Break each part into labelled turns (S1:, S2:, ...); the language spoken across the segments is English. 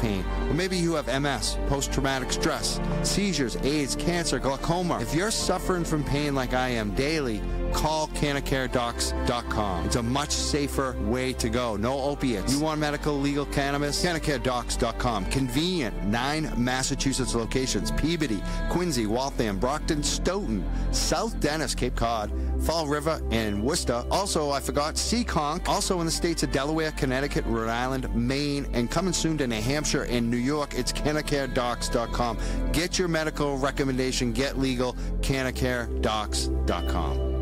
S1: pain. Or maybe you have MS, post-traumatic stress, seizures, AIDS, cancer, glaucoma. If you're suffering from pain like I am daily, call CanacareDocs.com. It's a much safer way to go. No opiates. You want medical legal cannabis? CanacareDocs.com. Convenient. 9 Massachusetts locations. Peabody, Quincy, Waltham, Brockton, Stoughton, South Dennis, Cape Cod, Fall River, and Worcester. Also, I forgot, Seekonk. Also in the states of Delaware, Connecticut, Rhode Island, Maine, and coming soon to New Hampshire and New York. It's CanacareDocs.com. Get your medical recommendation. Get legal. CanacareDocs.com.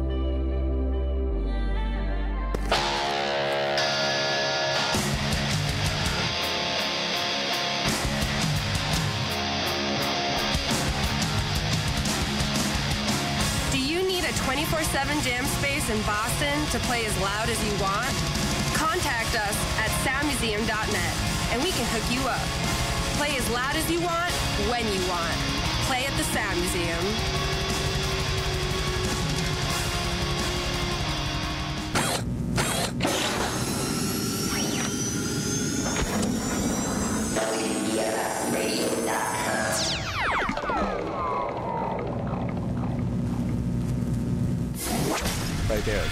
S2: Do you need a 24/7 jam space in Boston to play as loud as you want? Contact us at soundmuseum.net and we can hook you up. Play as loud as you want, when you want. Play at the Sound Museum.
S3: Right there.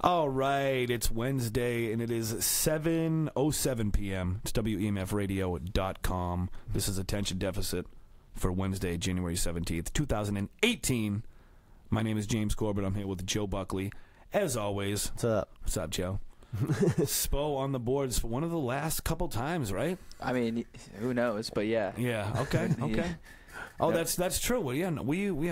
S4: All right, it's Wednesday, and it is 7:07 p.m. It's WEMFradio.com. This is Attention Deficit for Wednesday, January 17th, 2018. My name is James Corbett. I'm here with Joe Buckley. As always.
S3: What's up?
S4: What's up, Joe? Spo on the boards for one of the last couple times, right?
S5: I mean, who knows, but yeah.
S4: Yeah, okay. Oh, that's true. Well, yeah,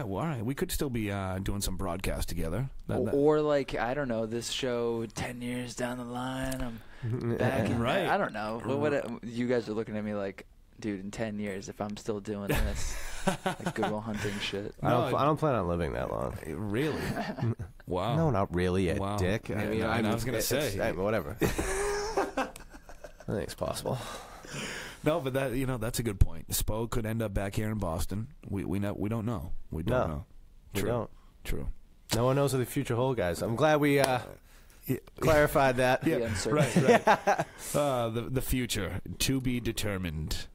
S4: all right. We could still be doing some broadcast together.
S5: Or like, I don't know, this show 10 years down the line, I'm back in,
S4: right.
S5: I don't know. What you guys are looking at me like, dude, in 10 years, if I'm still doing this, like Good Will Hunting shit.
S3: I don't plan on living that long.
S4: Really? Wow.
S3: No, not really, dick.
S4: I was going to say.
S3: Whatever. I think it's possible.
S4: No, but that's a good point. Spo could end up back here in Boston. We don't know. We don't know.
S3: We don't.
S4: True.
S3: No one knows what the future holds, guys. I'm glad we clarified that.
S4: Yeah, right. The future to be determined.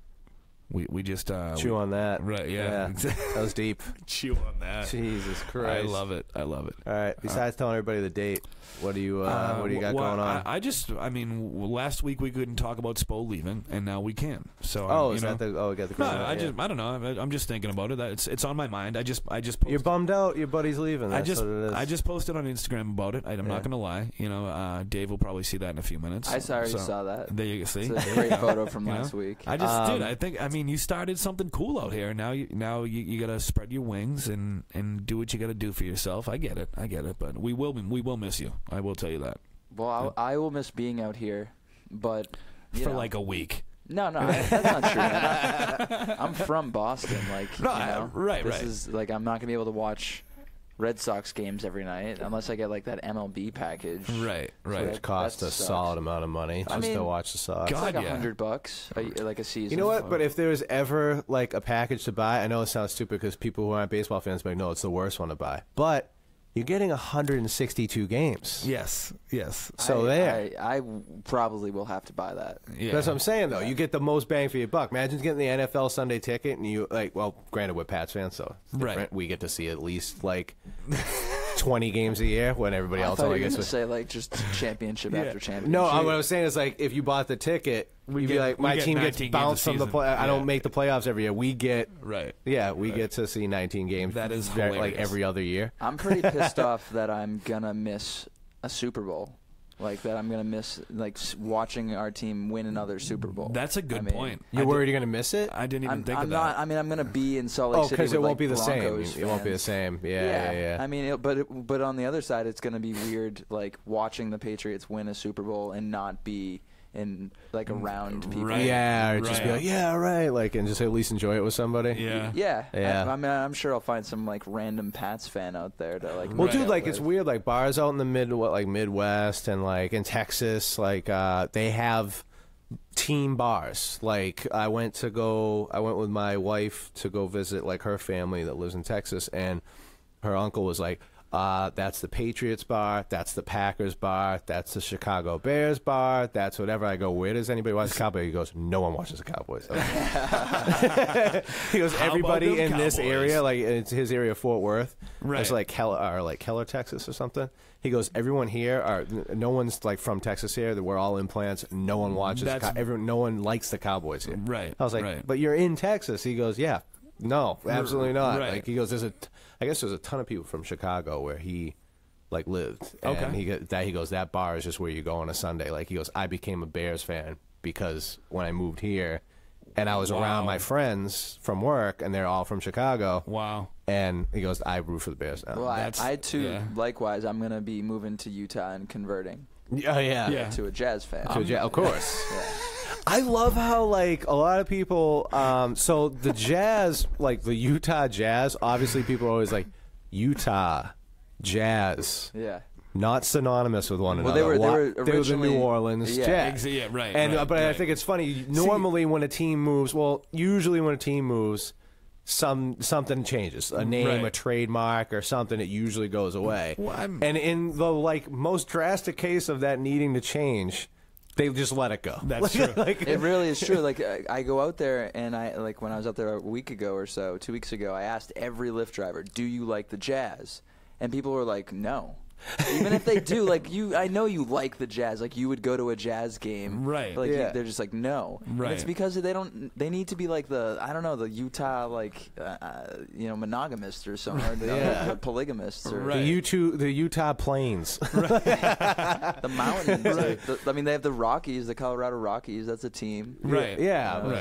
S4: We just
S3: chew on that.
S4: Right? Yeah.
S3: That was deep.
S4: Chew on that.
S3: Jesus Christ.
S4: I love it.
S3: All right. Besides telling everybody the date, what do you got going on?
S4: I mean, last week we couldn't talk about Spo leaving, and now we can. So
S3: we got the
S4: I don't know. I'm just thinking about it. It's on my mind. I just posted.
S3: You're bummed out. Your buddy's leaving. That's what it is.
S4: I just posted on Instagram about it. I'm not gonna lie. Dave will probably see that in a few minutes.
S5: I already saw that.
S4: There you see.
S5: It's a great photo from last week.
S4: I mean, you started something cool out here. Now you gotta spread your wings and do what you gotta do for yourself. I get it. But we will miss you. I will tell you that.
S5: Well, I will miss being out here, but
S4: for like a week.
S5: No, that's not true. I'm from Boston.
S4: Right.
S5: This is like, I'm not gonna be able to watch Red Sox games every night unless I get like that MLB package.
S4: Right.
S3: Which costs a solid amount of money just to watch the Sox.
S5: It's like $100 like a season.
S3: You know what? But if there was ever like a package to buy, I know it sounds stupid because people who aren't baseball fans might know it's the worst one to buy, but you're getting 162 games.
S4: Yes.
S3: So
S5: I probably will have to buy that.
S4: Yeah.
S3: That's what I'm saying, though. You get the most bang for your buck. Imagine getting the NFL Sunday ticket, and you granted we're Pats fans, so
S4: right.
S3: We get to see at least 20 games a year when everybody else only gets to
S5: say just championship after championship.
S3: No, what I was saying is if you bought the ticket, you'd be like, my team gets bounced from the play. I don't make the playoffs every year. We get get to see 19 games.
S4: That is hilarious.
S3: Every other year.
S5: I'm pretty pissed off that I'm gonna miss a Super Bowl. That I'm going to miss, watching our team win another Super Bowl.
S4: That's a good point.
S3: You're worried you're going to miss it?
S4: I didn't even think of that.
S5: I'm going to be in Salt Lake City
S3: because it won't be the
S5: Broncos
S3: same. It won't be the same. Yeah.
S5: I mean, but on the other side, it's going to be weird, watching the Patriots win a Super Bowl and not be in around people.
S4: Right.
S3: Yeah, or just be like, yeah, right, and just at least enjoy it with somebody.
S5: Yeah. I mean, I'm sure I'll find some random Pats fan out there to
S3: Well, dude, it's weird. Bars out in the Midwest and in Texas, they have team bars. I went with my wife to go visit her family that lives in Texas, and her uncle was like, That's the Patriots bar. That's the Packers bar. That's the Chicago Bears bar. That's whatever. I go, where does anybody watch the Cowboys? He goes, no one watches the Cowboys. He goes, everybody in this area, like it's his area, Fort Worth.
S4: Right.
S3: It's like Keller, Texas or something. He goes, everyone here no one's like from Texas here. We're all implants. No one watches. No one likes the Cowboys here.
S4: Right.
S3: I was like, but you're in Texas. He goes, yeah. No, absolutely not.
S4: Right.
S3: Like he goes, I guess there's a ton of people from Chicago where he like lived. And he goes, that bar is just where you go on a Sunday. Like he goes, I became a Bears fan because when I moved here and I was around my friends from work and they're all from Chicago.
S4: Wow.
S3: And he goes, I root for the Bears now.
S5: Well, I too, likewise, I'm going to be moving to Utah and converting.
S3: Oh, yeah.
S5: To a Jazz fan.
S3: Of course.
S5: Yeah.
S3: I love how, like, a lot of people, so the Jazz, like the Utah Jazz, obviously people are always like, Utah Jazz.
S5: Yeah.
S3: Not synonymous with one another.
S5: They were originally
S3: the New Orleans Jazz.
S4: Yeah, right.
S3: And
S4: right,
S3: but I think it's funny. Normally, when a team moves, usually when a team moves, something changes. A name, a trademark, or something. It usually goes away.
S4: Well,
S3: and in the most drastic case of that needing to change, they just let it go.
S4: That's true.
S5: It really is true. Like I go out there and when I was out there a week ago or so, 2 weeks ago, I asked every Lyft driver, "Do you like the Jazz?" And people were like, "No." Even if they do, I know you like the Jazz. Like you would go to a Jazz game,
S4: right?
S5: They're just like, no,
S4: right?
S5: And it's because they need to be like the Utah monogamists or something, the polygamists, or
S3: the Utah Plains,
S5: the mountains. They have the Rockies, the Colorado Rockies. That's a team,
S4: right?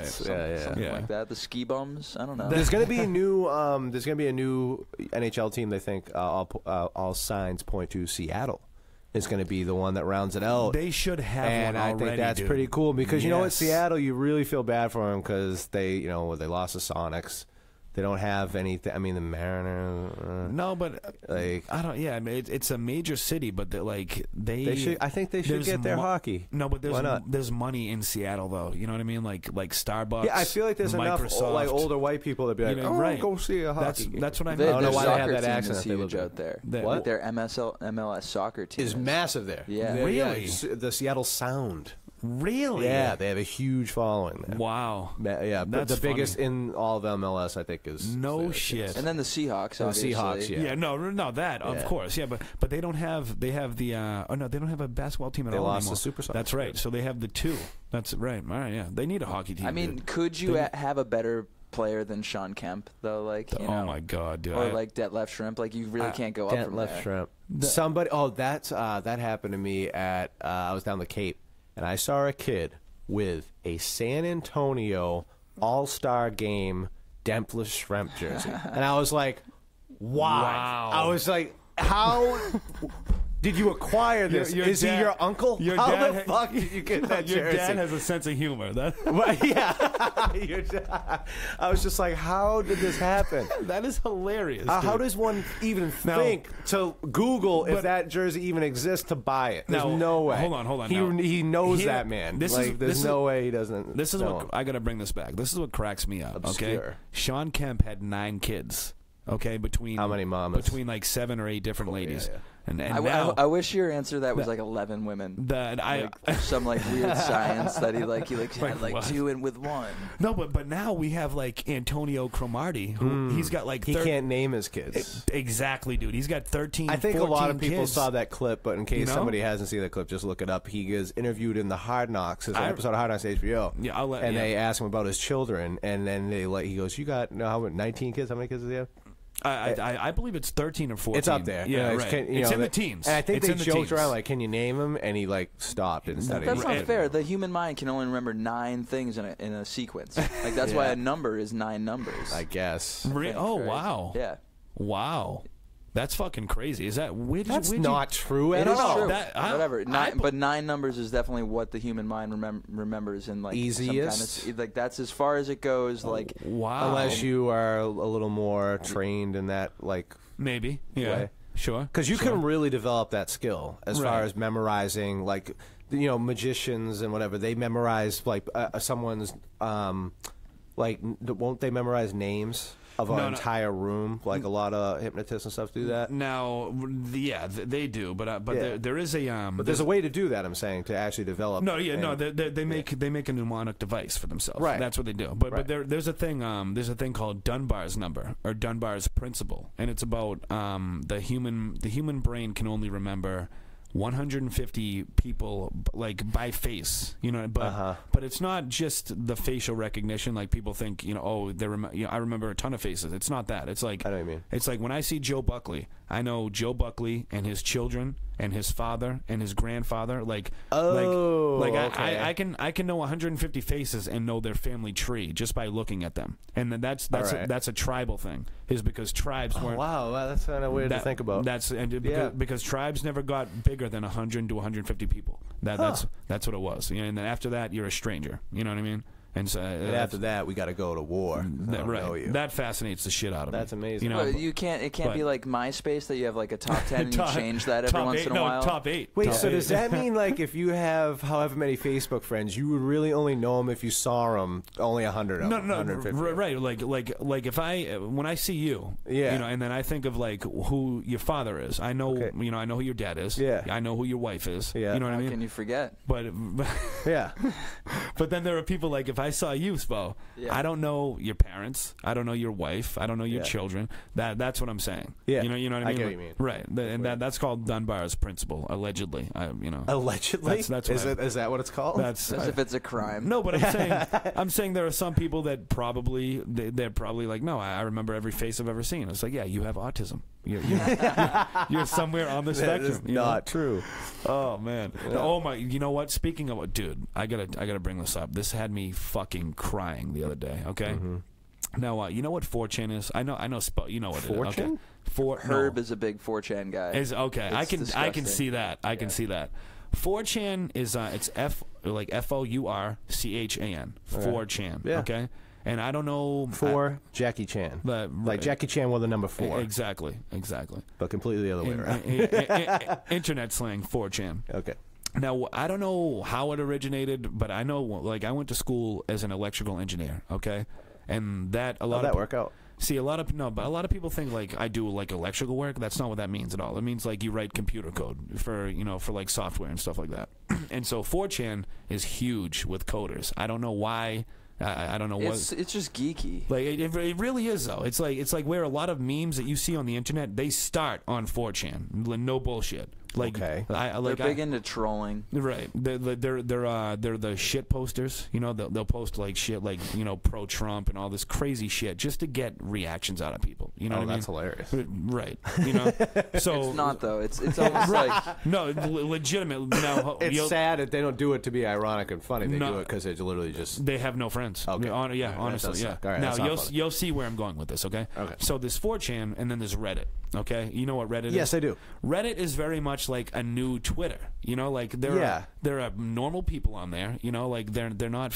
S5: Something like that. The Ski Bums. I don't know.
S3: There's going to be a new NHL team. They think all signs point to Seattle is going to be the one that rounds it out.
S4: They should have
S3: and
S4: one already,
S3: I think that's pretty cool because you know what, Seattle, you really feel bad for them because they lost the Sonics. They don't have anything. I mean, the Mariners.
S4: No, but I don't. Yeah, I mean, it's a major city, but they
S3: should. I think they should get their hockey.
S4: No, but there's money in Seattle though. You know what I mean? Like Starbucks.
S3: Yeah, I feel like there's
S4: Microsoft,
S3: enough older white people that be like, go see a hockey.
S4: That's what I mean.
S3: I don't know why they have
S5: that
S3: accent.
S5: Is huge out there.
S3: What?
S5: Their MLS soccer team
S3: is massive there.
S5: Yeah,
S4: really.
S3: The Seattle Sound.
S4: Really?
S3: Yeah, they have a huge following there.
S4: Wow.
S3: Yeah, but the biggest in all of MLS, I think, is
S4: shit.
S5: And then the Seahawks, obviously.
S3: The Seahawks,
S4: yeah. No, that of course, yeah, but they don't have. They have the. They don't have a basketball team at all
S3: lost
S4: anymore.
S3: the Super Sonics.
S4: That's right. So they have the two. That's right. All right, yeah. They need a hockey team.
S5: I mean, could you have a better player than Sean Kemp though? Oh
S4: my God, dude.
S5: Or like Detlef Shrimp. Like you really can't go up from there.
S3: Detlef Shrimp. Somebody. Oh, that happened to me at. I was down the Cape, and I saw a kid with a San Antonio All-Star Game Detlef Shrimp jersey. And I was like, wow. I was like, how did you acquire this? Is he your uncle? How the fuck did you get that jersey?
S4: Your dad has a sense of humor.
S3: Yeah. I was just like, how did this happen?
S4: That is hilarious.
S3: How does one even think to Google if that jersey even exists to buy it? There's no way.
S4: Hold on.
S3: He knows that man. There's no way he doesn't.
S4: This is what I got to bring this back. This is what cracks me up.
S3: Obscure.
S4: Okay, Sean Kemp had 9 kids. Okay, between
S3: how many mamas?
S4: Between like 7 or 8 different ladies.
S3: Yeah.
S4: And
S5: now, I wish your answer to that was like 11 women. Some like weird science that he had like 2 and with 1.
S4: No, but now we have like Antonio Cromartie, who he's got like
S3: he can't name his kids.
S4: Exactly, dude. He's got 13.
S3: I think a lot of people
S4: kids.
S3: saw that clip, but in case somebody hasn't seen that clip, just look it up. He is interviewed in the Hard Knocks, an episode of Hard Knocks HBO.
S4: Yeah,
S3: they ask him about his children, and then he goes, "You got 19 kids? How many kids does he have?"
S4: I believe it's 13 or 14.
S3: It's up there.
S4: Yeah, right. It's in the teens.
S3: And I think they joked around like, "Can you name them?" And he like stopped instead.
S5: That's not fair. The human mind can only remember 9 things in a sequence. Like that's why a number is 9 numbers.
S3: I guess.
S4: Wow.
S5: Yeah.
S4: Wow. That's fucking crazy. Is that
S3: That's not true at all.
S5: True. Whatever. But 9 numbers is definitely what the human mind remembers in like
S3: easiest.
S5: Some kind of, like that's as far as it goes. Like
S4: wow.
S3: Unless you are a little more trained in that, like
S4: maybe. Yeah.
S3: Way.
S4: Sure.
S3: Because you can really develop that skill as far as memorizing, like magicians and whatever. They memorize like someone's like won't they memorize names? of an entire room, like a lot of hypnotists and stuff do that.
S4: Now, yeah, they do, but there is a
S3: but there's a way to do that. I'm saying to actually develop.
S4: No, yeah, no, they make a mnemonic device for themselves.
S3: Right,
S4: that's what they do. But there's a thing called Dunbar's number or Dunbar's principle, and it's about the human brain can only remember 150 people like by face, but it's not just the facial recognition. Like people think, I remember a ton of faces. It's not that. It's like,
S3: I know what you mean.
S4: It's like when I see Joe Buckley, I know Joe Buckley and his children and his father and his grandfather.
S3: Okay.
S4: I can know 150 faces and know their family tree just by looking at them. And then that's a tribal thing, is because tribes weren't.
S3: Wow, that's kind of weird to think about.
S4: Because tribes never got bigger than 100 to 150 people. That's what it was. And then after that, you're a stranger. You know what I mean? And so
S3: after that, we got to go to war.
S4: That fascinates the shit out of me.
S3: That's amazing.
S5: You can't. It can't be like MySpace that you have like a top 10 and you change that every once in a while.
S4: Top 8.
S3: Wait,
S4: top 8.
S3: Does that mean like if you have however many Facebook friends, you would really only know them if you saw them only 100 of them? No, 150.
S4: Right. Like if when I see you, and then I think of like who your father is. I know, I know who your dad is. Yeah. I know who your wife is.
S3: Yeah.
S4: You know what I mean?
S5: How can you forget?
S4: But
S3: yeah.
S4: But then there are people like if I saw you, Spo, I don't know your parents. I don't know your wife. I don't know your children. That's what I'm saying. Yeah. You know what I mean?
S3: I get what you mean.
S4: Right. And that's called Dunbar's principle, allegedly.
S3: Allegedly? Is that what it's called?
S5: As if it's a crime.
S4: No, but I'm saying there are some people that they're probably like, no, I remember every face I've ever seen. It's like, yeah, you have autism. You're somewhere on the spectrum.
S3: That is not true.
S4: Oh man. Yeah. Oh my. You know what? Speaking of, dude, I gotta bring this up. This had me fucking crying the other day. Okay. Mm-hmm. Now, you know what 4chan is? I know. You know what
S3: 4chan?
S4: Okay.
S5: Herb is a big 4chan guy.
S4: I can see that. I can see that. 4chan is it's FOURCHAN. 4chan. Yeah. Okay. And I don't know.
S3: Jackie Chan. Like Jackie Chan with the number 4.
S4: Exactly.
S3: But completely the other way around.
S4: Internet slang, 4chan.
S3: Okay.
S4: Now, I don't know how it originated, but I know, like, I went to school as an electrical engineer, okay? And
S3: how'd that work out?
S4: See, a lot of people think like I do like electrical work. That's not what that means at all. It means like you write computer code for like software and stuff like that. And so 4chan is huge with coders. I don't know why. I don't know what.
S5: It's just geeky.
S4: Like it really is though. It's like where a lot of memes that you see on the internet, they start on 4chan. No bullshit. Like,
S3: okay.
S5: They're big into trolling.
S4: Right. They're the shit posters. They'll post like shit like pro Trump and all this crazy shit just to get reactions out of people. You know what I mean?
S3: That's hilarious.
S4: Right. So
S5: it's not though. It's almost like
S4: no, legitimate. No,
S3: it's sad that they don't do it to be ironic and funny. They do it because they literally just
S4: they have no friends. Okay. Honestly, yeah.
S3: All right,
S4: now you'll see where I'm going with this. Okay. So there's 4chan and then there's Reddit. Okay. You know what Reddit is?
S3: Yes, I do.
S4: Reddit is very much like a new Twitter. Like there are normal people on there. Like they're not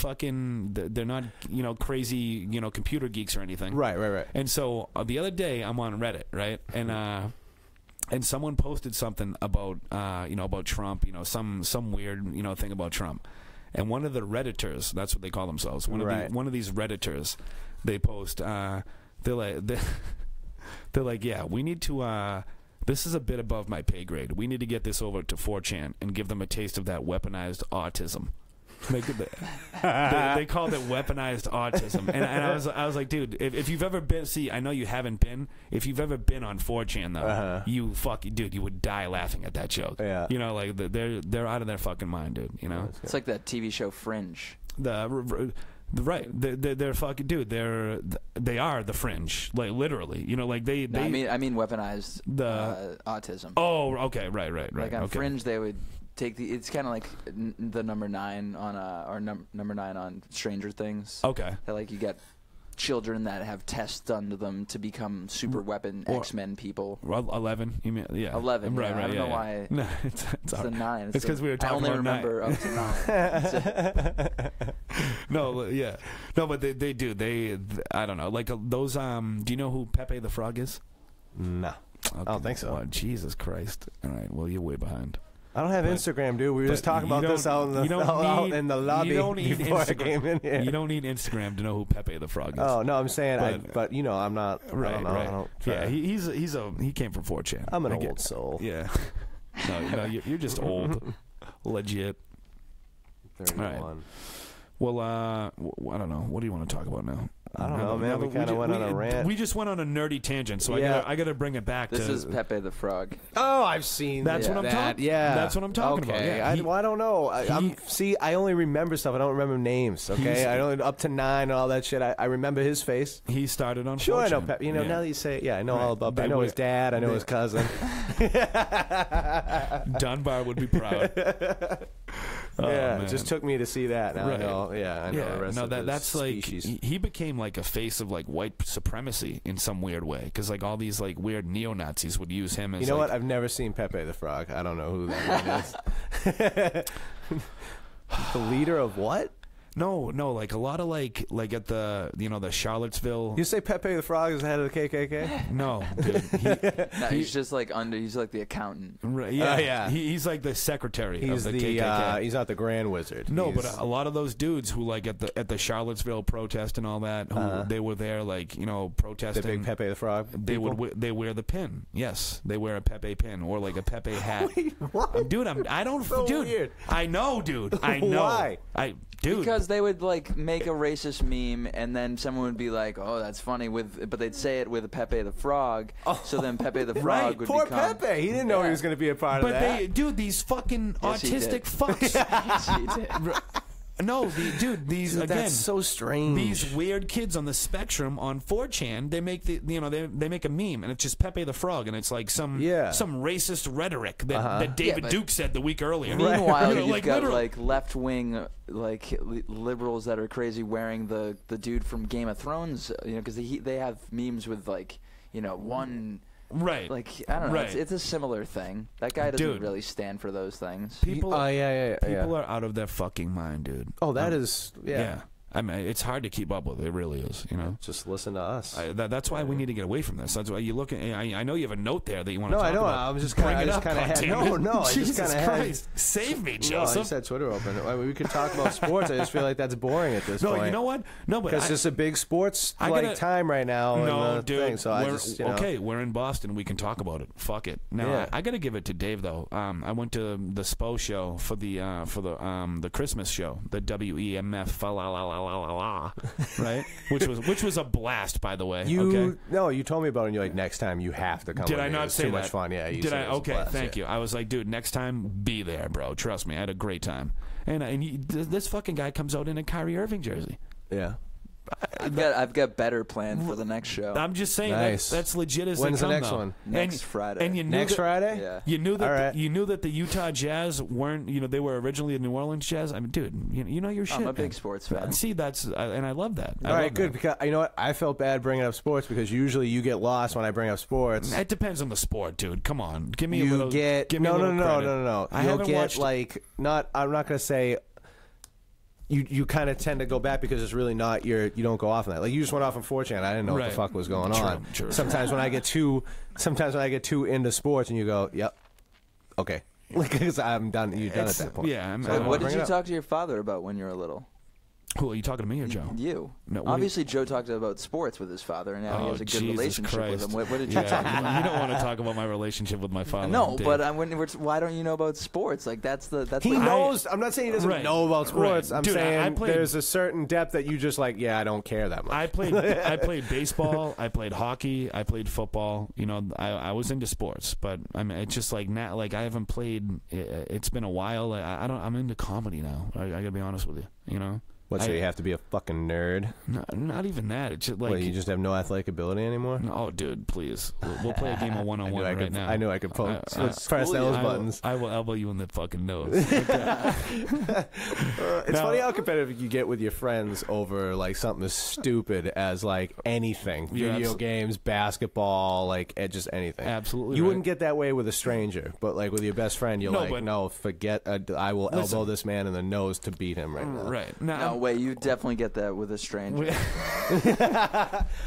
S4: crazy computer geeks or anything.
S3: Right.
S4: And so the other day I'm on Reddit, right, and someone posted something about about Trump, some weird thing about Trump, and one of the Redditors, that's what they call themselves, one of these Redditors, they post they're like, yeah, we need to. This is a bit above my pay grade. We need to get this over to 4chan and give them a taste of that weaponized autism. They called it weaponized autism, and I was like, dude, if you've ever been, I know you haven't been. If you've ever been on 4chan though, you would die laughing at that joke. Yeah, like they're out of their fucking mind, dude.
S5: It's like that TV show Fringe.
S4: Right, they're fucking dude. They are the fringe, like literally. Like they.
S5: No, I mean weaponized autism.
S4: Oh, okay, right.
S5: Like on Fringe, they would take it's kind of like the number 9 on number 9 on Stranger Things.
S4: Okay,
S5: that like you get children that have tests done to them to become super weapon X-Men people.
S4: 11, you mean? Yeah,
S5: 11.
S4: Right.
S5: I don't know why.
S4: No, it's
S5: the 9.
S4: It's because we were talking about 9.
S5: I only remember up to 9.
S4: No, yeah, no, but they do. I don't know. Like those. Do you know who Pepe the Frog is?
S3: No, I don't think so.
S4: Oh, Jesus Christ! All right, well you're way behind.
S3: I don't have Instagram, dude. We were just talking about this out in the lobby before I came in here.
S4: You don't need Instagram to know who Pepe the Frog is.
S3: Oh no, I'm saying, but you know, I'm not.
S4: Right,
S3: I don't know.
S4: right.
S3: I don't
S4: yeah, he came from 4chan.
S3: I'm an old soul.
S4: Yeah. No, you're just old, legit.
S3: 31.
S4: All right. Well, I don't know. What do you want to talk about now?
S3: I don't know, man. We kind of went on a rant.
S4: We just went on a nerdy tangent, so I got to bring it back.
S5: This is Pepe the Frog.
S3: Oh, I've seen
S4: That's what I'm talking.
S3: Yeah,
S4: that's what I'm talking about. Yeah.
S3: I don't know. I only remember stuff. I don't remember names. Okay, I don't up to 9 and all that shit. I remember his face.
S4: He started on.
S3: Sure,
S4: 4chan.
S3: I know. Pep, now that you say it, I know all about. I know his dad. I know his cousin.
S4: Dunbar would be proud.
S3: It just took me to see that. Now
S4: Right.
S3: I know. Yeah, I know the rest of his
S4: that's
S3: species.
S4: like he became like a face of like white supremacy in some weird way because like all these like weird neo-Nazis would use him as
S3: You know what? I've never seen Pepe the Frog. I don't know who that is. The leader of what?
S4: No, like a lot of like at the the Charlottesville.
S3: You say Pepe the Frog is the head of the KKK?
S4: No, dude.
S5: He's just like he's like the accountant.
S4: Right, yeah,
S3: yeah.
S4: He's like the secretary
S3: He's
S4: of the KKK.
S3: He's not the Grand Wizard.
S4: No,
S3: He's-
S4: but a lot of those dudes who like at the Charlottesville protest and all that, who they were there like protesting.
S3: the big Pepe the Frog.
S4: They they wear the pin. Yes, they wear a Pepe pin or like a Pepe hat.
S3: Wait, what?
S4: Dude, I don't.
S3: So
S4: dude,
S3: weird.
S4: I know, dude. I know.
S3: Why?
S4: Dude.
S5: Because they would like make a racist meme, and then someone would be like, "Oh, that's funny," but they'd say it with Pepe the Frog. So then Pepe the Frog
S4: Right.
S5: would
S3: Poor
S5: become.
S3: Pepe. He didn't know he was going to be a part of
S4: But
S3: that.
S4: these fucking
S5: Yes, he
S4: autistic
S5: did.
S4: fucks.
S5: Yes, he did.
S4: No, these
S3: Dude,
S4: again.
S3: that's so strange.
S4: These weird kids on the spectrum on 4chan, they make they make a meme and it's just Pepe the Frog and it's like some racist rhetoric that David Duke said the week earlier.
S5: Meanwhile, you've got
S4: literally.
S5: like left wing liberals that are crazy wearing the dude from Game of Thrones, because they have memes with like one.
S4: Right.
S5: Like, I don't know.
S4: Right.
S5: It's a similar thing. That guy doesn't
S4: Dude.
S5: really stand for those things.
S4: People
S3: People
S4: are out of their fucking mind, dude.
S3: Oh, that is
S4: Yeah. I mean, it's hard to keep up with. It really is,
S3: Just listen to us.
S4: That's why we need to get away from this. That's why you look at. I know you have a note there that you want to
S3: No,
S4: talk
S3: I know.
S4: about.
S3: I'm just
S4: Bring
S3: kind
S4: it
S3: of
S4: up,
S3: had.
S4: goddammit.
S3: No, I just
S4: Jesus
S3: kind of had.
S4: Christ. Save me,
S3: No, I
S4: Joseph.
S3: just had Twitter open. I mean, we could talk about sports. I just feel like that's boring at this
S4: No,
S3: point.
S4: you know what? No, but
S3: Because it's a big sports
S4: I gotta-
S3: time right now.
S4: No,
S3: and the
S4: dude.
S3: Thing, so I just,
S4: okay, we're in Boston. We can talk about it. Fuck it. Now
S3: Yeah.
S4: I got to give it to Dave though. I went to the SPO show for the Christmas show, the WEMF fa la la la la la la, right? Which was a blast, by the way. Okay?
S3: No, you told me about it, and you're like, next time you have to come.
S4: Did
S3: with
S4: I
S3: me.
S4: not
S3: It was
S4: say
S3: too
S4: that?
S3: much fun? Yeah, you
S4: Did
S3: said
S4: I?
S3: it was a
S4: Okay,
S3: blast,
S4: thank
S3: yeah.
S4: you. I was like, dude, next time be there, bro. Trust me, I had a great time. And this fucking guy comes out in a Kyrie Irving jersey.
S3: Yeah.
S5: I've got better planned for the next show.
S4: I'm just saying
S3: Nice.
S4: that's legit as
S3: When's
S4: they
S3: the
S4: come,
S3: next
S4: though.
S3: one?
S5: Next Friday.
S4: And you knew
S3: Next Friday?
S5: Yeah.
S4: You knew that
S3: All right.
S4: you knew that the Utah Jazz weren't. They were originally the New Orleans Jazz. I mean, dude, you know your shit.
S5: I'm a
S4: man.
S5: big sports fan.
S4: See, and I love that.
S3: All right, good. Because you know what, I felt bad bringing up sports because usually you get lost when I bring up sports.
S4: It depends on the sport, dude. Come on, give me a
S3: You
S4: little.
S3: get
S4: give me a
S3: no.
S4: little credit. I
S3: You'll
S4: haven't
S3: get
S4: watched.
S3: like not. I'm not gonna say. You kind of tend to go back because it's really not you don't go off on that. Like you just went off on 4chan. I didn't know what
S4: Right.
S3: the fuck was going
S4: True,
S3: on.
S4: true.
S3: Sometimes when I get too into sports and you go, yep, okay, because I'm done. You're done at that point.
S4: Yeah.
S3: So
S5: What did
S3: bring
S5: you
S3: it up.
S5: talk to your father about when you were little?
S4: Who are you talking to me or Joe?
S5: You.
S4: No, what do
S5: Obviously, Joe talked about sports with his father, and now he has a good
S4: Jesus
S5: relationship
S4: Christ.
S5: with him. What did you talk about?
S4: Yeah, you don't want to talk about my relationship with my father.
S5: No,
S4: Dave.
S5: but why don't you know about sports? Like that's
S3: He
S5: what-
S3: knows. I'm not saying he doesn't
S4: Right.
S3: know about sports.
S4: Right.
S3: I'm
S4: Dude, I
S3: saying
S4: played-
S3: there's a certain depth that you just like. Yeah, I don't care that much.
S4: I played baseball. I played hockey. I played football. I was into sports, but I mean, it's just like now. Like I haven't played. It's been a while. Like, I don't. I'm into comedy now. I gotta be honest with you.
S3: What? So you have to be a fucking nerd?
S4: Not even that. It's just like
S3: What, you just have no athletic ability anymore?
S4: Oh, dude, please. We'll play a game of one-on-one right now.
S3: I knew I could press those
S4: I
S3: buttons.
S4: I will elbow you in the fucking nose.
S3: It's funny how competitive you get with your friends over like something as stupid as like anything, video games, basketball, like just anything.
S4: Absolutely,
S3: you
S4: right.
S3: wouldn't get that way with a stranger, but like with your best friend, you're
S4: No, but-
S3: no, forget. I will elbow this man in the nose to beat him right now.
S4: Right
S5: Now, way, you definitely get that with a stranger.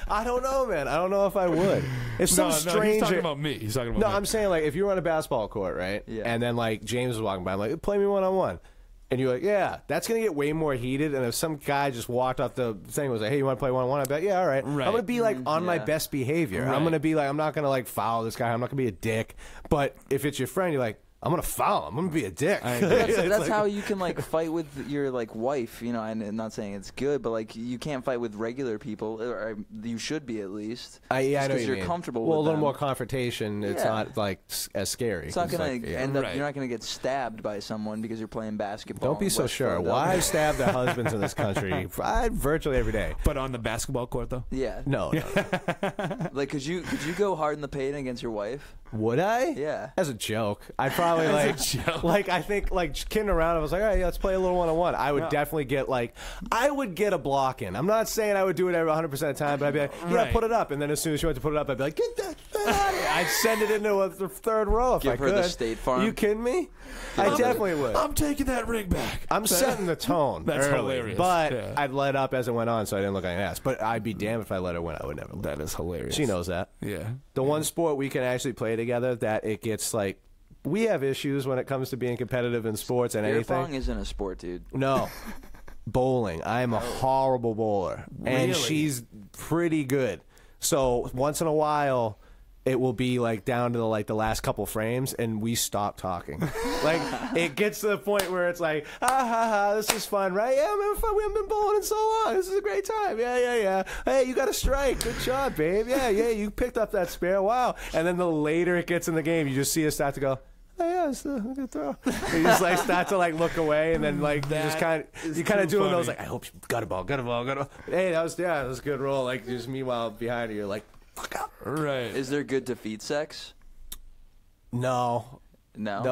S3: I don't know, man. I don't know if I would. If some stranger,
S4: he's talking about me. He's talking about
S3: no,
S4: me.
S3: I'm saying like if you were on a basketball court, right?
S5: Yeah.
S3: And then like James was walking by, I'm like, play me one-on-one. And you're like, yeah, that's going to get way more heated. And if some guy just walked off the thing and was like, hey, you want to play one-on-one? I'd be like, yeah, all right. I'm going to be like on my best behavior.
S4: Right.
S3: I'm going to be like, I'm not going to like foul this guy. I'm not going to be a dick. But if it's your friend, you're like, I'm going to foul him. I'm going to be a dick.
S5: That's
S3: like,
S5: how you can like fight with your like wife, you know. I'm not saying it's good, but like you can't fight with regular people, or you should be at least.
S3: I know
S5: because
S3: you're
S5: comfortable.
S3: Well,
S5: with
S3: a little
S5: them.
S3: more confrontation. It's not like as scary.
S5: It's not going
S3: like,
S5: to end up. You're not going to get stabbed by someone because you're playing basketball.
S3: Don't be so sure. Wives stab their husbands in this country virtually every day.
S4: But on the basketball court, though?
S5: Yeah.
S3: No.
S5: Like, could you go hard in the paint against your wife?
S3: Would I?
S5: Yeah.
S3: As a joke. I'd probably like, like I think like kidding around. I was like, all right, let's play a little one-on-one. I would definitely get like, I would get a block in. I'm not saying I would do it every 100% of the time, but I'd be like, yeah, put it up. And then as soon as she went to put it up, I'd be like, get that out of here. I'd send it into the third row if I could.
S5: Give her the State Farm.
S3: You kidding me? I definitely would.
S4: I'm taking that ring back.
S3: I'm setting the tone.
S4: That's
S3: early,
S4: hilarious.
S3: But I'd let up as it went on, so I didn't look like an ass. But I'd be damned if I let her win. I would never.
S4: That is hilarious.
S3: She knows that.
S4: Yeah.
S3: The one sport we can actually play together that it gets like, we have issues when it comes to being competitive in sports and
S5: Beer
S3: anything.
S5: pong isn't a sport, dude.
S3: No. Bowling. I am a horrible bowler. And she's pretty good. So once in a while, it will be like down to the last couple frames, and we stop talking. Like it gets to the point where it's like, this is fun, right? Yeah, man, fun. We haven't been bowling in so long. This is a great time. Yeah. Hey, you got a strike. Good job, babe. Yeah. You picked up that spare. Wow. And then the later it gets in the game, you just see us start to go, oh yeah, it's a good throw. And you just like start to like look away, and then like you kind of doing those like, I hope you got a ball. Hey, that was a good roll. Like just meanwhile behind you, you're like, fuck up.
S4: Right.
S5: Is there good defeat sex?
S3: No.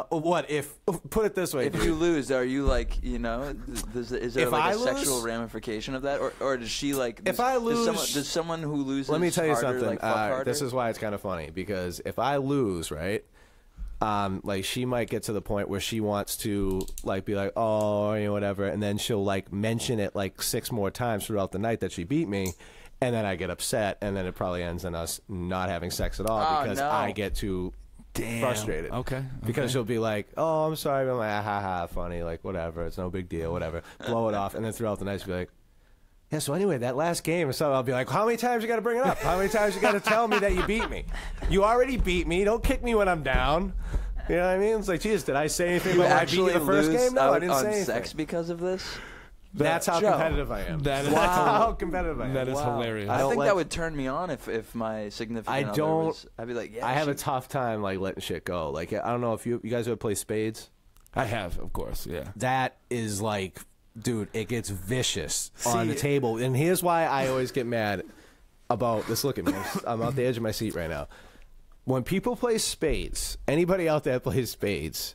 S3: What if? Put it this way:
S5: if you lose, are you like, you know? Is there
S3: if
S5: like
S3: a
S5: sexual ramification of that, or does she like?
S3: If I lose,
S5: does someone who loses?
S3: Let me tell you
S5: harder,
S3: something.
S5: like, fuck harder?
S3: This is why it's kind of funny, because if I lose, right? Like she might get to the point where she wants to like be like, oh, you know, whatever, and then she'll like mention it like 6 more times throughout the night that she beat me, and then I get upset, and then it probably ends in us not having sex at all because I get too frustrated.
S4: Okay.
S3: Because she'll be like, oh, I'm sorry. I'm like, ha, funny, like whatever, it's no big deal, whatever. Blow it off, and then throughout the night she'll be like, yeah, so anyway, that last game or something, I'll be like, how many times you got to bring it up? How many times you got to tell me that you beat me? You already beat me. Don't kick me when I'm down. You know what I mean? It's like, geez, did I say anything about I beat you the first game? No, I didn't say anything.
S5: Sex because of this?
S3: That's how competitive I am.
S4: That is
S3: how competitive I am.
S4: That is hilarious.
S5: I think that would turn me on if my significant other was, I'd be like, yeah.
S3: I have a tough time like letting shit go. Like, I don't know if you guys ever play spades.
S4: I have, of course, yeah.
S3: That is like, dude, it gets vicious on the table. And here's why I always get mad about this. Look at me. I'm out the edge of my seat right now. When people play spades, anybody out there plays spades,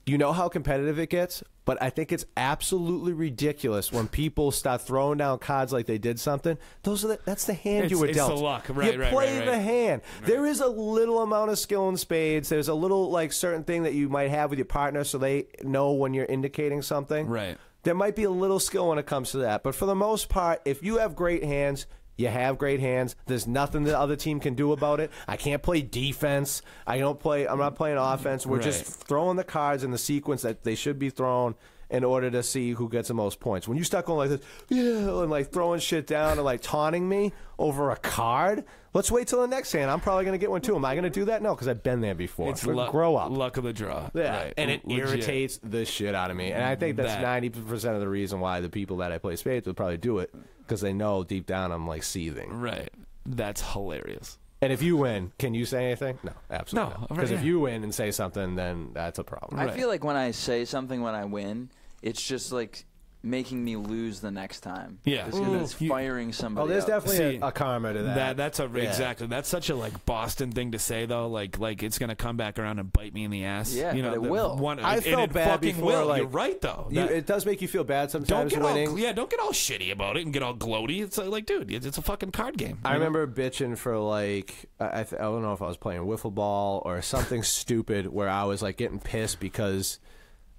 S3: you know how competitive it gets? But I think it's absolutely ridiculous when people start throwing down cards like they did something. That's the hand you were dealt.
S4: It's the luck, right?
S3: You play the hand. Right. There is a little amount of skill in spades. There's a little like certain thing that you might have with your partner, so they know when you're indicating something.
S4: Right.
S3: There might be a little skill when it comes to that, but for the most part, if you have great hands, you have great hands. There's nothing the other team can do about it. I can't play defense. I'm not playing offense. We're just throwing the cards in the sequence that they should be thrown in order to see who gets the most points. When you start going like this, and like throwing shit down and like taunting me over a card, let's wait till the next hand. I'm probably going to get one too. Am I going to do that? No, because I've been there before.
S4: It's
S3: grow up.
S4: Luck of the draw.
S3: Yeah,
S4: right.
S3: and it irritates the shit out of me. And I think that's 90% of the reason why the people that I play spades would probably do it, because they know deep down I'm like seething.
S4: Right. That's hilarious.
S3: And if you win, can you say anything? No, absolutely not. Because
S4: right,
S3: if you win and say something, then that's a problem.
S5: I feel like when I say something when I win, it's just like making me lose the next time.
S4: Yeah.
S5: It's firing somebody.
S3: Oh, there's
S5: up.
S3: definitely a karma to that.
S4: Exactly. That's such a like Boston thing to say though. Like it's gonna come back around and bite me in the ass.
S5: Yeah,
S4: you know,
S5: but it will.
S3: I felt bad before. Like,
S4: you're right though.
S3: It does make you feel bad sometimes winning.
S4: Don't get all shitty about it and get all gloaty. It's like, dude, it's a fucking card game.
S3: I remember bitching for like I don't know if I was playing wiffle ball or something stupid where I was like getting pissed because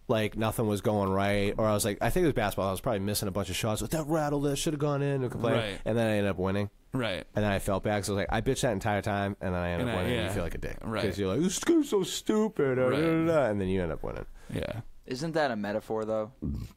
S3: like nothing was going right, or I was like, I think it was basketball. I was probably missing a bunch of shots. Like, that rattled, that should have gone in, and complain.
S4: Right.
S3: And then I ended up winning.
S4: Right.
S3: And then I felt bad because I was like, I bitched that entire time, and then I ended up winning. And you feel like a dick.
S4: Right.
S3: Because you're like, this game's so stupid.
S4: Right.
S3: And then you end up winning.
S4: Yeah.
S5: Isn't that a metaphor, though?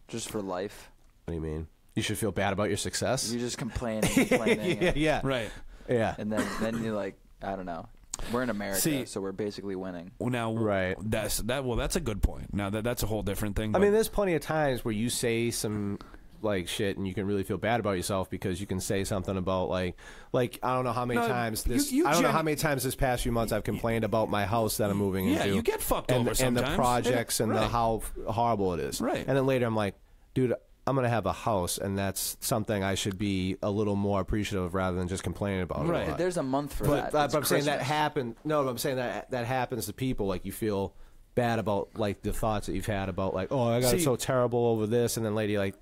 S5: Just for life?
S3: What do you mean? You should feel bad about your success?
S5: You just complain and complaining.
S3: Yeah.
S4: Right.
S3: Yeah.
S5: And then you're like, I don't know. We're in America, so we're basically winning.
S4: Well, now,
S3: right.
S4: That's a good point. Now, that's a whole different thing.
S3: I mean, there's plenty of times where you say some like shit and you can really feel bad about yourself because you can say something about like I don't know how many times this I don't know how many times this past few months I've complained about my house that I'm moving into.
S4: Yeah, you get fucked over sometimes.
S3: And the projects and the how horrible it is.
S4: Right.
S3: And then later I'm like, dude, I'm going to have a house, and that's something I should be a little more appreciative of rather than just complaining about it.
S5: Right. There's a month for that.
S3: But I'm saying that happens. No, but I'm saying that happens to people. Like, you feel bad about like the thoughts that you've had about like, oh, I got it so terrible over this, and then lady like,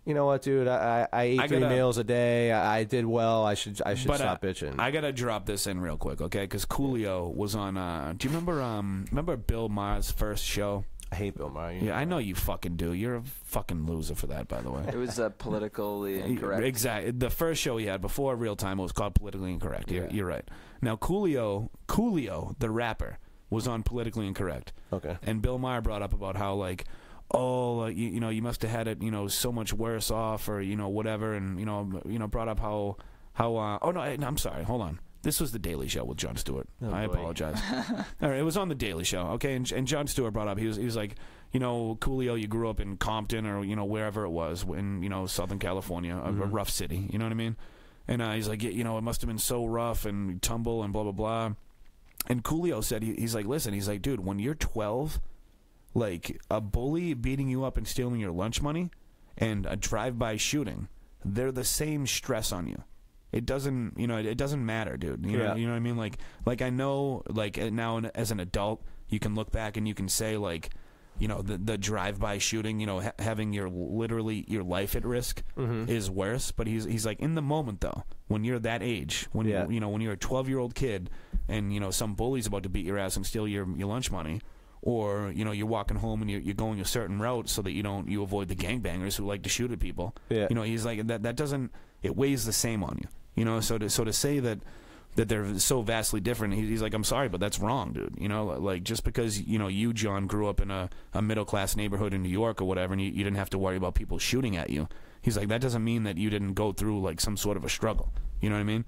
S3: you know what, dude, I ate 3 meals a day. I did well. I should stop bitching.
S4: I gotta drop this in real quick, okay? Because Coolio was on. Do you remember Bill Maher's first show?
S3: I hate Bill Maher.
S4: Yeah, I know you fucking do. You're a fucking loser for that, by the way.
S5: It was politically incorrect.
S4: Exactly. The first show he had before Real Time, it was called Politically Incorrect. You're right. Now, Coolio, the rapper, was on Politically Incorrect.
S3: Okay.
S4: And Bill Maher brought up about how, like, you know, you must have had it, you know, so much worse off, or, you know, whatever, and, you know, brought up how oh, no, I'm sorry, hold on. This was The Daily Show with Jon Stewart. I apologize. All right, it was on The Daily Show, okay? And Jon Stewart brought up, he was like, you know, Coolio, you grew up in Compton or, you know, wherever it was in, you know, Southern California, a rough city, you know what I mean? And he's like, you know, it must have been so rough and tumble and blah, blah, blah. And Coolio said, he's like, listen, he's like, dude, when you're 12, like, a bully beating you up and stealing your lunch money and a drive-by shooting, they're the same stress on you. It doesn't, you know, it doesn't matter, dude. You know what I mean? Like I know, like now as an adult, you can look back and you can say, like, you know, the drive-by shooting, you know, having literally your life at risk is worse. But he's like, in the moment though, when you're that age, when you know, when you're a 12-year-old kid and, you know, some bully's about to beat your ass and steal your lunch money, or, you know, you're walking home and you're going a certain route so that you avoid the gangbangers who like to shoot at people. Yeah. You know, he's like, that doesn't, it weighs the same on you. You know, so to say that they're so vastly different, he's like, I'm sorry, but that's wrong, dude. You know, like, just because, you know, you, John, grew up in a middle-class neighborhood in New York or whatever, and you didn't have to worry about people shooting at you, he's like, that doesn't mean that you didn't go through, like, some sort of a struggle. You know what I mean?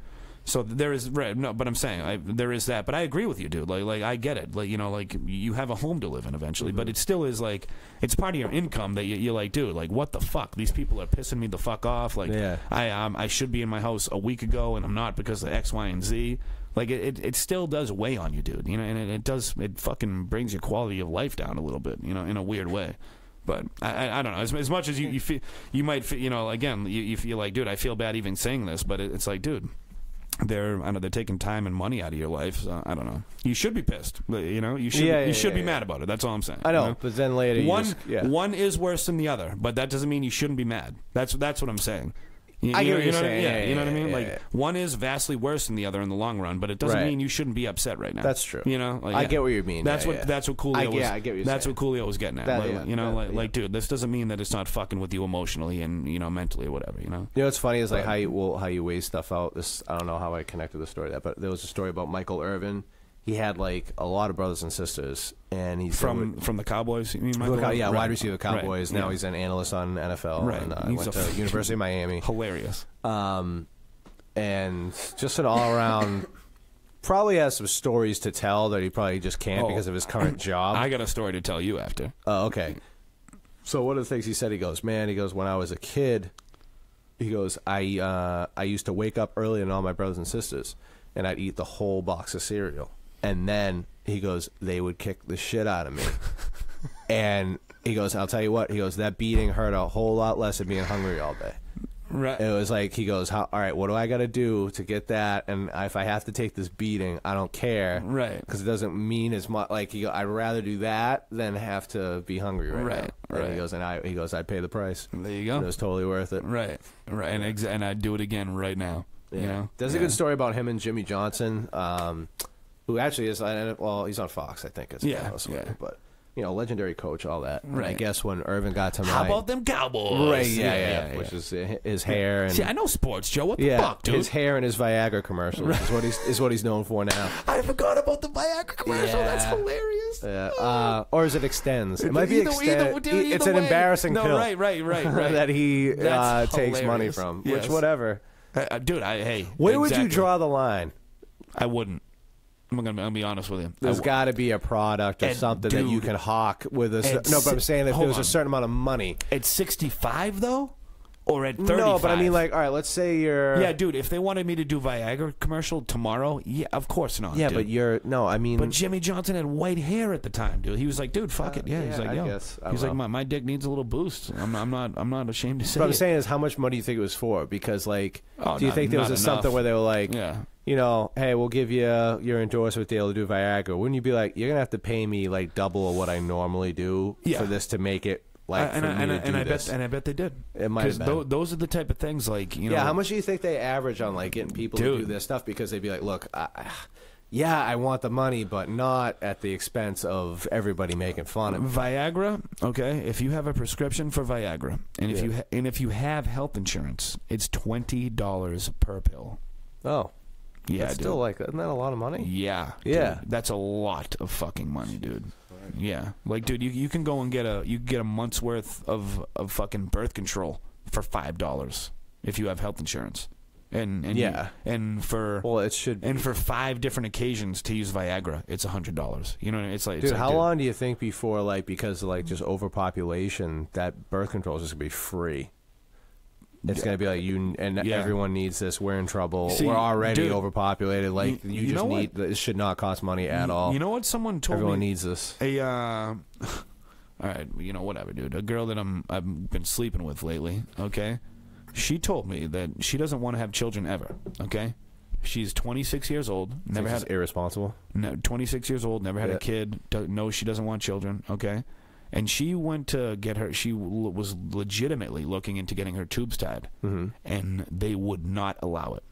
S4: So there is, no, but I'm saying there is that. But I agree with you, dude. Like I get it. Like, you know, like, you have a home to live in eventually, but it still is like, it's part of your income that you're like, dude, like, what the fuck? These people are pissing me the fuck off. Like, I should be in my house a week ago and I'm not because of X, Y, and Z. Like, it still does weigh on you, dude. You know, and it fucking brings your quality of life down a little bit, you know, in a weird way. But I don't know. As much as you feel, you might feel, you know, again, you feel like, dude, I feel bad even saying this, but it's like, dude, they're taking time and money out of your life. So I don't know. You should be pissed. You know, you should be mad about it. That's all I'm saying.
S3: I know,
S4: you know?
S3: but then later
S4: one is worse than the other, but that doesn't mean you shouldn't be mad. That's what I'm saying.
S3: I get what you're saying.
S4: You know what I mean? Like, one is vastly worse than the other in the long run, but it doesn't mean you shouldn't be upset right now.
S3: That's true.
S4: You know, like,
S3: I get what you mean.
S4: That's what Coolio was.
S3: I get what you're
S4: that's
S3: saying.
S4: what Coolio was getting at. You know, like, dude, this doesn't mean that it's not fucking with you emotionally and, you know, mentally or whatever. You know.
S3: You know what's funny is like how you weigh stuff out. This, I don't know how I connected the story to that, but there was a story about Michael Irvin. He had like a lot of brothers and sisters, and he's
S4: from the Cowboys. You mean Michael?
S3: Wide receiver Cowboys. Now he's an analyst on NFL.
S4: Right.
S3: And went to University of Miami.
S4: Hilarious.
S3: And just an all around. Probably has some stories to tell that he probably just can't because of his current job.
S4: I got a story to tell you after.
S3: Oh, okay. So one of the things he said, he goes, when I was a kid, he goes, I used to wake up early and all my brothers and sisters, and I'd eat the whole box of cereal. And then, he goes, they would kick the shit out of me. And he goes, I'll tell you what, he goes, that beating hurt a whole lot less than being hungry all day.
S4: Right.
S3: It was like, he goes, all right, what do I got to do to get that? And if I have to take this beating, I don't care.
S4: Right.
S3: Because it doesn't mean as much. Like, I'd rather do that than have to be hungry right now.
S4: Right.
S3: And he goes, I'd pay the price.
S4: There you go.
S3: And it was totally worth it.
S4: Right. And I'd do it again right now.
S3: Yeah.
S4: You know?
S3: There's a good story about him and Jimmy Johnson, who actually is, well, he's on Fox, I think. But legendary coach, all that.
S4: Right.
S3: And I guess when Irvin got to
S4: How about them Cowboys?
S3: Right, yeah. Which is his hair and
S4: see, I know sports, Joe. What the fuck, dude?
S3: his hair and his Viagra commercials is what he's known for now.
S4: I forgot about the Viagra commercial.
S3: Yeah.
S4: That's hilarious.
S3: Yeah. Or is it Extends? It might be Extend.
S4: Dude,
S3: It's an embarrassing pill.
S4: Right.
S3: that he takes money
S4: hilarious.
S3: from.
S4: Yes.
S3: Which, whatever.
S4: Dude,
S3: Where would you draw the line?
S4: I wouldn't. I'm gonna be honest with you.
S3: There's got to be a product or something that you can hawk with a. No, but I'm saying if there was a certain amount of money.
S4: At 65 though, or at 35.
S3: No, but I mean, like, all right, let's say you're.
S4: Yeah, dude. If they wanted me to do Viagra commercial tomorrow, yeah, of course not.
S3: Yeah,
S4: dude.
S3: but you're I mean.
S4: But Jimmy Johnson had white hair at the time, dude. He was like, dude, fuck it. Yeah, he's like, yo.
S3: I guess.
S4: He's like, my dick needs a little boost. I'm not ashamed to say.
S3: What I'm saying is, how much money do you think it was for? Because, like, do you think there was something where they were like, hey, we'll give you your endorsement deal to do Viagra. Wouldn't you be like, you're gonna have to pay me like double of what I normally do for this to make it like for me to do this?
S4: I bet they did.
S3: It might have been.
S4: Those are the type of things like
S3: Yeah, how much do you think they average on like getting people to do this stuff? Because they'd be like, look, I want the money, but not at the expense of everybody making fun of me.
S4: Viagra, okay. If you have a prescription for Viagra, and if you have health insurance, it's $20 per pill.
S3: Oh.
S4: Yeah,
S3: that's still like, isn't that a lot of money?
S4: Yeah.
S3: Yeah.
S4: Dude, that's a lot of fucking money, dude. Yeah. Like, dude, you can go and get a month's worth of fucking birth control for $5 if you have health insurance. And for
S3: it should
S4: and for 5 different occasions to use Viagra, it's $100. You know, it's like,
S3: dude, how long do you think before, like, because of like just overpopulation, that birth control is just gonna be free? It's gonna be like everyone needs this. We're in trouble.
S4: See,
S3: we're already
S4: overpopulated.
S3: Like you just need. It should not cost money at all.
S4: You know what? Someone told
S3: everyone
S4: me.
S3: Needs this.
S4: All right, whatever, dude. A girl that I've been sleeping with lately. Okay, she told me that she doesn't want to have children ever. Okay, she's 26 years old. Never had
S3: irresponsible.
S4: No, 26 years old. Never had a kid. No, she doesn't want children. Okay. And she went to get her. She was legitimately looking into getting her tubes tied, and they would not allow it.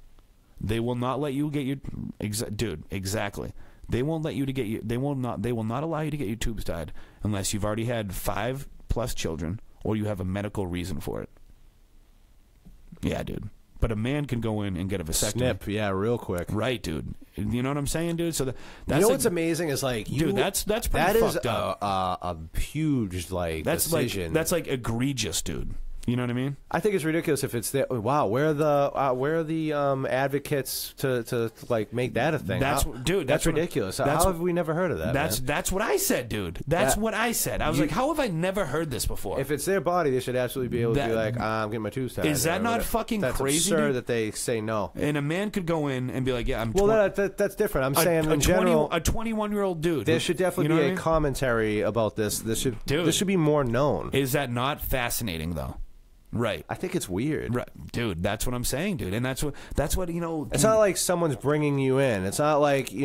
S4: They will not let you get your dude. Exactly. They won't let you to get you. They will not allow you to get your tubes tied unless you've already had 5+ children or you have a medical reason for it. Yeah, dude. But a man can go in and get a vasectomy.
S3: Snip, yeah, real quick.
S4: Right, dude. You know what I'm saying, dude? So that's
S3: you know what's amazing is like,
S4: dude, that's pretty fucked up.
S3: A huge decision.
S4: That's like egregious, dude. You know what I mean?
S3: I think it's ridiculous if it's there. Wow, where are the advocates to like make that a thing?
S4: That's
S3: ridiculous. How have we never heard of that?
S4: That's what I said, dude. That's what I said. I was like, how have I never heard this before?
S3: If it's their body, they should absolutely be able to be like, I'm getting my tubes tied.
S4: Is that not fucking
S3: that's
S4: crazy?
S3: Absurd
S4: dude?
S3: that they say no.
S4: And a man could go in and be like, yeah, I'm.
S3: Well, that's different. I'm saying in general,
S4: a 21-year-old dude.
S3: There should definitely be a commentary about this. This should be more known.
S4: Is that not fascinating though? Right.
S3: I think it's weird.
S4: Right. Dude, that's what I'm saying, dude. And that's what
S3: It's not like someone's bringing you in. It's not like, some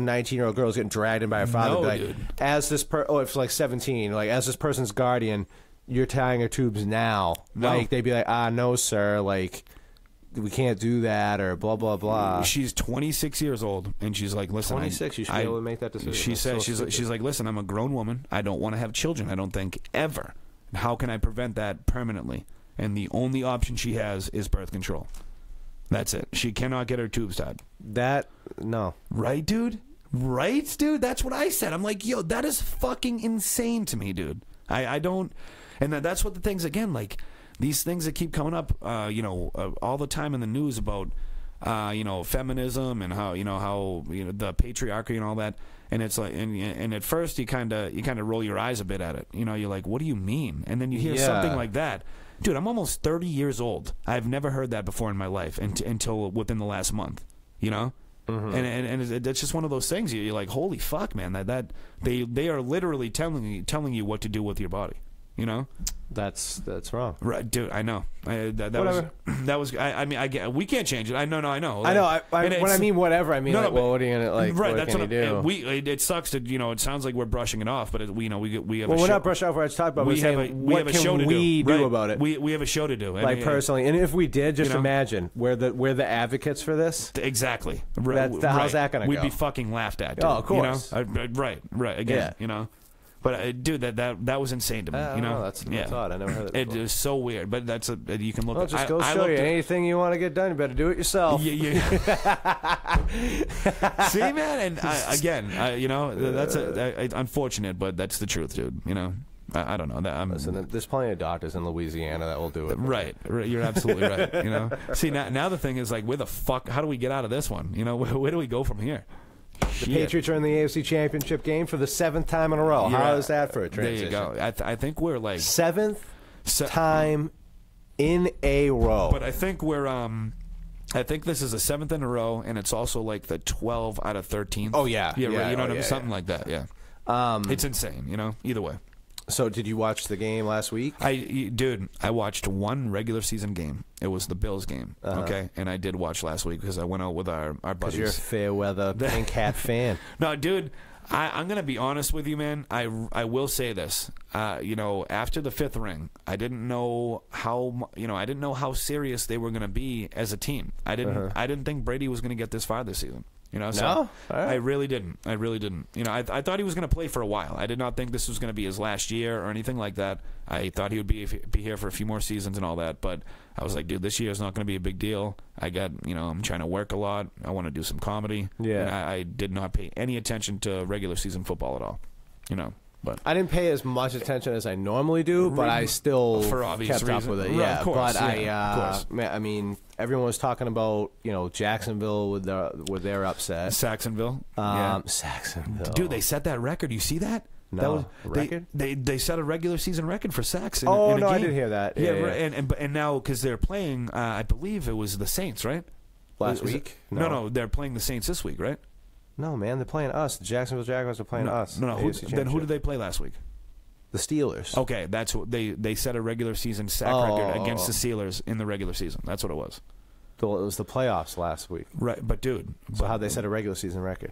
S3: 19-year-old girl's getting dragged in by her father.
S4: No,
S3: like,
S4: dude.
S3: As this it's like 17, like as this person's guardian, you're tying her tubes now.
S4: No.
S3: Like they'd be like, no, sir, like we can't do that or blah blah blah.
S4: She's 26 years old and she's like, listen,
S3: 26, you should be able to make that decision.
S4: She said she's like, listen, I'm a grown woman. I don't want to have children, I don't think, ever. How can I prevent that permanently? And the only option she has is birth control. That's it. She cannot get her tubes tied.
S3: No.
S4: Right, dude? Right, dude? That's what I said. I'm like, yo, that is fucking insane to me, dude. I don't... And that's what the things, again, like, these things that keep coming up, all the time in the news about, feminism and how the patriarchy and all that. And it's like, and at first you kind of roll your eyes a bit at it. You're like, what do you mean? And then you hear something like that. Dude, I'm almost 30 years old. I've never heard that before in my life until within the last month. Mm-hmm. And it's just one of those things. You're like, holy fuck, man! That they are literally telling you what to do with your body.
S3: That's wrong.
S4: Right, dude. I know.
S3: Whatever.
S4: I mean, we can't change it. I know.
S3: I know. When I mean whatever, I mean what are you gonna like?
S4: Right.
S3: What
S4: That's
S3: can
S4: what
S3: you do?
S4: It sucks that it sounds like we're brushing it off, but we have.
S3: Well, we're not brushing off. We're talking about. We have a show to do about it.
S4: We have a show to do.
S3: Like personally, and if we did, just imagine we're the advocates for this.
S4: Exactly.
S3: How's that gonna go?
S4: We'd be fucking laughed at. Dude,
S3: of course.
S4: Right. Again.
S3: Yeah.
S4: But dude, that was insane to me. You know,
S3: that's odd. I never heard that.
S4: It is so weird. But you can look.
S3: Well, just go show you. Anything you want to get done, you better do it yourself.
S4: See, man, and you know, that's unfortunate, but that's the truth, dude. You know. I don't know.
S3: Listen, there's plenty of doctors in Louisiana that will do it.
S4: Right. You're absolutely right. You know. See, now the thing is, like, where the fuck? How do we get out of this one? You know, where do we go from here?
S3: The Patriots are in the AFC Championship game for the 7th time in a row. How is that for a transition?
S4: There you go. I think we're like
S3: 7th time in a row.
S4: But I think we're I think this is the 7th in a row, and it's also like the 12 out of 13.
S3: Oh yeah,
S4: right, you know what I mean? Something like that. Yeah. It's insane. You know. Either way.
S3: So, did you watch the game last week?
S4: Dude, I watched one regular season game. It was the Bills game, okay? And I did watch last week because I went out with our buddies.
S3: Because you're a fair weather pink hat fan.
S4: No, dude, I'm going to be honest with you, man. I will say this. You know, after the 5th ring, I didn't know how serious they were going to be as a team. I didn't think Brady was going to get this far this season. You know, so
S3: no?
S4: I really didn't. You know, I thought he was going to play for a while. I did not think this was going to be his last year or anything like that. I thought he would be here for a few more seasons and all that. But I was like, dude, this year is not going to be a big deal. I'm trying to work a lot. I want to do some comedy.
S3: Yeah.
S4: And I did not pay any attention to regular season football at all. You know. But
S3: I didn't pay as much attention as I normally do, but I still kept up with it. Yeah,
S4: of course,
S3: but I mean, everyone was talking about Jacksonville with their upset.
S4: Saxonville,
S3: Saxonville.
S4: Dude, they set that record. You see that?
S3: No record.
S4: They set a regular season record for sacks. In
S3: no,
S4: a game.
S3: I did hear that. Yeah.
S4: And now because they're playing, I believe it was the Saints, right?
S3: Last week?
S4: No, they're playing the Saints this week, right?
S3: No, man, they're playing us. The Jacksonville Jaguars are playing us.
S4: Then who did they play last week?
S3: The Steelers.
S4: Okay, that's what they set a regular season sack record against the Steelers in the regular season. That's what it was.
S3: Well, it was the playoffs last week.
S4: Right, but dude.
S3: So how'd they set a regular season record?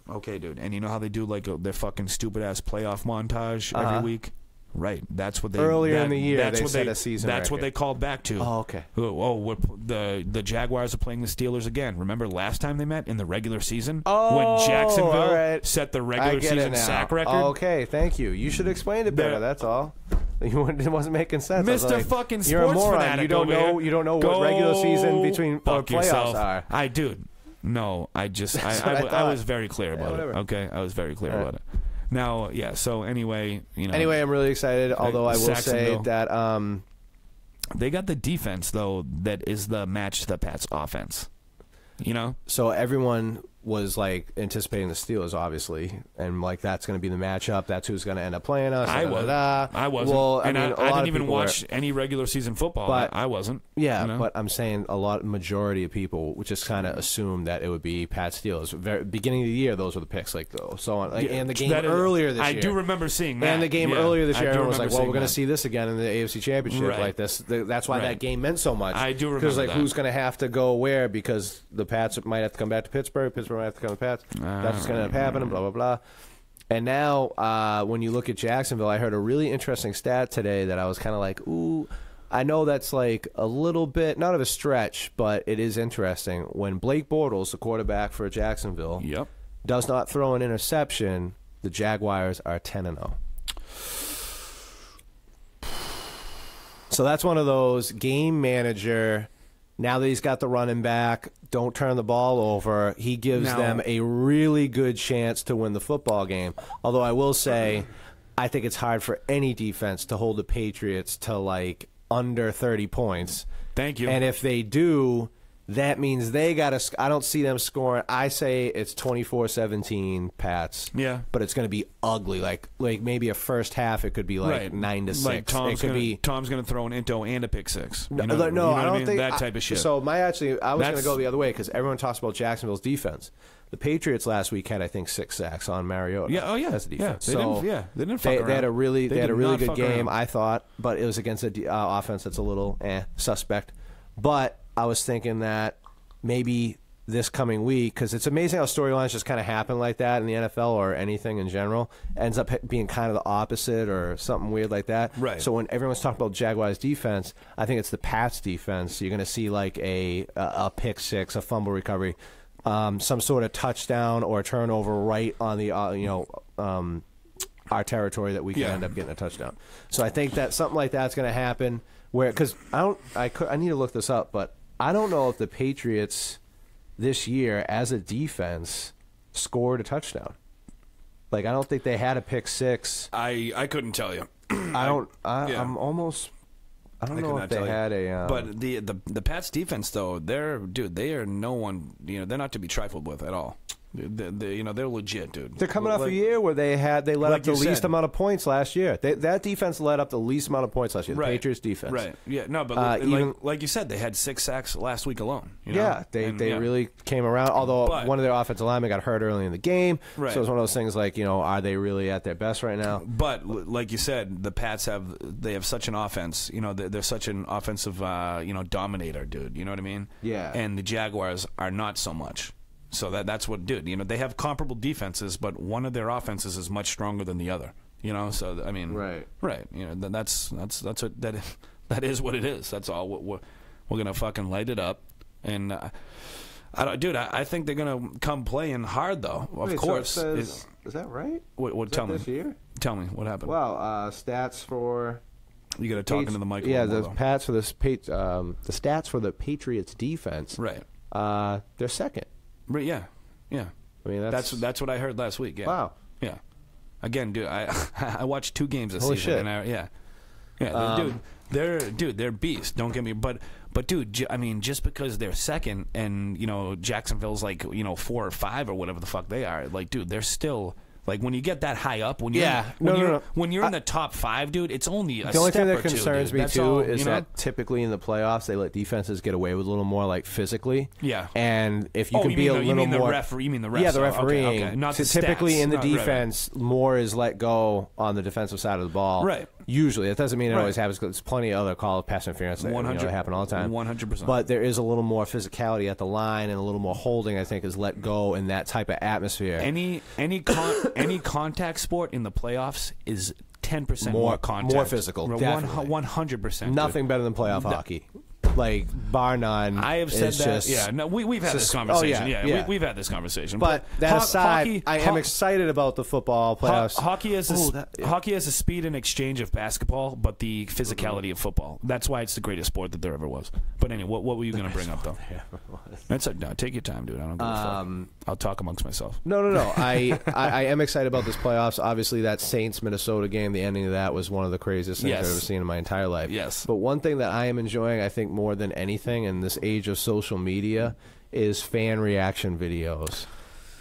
S4: Okay, dude. And you know how they do like their fucking stupid ass playoff montage every week? Right. That's what they
S3: earlier in the year they set a season
S4: That's
S3: record.
S4: what they called back to.
S3: Oh, okay.
S4: The Jaguars are playing the Steelers again. Remember last time they met in the regular season
S3: when
S4: Jacksonville set the regular season sack record?
S3: Okay, thank you. You should explain it better. That's all. It wasn't making sense.
S4: Mr. fucking
S3: you're
S4: sports
S3: a moron.
S4: fanatic.
S3: You don't know what regular season between playoffs
S4: yourself.
S3: are.
S4: No, I was very clear about it. Okay, I was very clear about it. Now, yeah. So anyway,
S3: Anyway, I'm really excited. Although I will say that
S4: they got the defense though that is the match to the Pats' offense.
S3: So everyone was like anticipating the Steelers, obviously, and like that's going to be the matchup. That's who's going to end up playing us.
S4: I wasn't. Well, I didn't even watch any regular season football. But I wasn't.
S3: Yeah, but I'm saying majority of people just kind of assumed that it would be Pat Steelers. Beginning of the year, those were the picks, so on. And the game earlier this year,
S4: I do remember seeing that.
S3: And the game earlier this year, everyone was like, "Well, we're going to see this again in the AFC Championship like this." That's why that game meant so much.
S4: I do remember
S3: because who's going to have to go where? Because the Pats might have to come back to Pittsburgh. Pittsburgh might have to come to Pats. That's what's going to end up happening. Blah blah blah. And now, when you look at Jacksonville, I heard a really interesting stat today that I was kind of like, ooh. I know that's like a little bit, not of a stretch, but it is interesting. When Blake Bortles, the quarterback for Jacksonville, does not throw an interception, the Jaguars are 10-0. So that's one of those game manager. Now that he's got the running back, don't turn the ball over. He gives them a really good chance to win the football game. Although I will say, I think it's hard for any defense to hold the Patriots to like under 30 points.
S4: Thank you.
S3: And if they do, that means they got to – I don't see them scoring. I say it's 24-17 Pats.
S4: Yeah.
S3: But it's going to be ugly. Like maybe a first half it could be like 9-6.
S4: Like Tom's going to throw an into and a pick six.
S3: No, I don't think –
S4: that type of shit.
S3: So I was going to go the other way because everyone talks about Jacksonville's defense. The Patriots last week had, I think, 6 sacks on Mariota.
S4: Yeah,
S3: as a defense.
S4: They didn't fuck around.
S3: They had a really good game, I thought, but it was against an offense that's a little suspect. But I was thinking that maybe this coming week, because it's amazing how storylines just kind of happen like that in the NFL or anything in general, ends up being kind of the opposite or something weird like that.
S4: Right.
S3: So when everyone's talking about Jaguars defense, I think it's the Pats defense. You're going to see like a pick six, a fumble recovery. Some sort of touchdown or turnover right on the our territory that we can end up getting a touchdown. So I think that something like that's going to happen. Where because I need to look this up, but I don't know if the Patriots this year as a defense scored a touchdown. Like I don't think they had a pick six.
S4: I couldn't tell you.
S3: I'm almost. I don't know if they had a.
S4: But the Pats defense though, they are no one. They're not to be trifled with at all. They're legit, dude.
S3: They're coming off a year where they let up the least amount of points last year. That defense let up the least amount of points last year. The Patriots defense,
S4: right? Yeah, no, but like you said, they had 6 sacks last week alone.
S3: Yeah, they really came around. Although one of their offensive linemen got hurt early in the game, so it's one of those things like are they really at their best right now?
S4: But like you said, the Pats have such an offense. They're such an offensive dominator, dude. You know what I mean?
S3: Yeah.
S4: And the Jaguars are not so much. So that's what, dude. They have comparable defenses, but one of their offenses is much stronger than the other. So I mean,
S3: right.
S4: That's what that is what it is. That's all. We're gonna fucking light it up, and I think they're gonna come playing hard though. Of course,
S3: so is that right?
S4: What? Tell me.
S3: This year?
S4: Tell me what happened.
S3: Well, stats for.
S4: You got to talk into the mic.
S3: Yeah, the stats for the Patriots defense.
S4: Right.
S3: They're second.
S4: Yeah. I mean, that's what I heard last week. Yeah.
S3: Wow.
S4: Yeah. Again, dude, I watched 2 games this
S3: Holy
S4: season.
S3: Shit.
S4: And they're beasts. Don't get me, but dude, I mean, just because they're second and Jacksonville's like 4 or 5 or whatever the fuck they are, like, dude, they're still. Like when you get that high up, when you're in the top 5, dude, it's only a step or two.
S3: The only thing that concerns me too is
S4: that
S3: typically in the playoffs they let defenses get away with a little more like physically.
S4: Yeah.
S3: And if you can be a little more,
S4: you mean the refs?
S3: Yeah, the refereeing.
S4: Okay. Not the
S3: typically
S4: stats.
S3: in the defense, more is let go on the defensive side of the ball.
S4: Right.
S3: Usually, that doesn't mean it always happens. Because there's plenty of other call of pass interference that happen all the time.
S4: 100%.
S3: But there is a little more physicality at the line and a little more holding. I think is let go in that type of atmosphere.
S4: Any contact sport in the playoffs is 10% more contact,
S3: more physical.
S4: 100%.
S3: Nothing better than playoff hockey. Like bar none.
S4: I have said that. No, we've had this conversation. We've had this conversation.
S3: But that aside, I am excited about the football playoffs.
S4: Hockey has a speed and exchange of basketball, but the physicality of football. That's why it's the greatest sport that there ever was. But anyway, what were you going to bring up though? No, take your time, dude. I don't give a fuck. I'll talk amongst myself.
S3: No. I am excited about this playoffs. Obviously, that Saints Minnesota game, the ending of that was one of the craziest things I've ever seen in my entire life.
S4: Yes.
S3: But one thing that I am enjoying, I think, more than anything in this age of social media is fan reaction videos.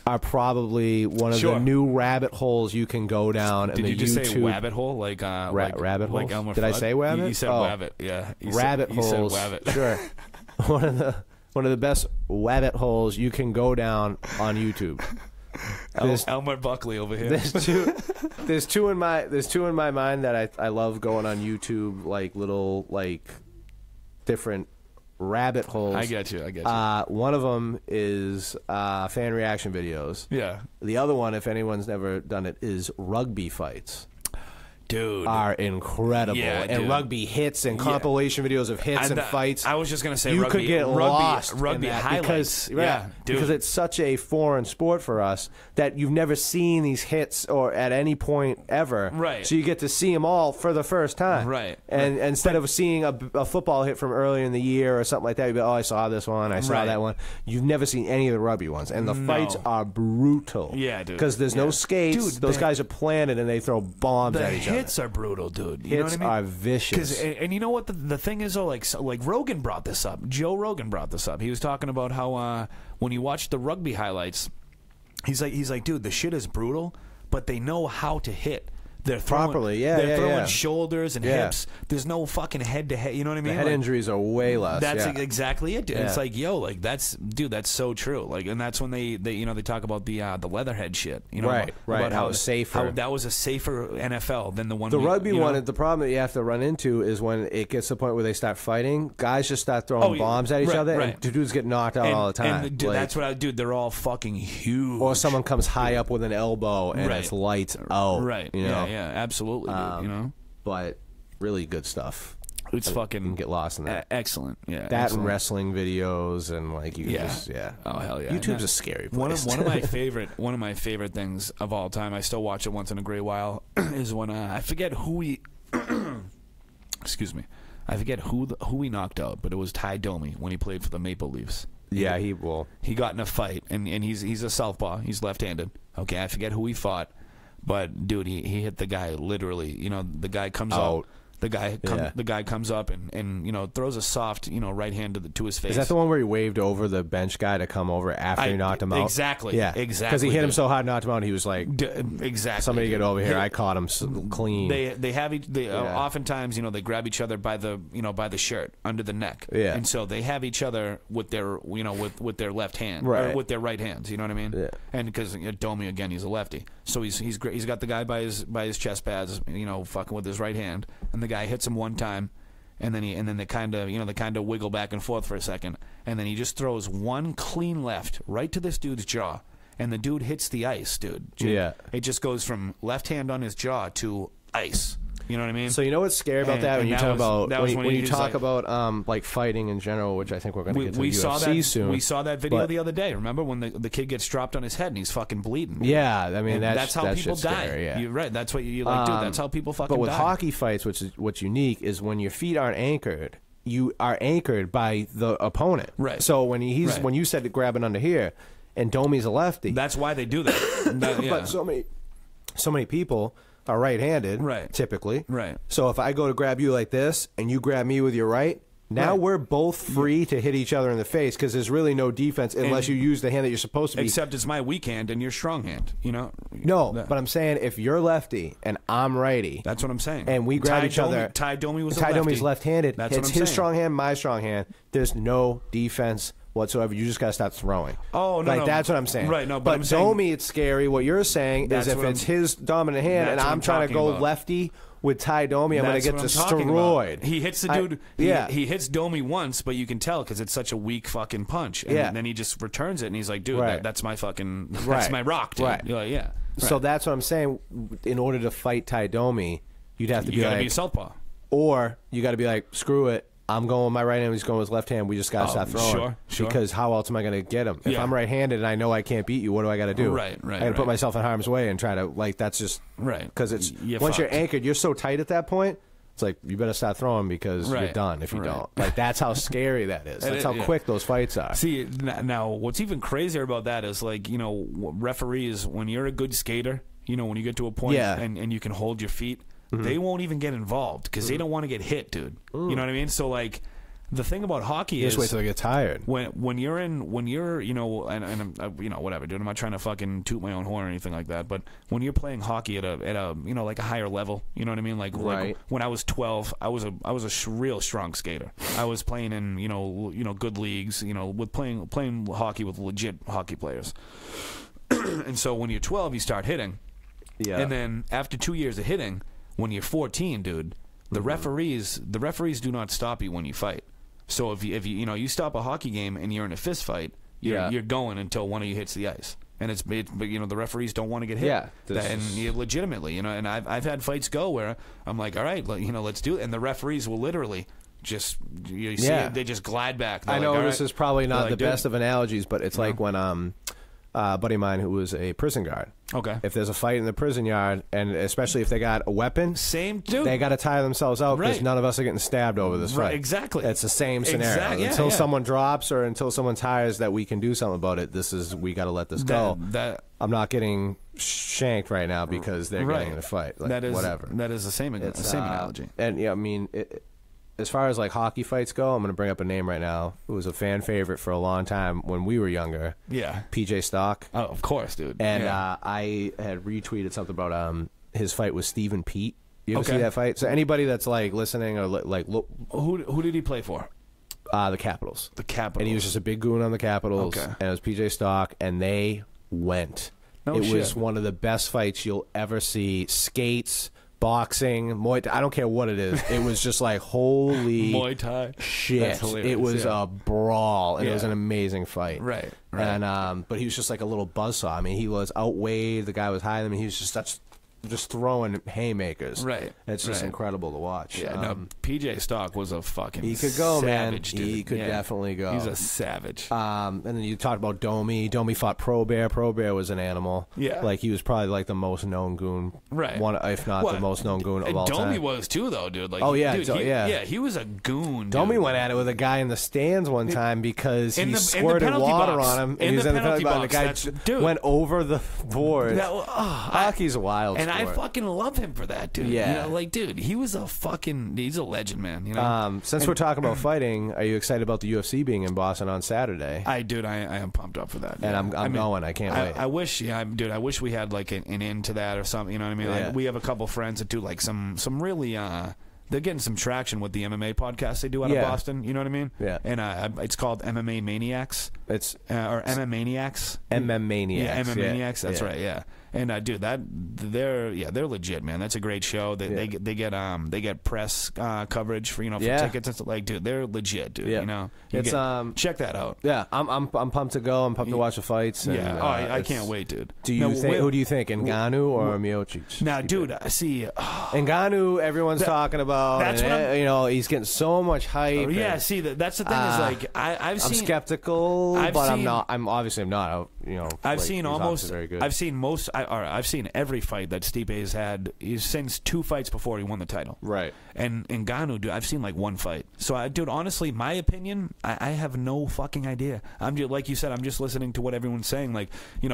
S3: Are probably one of the new rabbit holes you can go down.
S4: Did you just say rabbit hole? Like
S3: rabbit hole?
S4: Like Elmer
S3: Did I say rabbit?
S4: You said rabbit. Yeah.
S3: Rabbit holes.
S4: You said rabbit.
S3: Sure. One of the best rabbit holes you can go down on YouTube.
S4: Elmer Buckley over here.
S3: There's two in my mind that I love going on YouTube, like little different rabbit holes.
S4: I get you.
S3: One of them is fan reaction videos.
S4: Yeah.
S3: The other one, if anyone's never done it, is rugby fights.
S4: Dude,
S3: are incredible.
S4: Yeah,
S3: and rugby hits and compilation videos of hits and fights.
S4: I was just going to say
S3: you
S4: rugby,
S3: could get lost
S4: rugby
S3: in that
S4: highlights.
S3: Because it's such a foreign sport for us that you've never seen these hits or at any point ever.
S4: Right.
S3: So you get to see them all for the first time.
S4: Right.
S3: And instead of seeing a football hit from earlier in the year or something like that, you'd be, I saw this one, I saw that one. You've never seen any of the rugby ones. And the fights are brutal.
S4: Yeah, dude.
S3: Because there's no skates.
S4: Dude,
S3: those guys are planted and they throw bombs at each other.
S4: The hits are brutal, dude. You
S3: hits
S4: know what I mean?
S3: are vicious.
S4: And you know what the thing is, though? Like Rogan brought this up. Joe Rogan brought this up. He was talking about how when you watch the rugby highlights, he's like, dude, the shit is brutal, but they know how to hit. They're throwing,
S3: properly,
S4: they're throwing shoulders and hips. There's no fucking head to head. You know what I mean?
S3: The head injuries are way less.
S4: That's exactly it. Dude. It's like, that's so true. Like, and that's when they talk about the leatherhead shit. You know,
S3: right.
S4: About
S3: how safer.
S4: How that was a safer NFL than the one.
S3: The rugby one. The problem that you have to run into is when it gets to the point where they start fighting. Guys just start throwing bombs at each other, and dudes get knocked out all the time.
S4: And that's what they're all fucking huge.
S3: Or someone comes high up with an elbow and it's lights out.
S4: Right.
S3: You know?
S4: Yeah. Absolutely. Dude, you know.
S3: But really good stuff.
S4: It's fucking
S3: you can get lost in that.
S4: Excellent. Yeah.
S3: That
S4: excellent.
S3: and wrestling videos and like you can just
S4: Oh hell yeah.
S3: YouTube's a scary place.
S4: One of my favorite things of all time. I still watch it once in a great while. Is when I forget who he. Excuse me. I forget who he knocked out, but it was Ty Domi when he played for the Maple Leafs.
S3: Yeah, he will.
S4: He got in a fight, and he's a southpaw. He's left-handed. Okay, I forget who he fought, but dude, he hit the guy literally. You know, the guy comes out. The guy comes up and you know throws a soft right hand to his face.
S3: Is that the one where he waved over the bench guy to come over after he knocked him out?
S4: Exactly.
S3: Yeah,
S4: exactly.
S3: Because he hit him so hard, knocked him out. He was like,
S4: exactly.
S3: Somebody get over here. I caught him clean.
S4: They have oftentimes they grab each other by the by the shirt under the neck.
S3: Yeah.
S4: And so they have each other with their with their left hand
S3: right.
S4: or with their right hands. You know what I mean?
S3: Yeah.
S4: And because Domi again, he's a lefty, so he's great. He's got the guy by his chest pads, fucking with his right hand, and the guy hits him one time. And then they kind of wiggle back and forth for a second, and then he just throws one clean left right to this dude's jaw, and the dude hits the ice, dude.
S3: Yeah,
S4: it just goes from left hand on his jaw to ice. You know what I mean?
S3: So you know what's scary about that when you talk about when you talk about like fighting in general, which I think we're going to get to UFC soon.
S4: We saw that video the other day. Remember when the kid gets dropped on his head and he's fucking bleeding?
S3: Yeah, I mean
S4: that's how people die.
S3: Scary, yeah.
S4: You're right. That's what you like, dude. That's how people fucking die.
S3: But with hockey fights, what's unique is when your feet aren't anchored, you are anchored by the opponent.
S4: Right.
S3: So when when you said to grab it under here, and Domi's a lefty,
S4: that's why they do that.
S3: But so many people are right-handed,
S4: right?
S3: Typically,
S4: right.
S3: So if I go to grab you like this, and you grab me with your right, now we're both free to hit each other in the face because there's really no defense unless you use the hand that you're supposed to be.
S4: Except it's my weak hand and your strong hand.
S3: No, but I'm saying if you're lefty and I'm righty,
S4: that's what I'm saying.
S3: And we grab each other.
S4: Ty Domi's
S3: left-handed.
S4: That's
S3: it's his strong hand, my strong hand. There's no defense whatsoever. You just got to start throwing.
S4: Oh, no,
S3: that's what I'm saying.
S4: Right, no,
S3: but Domi, it's scary. What you're saying is if it's his dominant hand and I'm trying to go lefty with Ty Domi, I'm going to get destroyed.
S4: He hits the dude. He hits Domi once, but you can tell because it's such a weak fucking punch. And then he just returns it, and he's like, dude, that's my fucking, that's my rock, dude.
S3: Right.
S4: You're like, yeah.
S3: So that's what I'm saying. In order to fight Ty Domi, you'd have to be like,
S4: be a southpaw.
S3: Or you got to be like, screw it. I'm going with my right hand. He's going with his left hand. We just got to stop throwing.
S4: Sure.
S3: Because how else am I going to get him? If I'm right-handed and I know I can't beat you, what do I got to do?
S4: Right.
S3: I got to put myself in harm's way and try to that's just because it's once you're anchored, you're so tight at that point. It's like you better start throwing because you're done if you don't. Like that's how scary that is. That's how quick those fights are.
S4: See now, what's even crazier about that is like referees when you're a good skater, when you get to a point and you can hold your feet. They won't even get involved because they don't want to get hit, dude. You know what I mean? So like, the thing about hockey is
S3: just wait till they get tired.
S4: When you're whatever, dude. I'm not trying to fucking toot my own horn or anything like that. But when you're playing hockey at a like a higher level, you know what I mean? Like when I was 12, I was a real strong skater. I was playing in good leagues, with playing hockey with legit hockey players. And so when you're 12, you start hitting. Yeah. And then after 2 years of hitting. When you're 14, dude, the referees do not stop you when you fight. So if you stop a hockey game and you're in a fist fight, you're going until one of you hits the ice. And the referees don't want to get hit. Yeah, and legitimately, and I've had fights go where I'm like, all right, let's do it, and the referees will literally just see it, they just glide back. They're
S3: I know
S4: like,
S3: this is probably not the best of analogies, but it's like when a buddy of mine who was a prison guard.
S4: Okay.
S3: If there's a fight in the prison yard, and especially if they got a weapon, they got to tire themselves out because none of us are getting stabbed over this fight.
S4: Exactly.
S3: It's the same scenario. Until someone drops or until someone tires that we can do something about it, we got to let this go. I'm not getting shanked right now because they're getting in a fight. Like, whatever.
S4: That is the same analogy.
S3: And I mean, as far as like hockey fights go, I'm going to bring up a name right now who was a fan favorite for a long time when we were younger.
S4: Yeah.
S3: PJ Stock.
S4: Oh, of course, dude.
S3: And I had retweeted something about his fight with Stephen Pete. You ever see that fight? So anybody that's like listening or like look,
S4: who did he play for?
S3: The Capitals.
S4: The Capitals.
S3: And he was just a big goon on the Capitals.
S4: Okay.
S3: And it was PJ Stock, and they went. It was one of the best fights you'll ever see. Skates. Boxing, Muay Thai, I don't care what it is. It was just like, holy
S4: Muay Thai
S3: shit. It was a brawl, and it was an amazing fight.
S4: Right.
S3: And but he was just like a little buzzsaw. I mean, he was outweighed. The guy was higher than him. He was just such just throwing haymakers.
S4: Right.
S3: It's just incredible to watch.
S4: Yeah, no, PJ Stock was a fucking
S3: he could go,
S4: savage,
S3: man.
S4: dude.
S3: He could definitely go.
S4: He's a savage.
S3: And then you talked about Domi. Domi fought Pro Bear. Pro Bear was an animal.
S4: Yeah.
S3: Like, he was probably like the most known goon.
S4: Right.
S3: One, if not the most known goon of all time.
S4: Domi was too, though, dude. Like,
S3: oh, yeah.
S4: Dude,
S3: yeah,
S4: he was a goon.
S3: Domi
S4: dude.
S3: went at it with a guy in the stands one time because he squirted
S4: penalty
S3: water
S4: box.
S3: on him. And
S4: In
S3: he was
S4: the
S3: in the penalty box.
S4: box,
S3: The guy
S4: dude.
S3: went over the board.
S4: Hockey's
S3: a wild
S4: and
S3: sport.
S4: I fucking love him for that, dude.
S3: Yeah.
S4: You know, like, dude, he's a legend, man. You know.
S3: Since we're talking about fighting, are you excited about the UFC being in Boston on Saturday?
S4: I am pumped up for that.
S3: And I'm going. I can't wait.
S4: I wish, dude. I wish we had like an end to that or something. You know what I mean? Like, we have a couple friends that do like some really. They're getting some traction with the MMA podcast they do out of Boston. You know what I mean?
S3: Yeah.
S4: And it's called MMA Maniacs.
S3: It's
S4: or MM Maniacs.
S3: MM Maniacs.
S4: Yeah, MM Maniacs. That's right. Yeah. And dude, they're legit, man. That's a great show. They get press coverage for for tickets and stuff. Like, dude, they're legit, dude.
S3: Yeah.
S4: You know, check that out.
S3: Yeah, I'm pumped to go. I'm pumped to watch the fights. And,
S4: I can't wait, dude.
S3: Who do you think, Ngannou or Miocic?
S4: Now, dude, see,
S3: Ngannou, everyone's talking about.
S4: That's what
S3: he's getting so much hype.
S4: See, that's the thing is like I'm
S3: skeptical, I'm not. I'm obviously not.
S4: I've seen every fight that Stipe has had. He's since 2 fights before he won the title.
S3: Right.
S4: And Ngannou, dude, I've seen like 1 fight. So, dude, honestly, my opinion, I have no fucking idea. I'm just, like you said, I'm just listening to what everyone's saying. Like,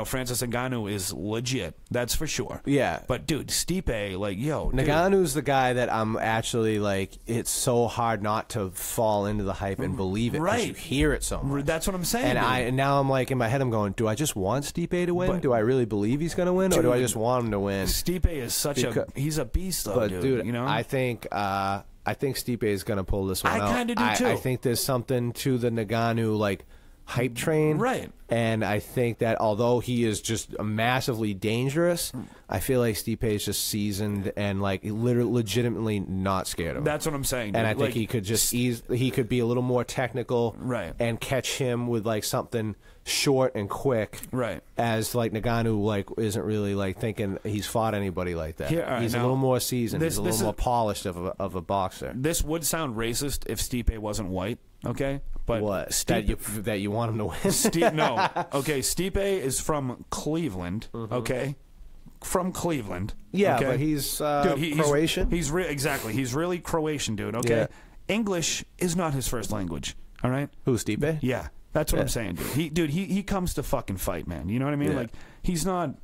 S4: Francis Ngannou is legit. That's for sure.
S3: Yeah.
S4: But, dude, Stipe, like,
S3: Ngannou's the guy that I'm actually like. It's so hard not to fall into the hype and believe it.
S4: Right.
S3: You hear it so much.
S4: That's what I'm saying.
S3: And now I'm like in my head, I'm going, do I just want Stipe to win? Do I really believe he's going to win, or do I just want him to win?
S4: Stipe is he's a beast, though,
S3: but
S4: dude.
S3: I think Stipe is going to pull this one out.
S4: I kind of do too.
S3: I think there's something to the Ngannou like hype train,
S4: right?
S3: And I think that although he is just massively dangerous, I feel like Stipe is just seasoned and like literally legitimately not scared of him.
S4: That's what I'm saying, dude.
S3: And I think he could just he could be a little more technical,
S4: right?
S3: And catch him with like something short and quick,
S4: right?
S3: As like Ngannou like isn't really like thinking he's fought anybody like that. He's a little more seasoned. He's a little more polished of a boxer.
S4: This would sound racist if Stipe wasn't white, okay? But
S3: what? That you want him to win?
S4: No. Okay, Stipe is from Cleveland, okay? From Cleveland.
S3: Yeah,
S4: okay?
S3: but he's Croatian.
S4: He's really Croatian, dude, okay? Yeah. English is not his first language, all right?
S3: Who, Stipe?
S4: Yeah. That's what I'm saying, dude. He comes to fucking fight, man. You know what I mean? Yeah. Like, he's not,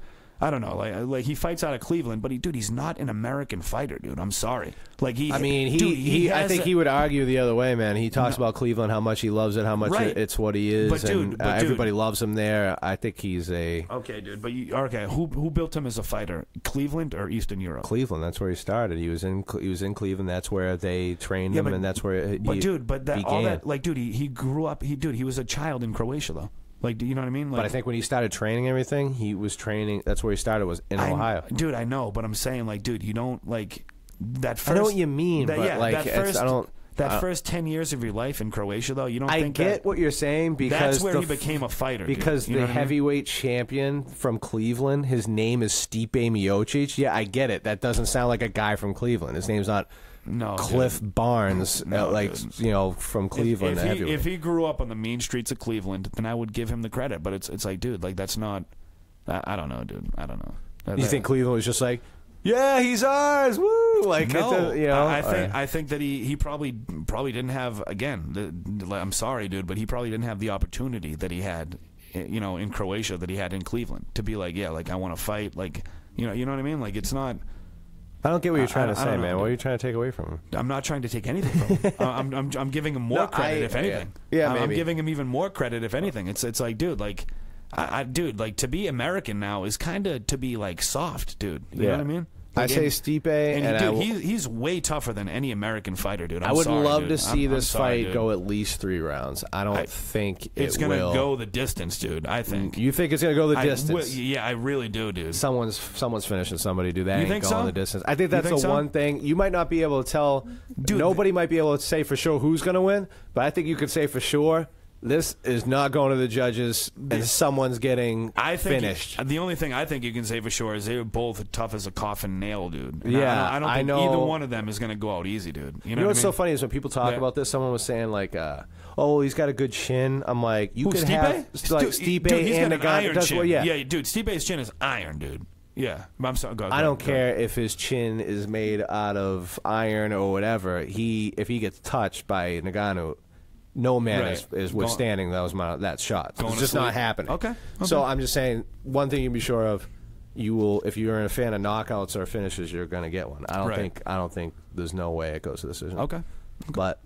S4: I don't know, like he fights out of Cleveland, but he's not an American fighter, dude. I'm sorry. Like I
S3: think he would argue the other way, man. He talks about Cleveland, how much he loves it, how much it's what he is, but everybody loves him there. I think he's
S4: okay, dude. But who built him as a fighter? Cleveland or Eastern Europe?
S3: Cleveland. That's where he started. He was in Cleveland. That's where they trained him, and that's where he began.
S4: All that, like, dude, he grew up. He was a child in Croatia, though. Like, do you know what I mean? Like,
S3: but I think when he started training everything, he was training. That's where he started, was in Ohio.
S4: Dude, I know, but I'm saying, like, dude, you don't like that first.
S3: I know what you mean, but like,
S4: that first 10 years of your life in Croatia, though, you don't. I
S3: get what you're saying because
S4: that's where he became a fighter.
S3: Because
S4: the
S3: heavyweight champion from Cleveland, his name is Stipe Miocic. Yeah, I get it. That doesn't sound like a guy from Cleveland. His name's not.
S4: No,
S3: Cliff Barnes, from Cleveland.
S4: If he grew up on the mean streets of Cleveland, then I would give him the credit. But it's like, dude, like that's not. I don't know, dude. I don't know.
S3: You think Cleveland was just like, yeah, he's ours, woo? Like,
S4: no, I think that he probably didn't have. Again, I'm sorry, dude, but he probably didn't have the opportunity that he had, in Croatia that he had in Cleveland to be like, yeah, like I want to fight, like you know what I mean? Like it's not.
S3: I don't get what you're trying to say, man. What are you trying to take away from him?
S4: I'm not trying to take anything from him. I'm giving him more credit, if anything.
S3: Yeah, maybe.
S4: I'm giving him even more credit, if anything. It's like, dude, like, dude, like to be American now is kind of to be like soft, dude. You know what I mean?
S3: Like, I say Stipe, and
S4: he's way tougher than any American fighter, dude.
S3: I would love to see this fight go at least 3 rounds. I don't think
S4: it's
S3: going to
S4: go the distance, dude. I think.
S3: You think it's going to go the distance?
S4: Yeah, I really do, dude.
S3: Someone's finishing somebody, dude. That ain't going the distance. I think that's
S4: the
S3: one thing. You might not be able to tell. Dude, nobody might be able to say for sure who's going to win, but I think you could say for sure This is not going to the judges, and someone's getting finished.
S4: The only thing I think you can say for sure is they were both tough as a coffin nail, dude. And
S3: Yeah,
S4: I don't think
S3: know.
S4: Either one of them is going to go out easy, dude. You know
S3: what's
S4: what I mean?
S3: so funny is when people talk about this, someone was saying like, "Oh, he's got a good chin." I'm like, you could
S4: Stipe?
S3: have like Stipe
S4: dude, he's
S3: and
S4: got
S3: a
S4: an
S3: guy.
S4: iron chin.
S3: Yeah,
S4: dude, Stipe's chin is iron, dude. Yeah, I'm sorry.
S3: I don't care if his chin is made out of iron or whatever. If he gets touched by Ngannou, no man is withstanding that shot. It's just not happening.
S4: Okay.
S3: So I'm just saying, one thing you can be sure of, you will, if you're a fan of knockouts or finishes, you're going to get one. I don't think there's no way it goes to decision.
S4: Okay.
S3: But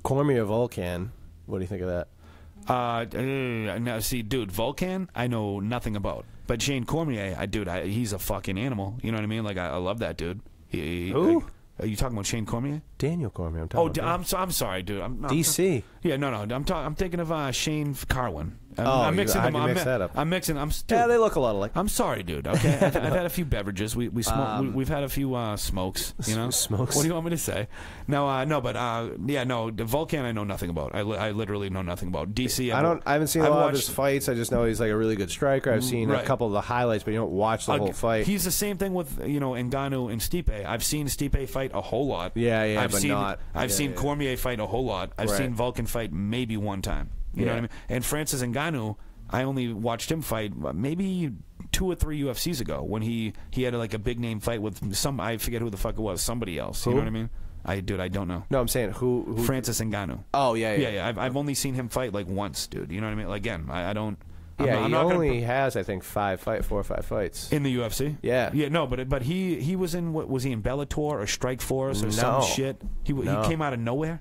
S3: Cormier Volkan, what do you think of that?
S4: Now, see, dude, Volkan, I know nothing about. But Shane Cormier, he's a fucking animal. You know what I mean? Like, I love that dude.
S3: Who?
S4: Are you talking about Shane Cormier?
S3: Daniel Cormier. I'm
S4: sorry, dude.
S3: DC.
S4: Yeah, no. I'm thinking of Shane Carwin.
S3: I'm mixing them. Mix that up?
S4: I'm mixing.
S3: Yeah, they look a lot alike.
S4: I'm sorry, dude. Okay, I've had a few beverages. We smoke. We've had a few smokes. You know,
S3: smokes.
S4: What do you want me to say? No, but the Vulcan I know nothing about. I literally know nothing about. DC.
S3: I haven't seen a lot of his fights. I just know he's like a really good striker. I've seen a couple of the highlights, but you don't watch the whole fight.
S4: He's the same thing with Ngannou and Stipe. I've seen Stipe fight a whole lot. I've seen Cormier fight a whole lot. I've seen Vulcan fight maybe one time. You know what I mean? And Francis Ngannou, I only watched him fight maybe 2 or 3 UFCs ago when he had like a big name fight with I forget who the fuck it was, somebody else. You know what I mean? I don't know.
S3: No, I'm saying who?
S4: Francis Ngannou.
S3: Oh yeah.
S4: I've only seen him fight like once, dude. You know what I mean? Like, again, I don't.
S3: Yeah, he only has, I think, 4 or 5 fights
S4: in the UFC.
S3: Yeah,
S4: no, but he was in was he in Bellator or Strike Force or some shit? He came out of nowhere.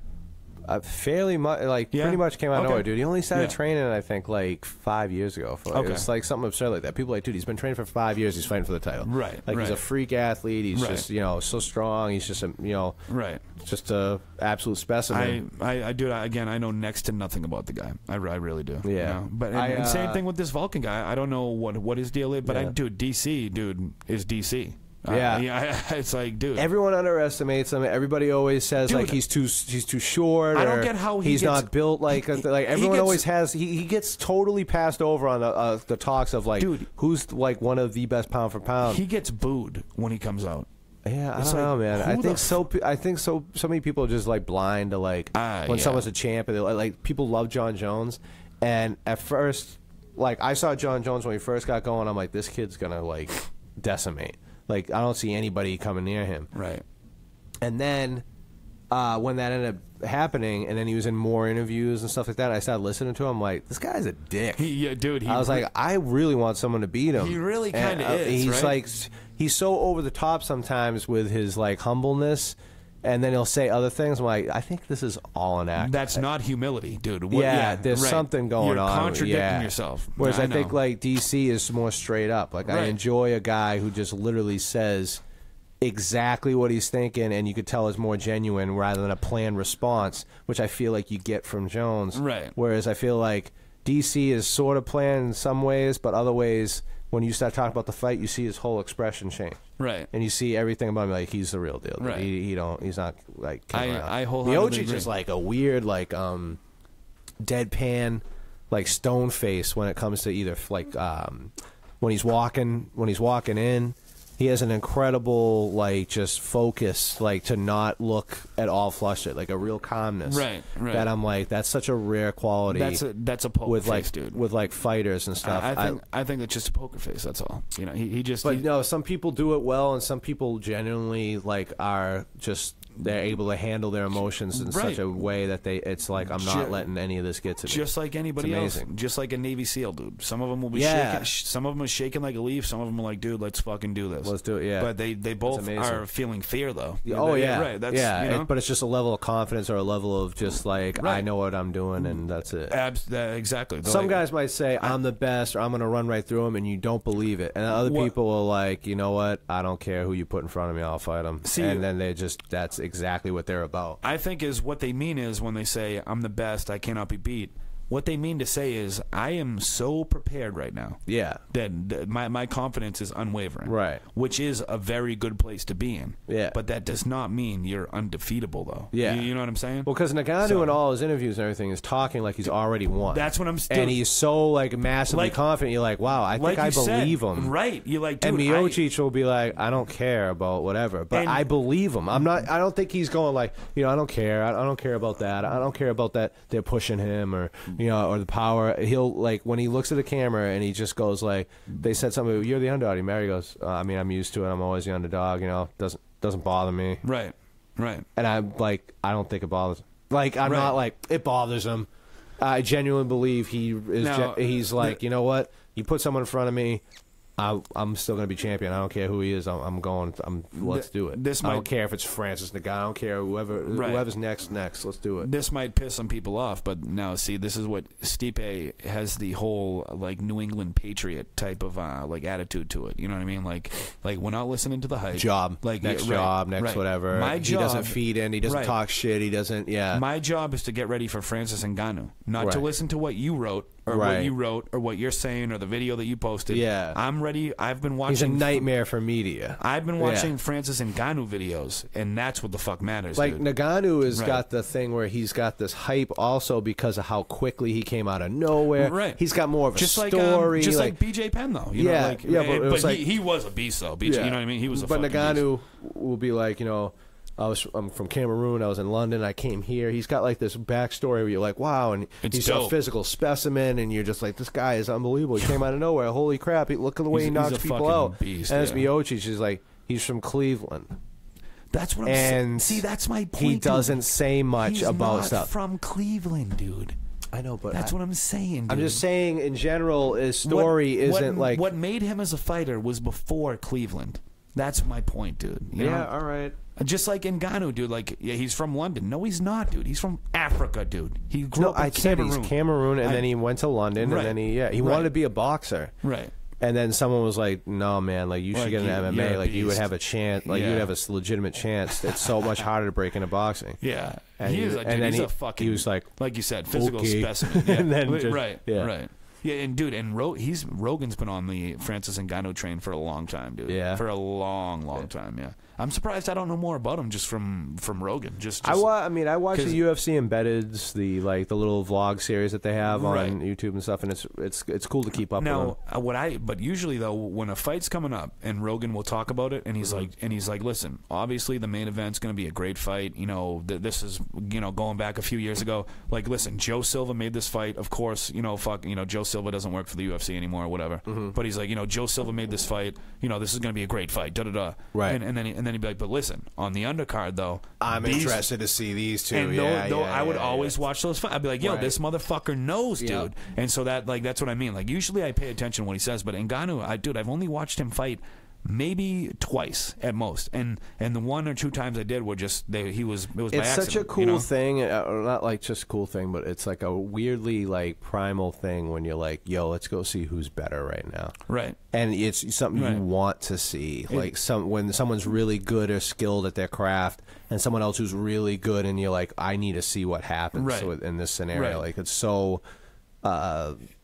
S3: Fairly much, pretty much came out of nowhere, dude. He only started training, I think, like 5 years ago. It was like something absurd like that. People are like, dude, he's been training for 5 years. He's fighting for the title.
S4: Right.
S3: He's a freak athlete. He's just, so strong. He's just just a absolute specimen.
S4: I know next to nothing about the guy. I really do.
S3: Yeah.
S4: But and same thing with this Vulcan guy. I don't know what his deal is, but DC, dude, is DC. It's like, dude,
S3: everyone underestimates him. Everybody always says like he's too short.
S4: I don't get how
S3: he's not built like everyone always has. He gets totally passed over on the talks of like, dude, who's like one of the best pound for pound.
S4: He gets booed when he comes out.
S3: Yeah, I don't know, man. I think so many people are just like blind to like when someone's a champ, and like people love John Jones, and at first, like I saw John Jones when he first got going. I'm like, this kid's gonna like decimate. Like, I don't see anybody coming near him.
S4: Right.
S3: And then when that ended up happening, and then he was in more interviews and stuff like that, I started listening to him. I'm like, this guy's a dick. I was like, I really want someone to beat him.
S4: He really kind of is,
S3: he's like, he's so over the top sometimes with his, like, humbleness. And then he'll say other things. I'm like, I think this is all an act.
S4: That's not humility, dude.
S3: There's something going on.
S4: You're contradicting yourself.
S3: Whereas I think like DC is more straight up. Like I enjoy a guy who just literally says exactly what he's thinking, and you could tell is more genuine rather than a planned response, which I feel like you get from Jones.
S4: Right.
S3: Whereas I feel like DC is sort of planned in some ways, but other ways, when you start talking about the fight, you see his whole expression change.
S4: Right.
S3: And you see everything about him like he's the real deal.
S4: Right.
S3: He's not like
S4: I wholeheartedly
S3: Miocic is like a weird like deadpan like stone face when it comes to either like when he's walking in. He has an incredible, like, just focus, like, to not look at all flustered, like a real calmness.
S4: Right.
S3: That I'm like, that's such a rare quality.
S4: That's a poker face, dude.
S3: With like fighters and stuff.
S4: I think it's just a poker face. That's all. You know, he just.
S3: But some people do it well, and some people genuinely like are just. They're able to handle their emotions in such a way that it's like, I'm not letting any of this get to me.
S4: Just like anybody else. Just like a Navy SEAL, dude. Some of them will be shaking. Some of them are shaking like a leaf. Some of them are like, dude, let's fucking do this.
S3: Let's do it, yeah.
S4: But they both are feeling fear, though.
S3: Oh, yeah.
S4: Right. That's, you know?
S3: But it's just a level of confidence or a level of just like, I know what I'm doing, and that's it.
S4: Exactly.
S3: Some guys might say, I'm the best, or I'm going to run right through them, and you don't believe it. And other people are like, you know what? I don't care who you put in front of me. I'll fight them. And then that's exactly what they're about.
S4: I think is what they mean is when they say I'm the best, I cannot be beat. what they mean to say is, I am so prepared right now.
S3: Yeah.
S4: That my confidence is unwavering.
S3: Right.
S4: Which is a very good place to be in.
S3: Yeah.
S4: But that does not mean you're undefeatable, though.
S3: Yeah.
S4: You know what I'm saying?
S3: Well, because Ngannou in all his interviews and everything is talking like he's already won.
S4: That's what I'm still.
S3: And he's so like massively confident. You're like, wow, I think I believe him.
S4: Right. You're like, dude,
S3: and Miocic will be like, I don't care about whatever, but I believe him. I'm not. I don't think he's going like, I don't care. I don't care about that. I don't care about that. They're pushing him or or the power. He'll like when he looks at the camera and he just goes like, they said something. You're the underdog. Mary goes, I mean, I'm used to it. I'm always the underdog. Doesn't bother me.
S4: Right. Right.
S3: And I'm like, I don't think it bothers. Like I'm not like it bothers him. I genuinely believe he is. He's like, you know what? You put someone in front of me, I'm still going to be champion. I don't care who he is. I'm going. Let's do it. I don't care if it's Francis Ngannou. I don't care whoever's next. Let's do it.
S4: This might piss some people off, but now see, this is what Stipe has the whole like New England Patriot type of like attitude to it. You know what I mean? Like we're not listening to the hype.
S3: Next whatever.
S4: My
S3: he doesn't feed in. He doesn't talk shit. He doesn't. Yeah.
S4: My job is to get ready for Francis Ngannou, not to listen to what you wrote. Or what you wrote, or what you're saying, or the video that you posted.
S3: Yeah,
S4: I'm ready. I've been watching.
S3: He's a nightmare for media.
S4: I've been watching Francis Ngannou videos, and that's what the fuck matters.
S3: Like
S4: dude.
S3: Ngannou has got the thing where he's got this hype also because of how quickly he came out of nowhere.
S4: Right,
S3: he's got more of a
S4: story. Just like BJ Penn, though. You know,
S3: but
S4: like, he was a beast, though. BJ, you know what I mean? He was a.
S3: But Ngannou
S4: beast.
S3: will be like, I'm from Cameroon. I was in London. I came here. He's got like this backstory where you're like, wow, and he's
S4: dope.
S3: a physical specimen, and you're just like, this guy is unbelievable. He came out of nowhere. Holy crap! Look at the way he knocks people out.
S4: Beast,
S3: and it's Miocic. He's like, he's from Cleveland.
S4: That's what I'm saying. See, that's my point.
S3: He doesn't say much about stuff.
S4: He's not from Cleveland, dude.
S3: I know, but
S4: that's what I'm saying, dude.
S3: I'm just saying, in general, his story isn't like
S4: what made him as a fighter was before Cleveland. That's my point, dude. You know?
S3: All right.
S4: Just like Ngannou, dude. Like, he's from London. No, he's not, dude. He's from Africa, dude. He grew up in Cameroon.
S3: He's Cameroon, and then he went to London, and then he wanted to be a boxer.
S4: Right.
S3: And then someone was like, "No, man, like you should get an MMA. Like you would have a chance. Like you would have a legitimate chance. It's so much harder to break into boxing."
S4: Yeah.
S3: And
S4: he's a fucking.
S3: He was like
S4: you said, physical specimen. Yeah.
S3: And then
S4: right. Yeah, and dude, and Rogan's been on the Francis Ngannou train for a long time, dude.
S3: Yeah,
S4: for a long time. Yeah, I'm surprised I don't know more about him just from Rogan.
S3: I watch the UFC Embeddeds, the little vlog series that they have on YouTube and stuff, and it's cool to keep up with them.
S4: But usually though, when a fight's coming up and Rogan will talk about it, and he's like, listen, obviously the main event's going to be a great fight. This is going back a few years ago. Like, listen, Joe Silva made this fight. Of course, Joe Silva doesn't work for the UFC anymore or whatever. But he's like, Joe Silva made this fight. This is going to be a great fight. Da da da.
S3: Right.
S4: And then he'd be like, but listen, on the undercard though,
S3: I'm interested to see these two.
S4: And I would always watch those fights. I'd be like, yo, this motherfucker knows, dude. And so that's what I mean. Like, usually I pay attention to what he says, but Ngannou, I've only watched him fight maybe twice at most, and the one or two times I did were just it was by accident.
S3: It's such a cool thing, not like just a cool thing, but it's like a weirdly like primal thing when you're like, yo, let's go see who's better right now,
S4: right?
S3: And it's something you want to see, like when someone's really good or skilled at their craft, and someone else who's really good, and you're like, I need to see what happens in this scenario. Like, it's so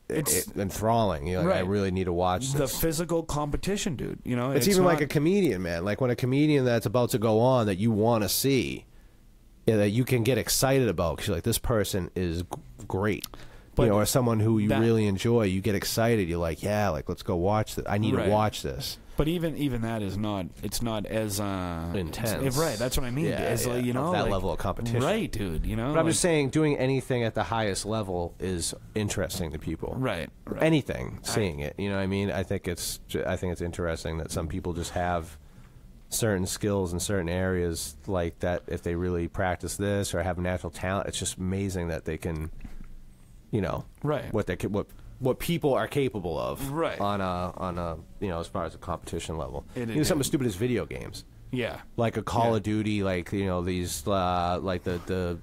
S3: it's enthralling. You're like, I really need to watch this.
S4: The physical competition, dude.
S3: It's even like a comedian, man. Like when a comedian that's about to go on that you want to see, that you can get excited about because you're like, this person is great. But, or someone who you really enjoy, you get excited. You're like, yeah, like let's go watch this. I need to watch this.
S4: But even that is not. It's not as
S3: intense.
S4: Right. That's what I mean.
S3: That level of competition.
S4: Right, dude.
S3: But I'm just saying, doing anything at the highest level is interesting to people.
S4: Right.
S3: Anything, seeing it. You know what I mean? I think it's interesting that some people just have certain skills in certain areas like that. If they really practice this or have natural talent, it's just amazing that they can. What people are capable of, on a as far as a competition level. Something as stupid as video games.
S4: Yeah,
S3: like a Call of Duty, like these like the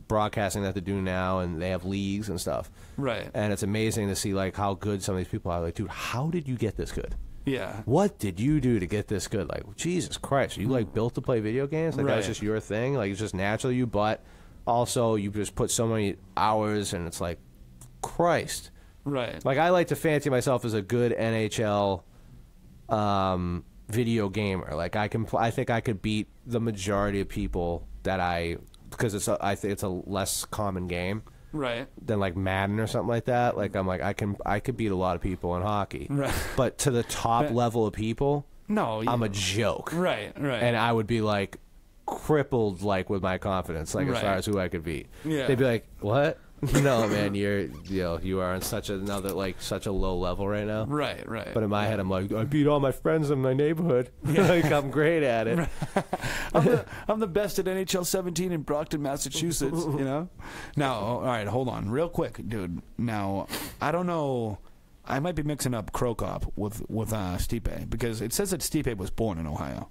S3: broadcasting that they do now, and they have leagues and stuff.
S4: Right,
S3: and it's amazing to see like how good some of these people are. Like, dude, how did you get this good?
S4: Yeah,
S3: what did you do to get this good? Like, Jesus Christ, are you like built to play video games? Like that was just your thing? Like it's just natural you bought also you just put so many hours, and it's like, Christ.
S4: Right.
S3: Like, I like to fancy myself as a good NHL video gamer. Like, I think I could beat the majority of people because I think it's a less common game.
S4: Right.
S3: Than like Madden or something like that. Like, I'm like, I could beat a lot of people in hockey.
S4: Right.
S3: But to the top level of people,
S4: no,
S3: I'm a joke.
S4: Right.
S3: And I would be like crippled, like, with my confidence, like, as far as who I could beat.
S4: Yeah.
S3: They'd be like, "What? No, man, you are on such a low level right now."
S4: Right.
S3: But in my head, I'm like, I beat all my friends in my neighborhood. Like, I'm great at it.
S4: I'm the best at NHL 17 in Brockton, Massachusetts. You know. Now, all right, hold on, real quick, dude. Now, I don't know. I might be mixing up Crow Cop with Stipe, because it says that Stipe was born in Ohio.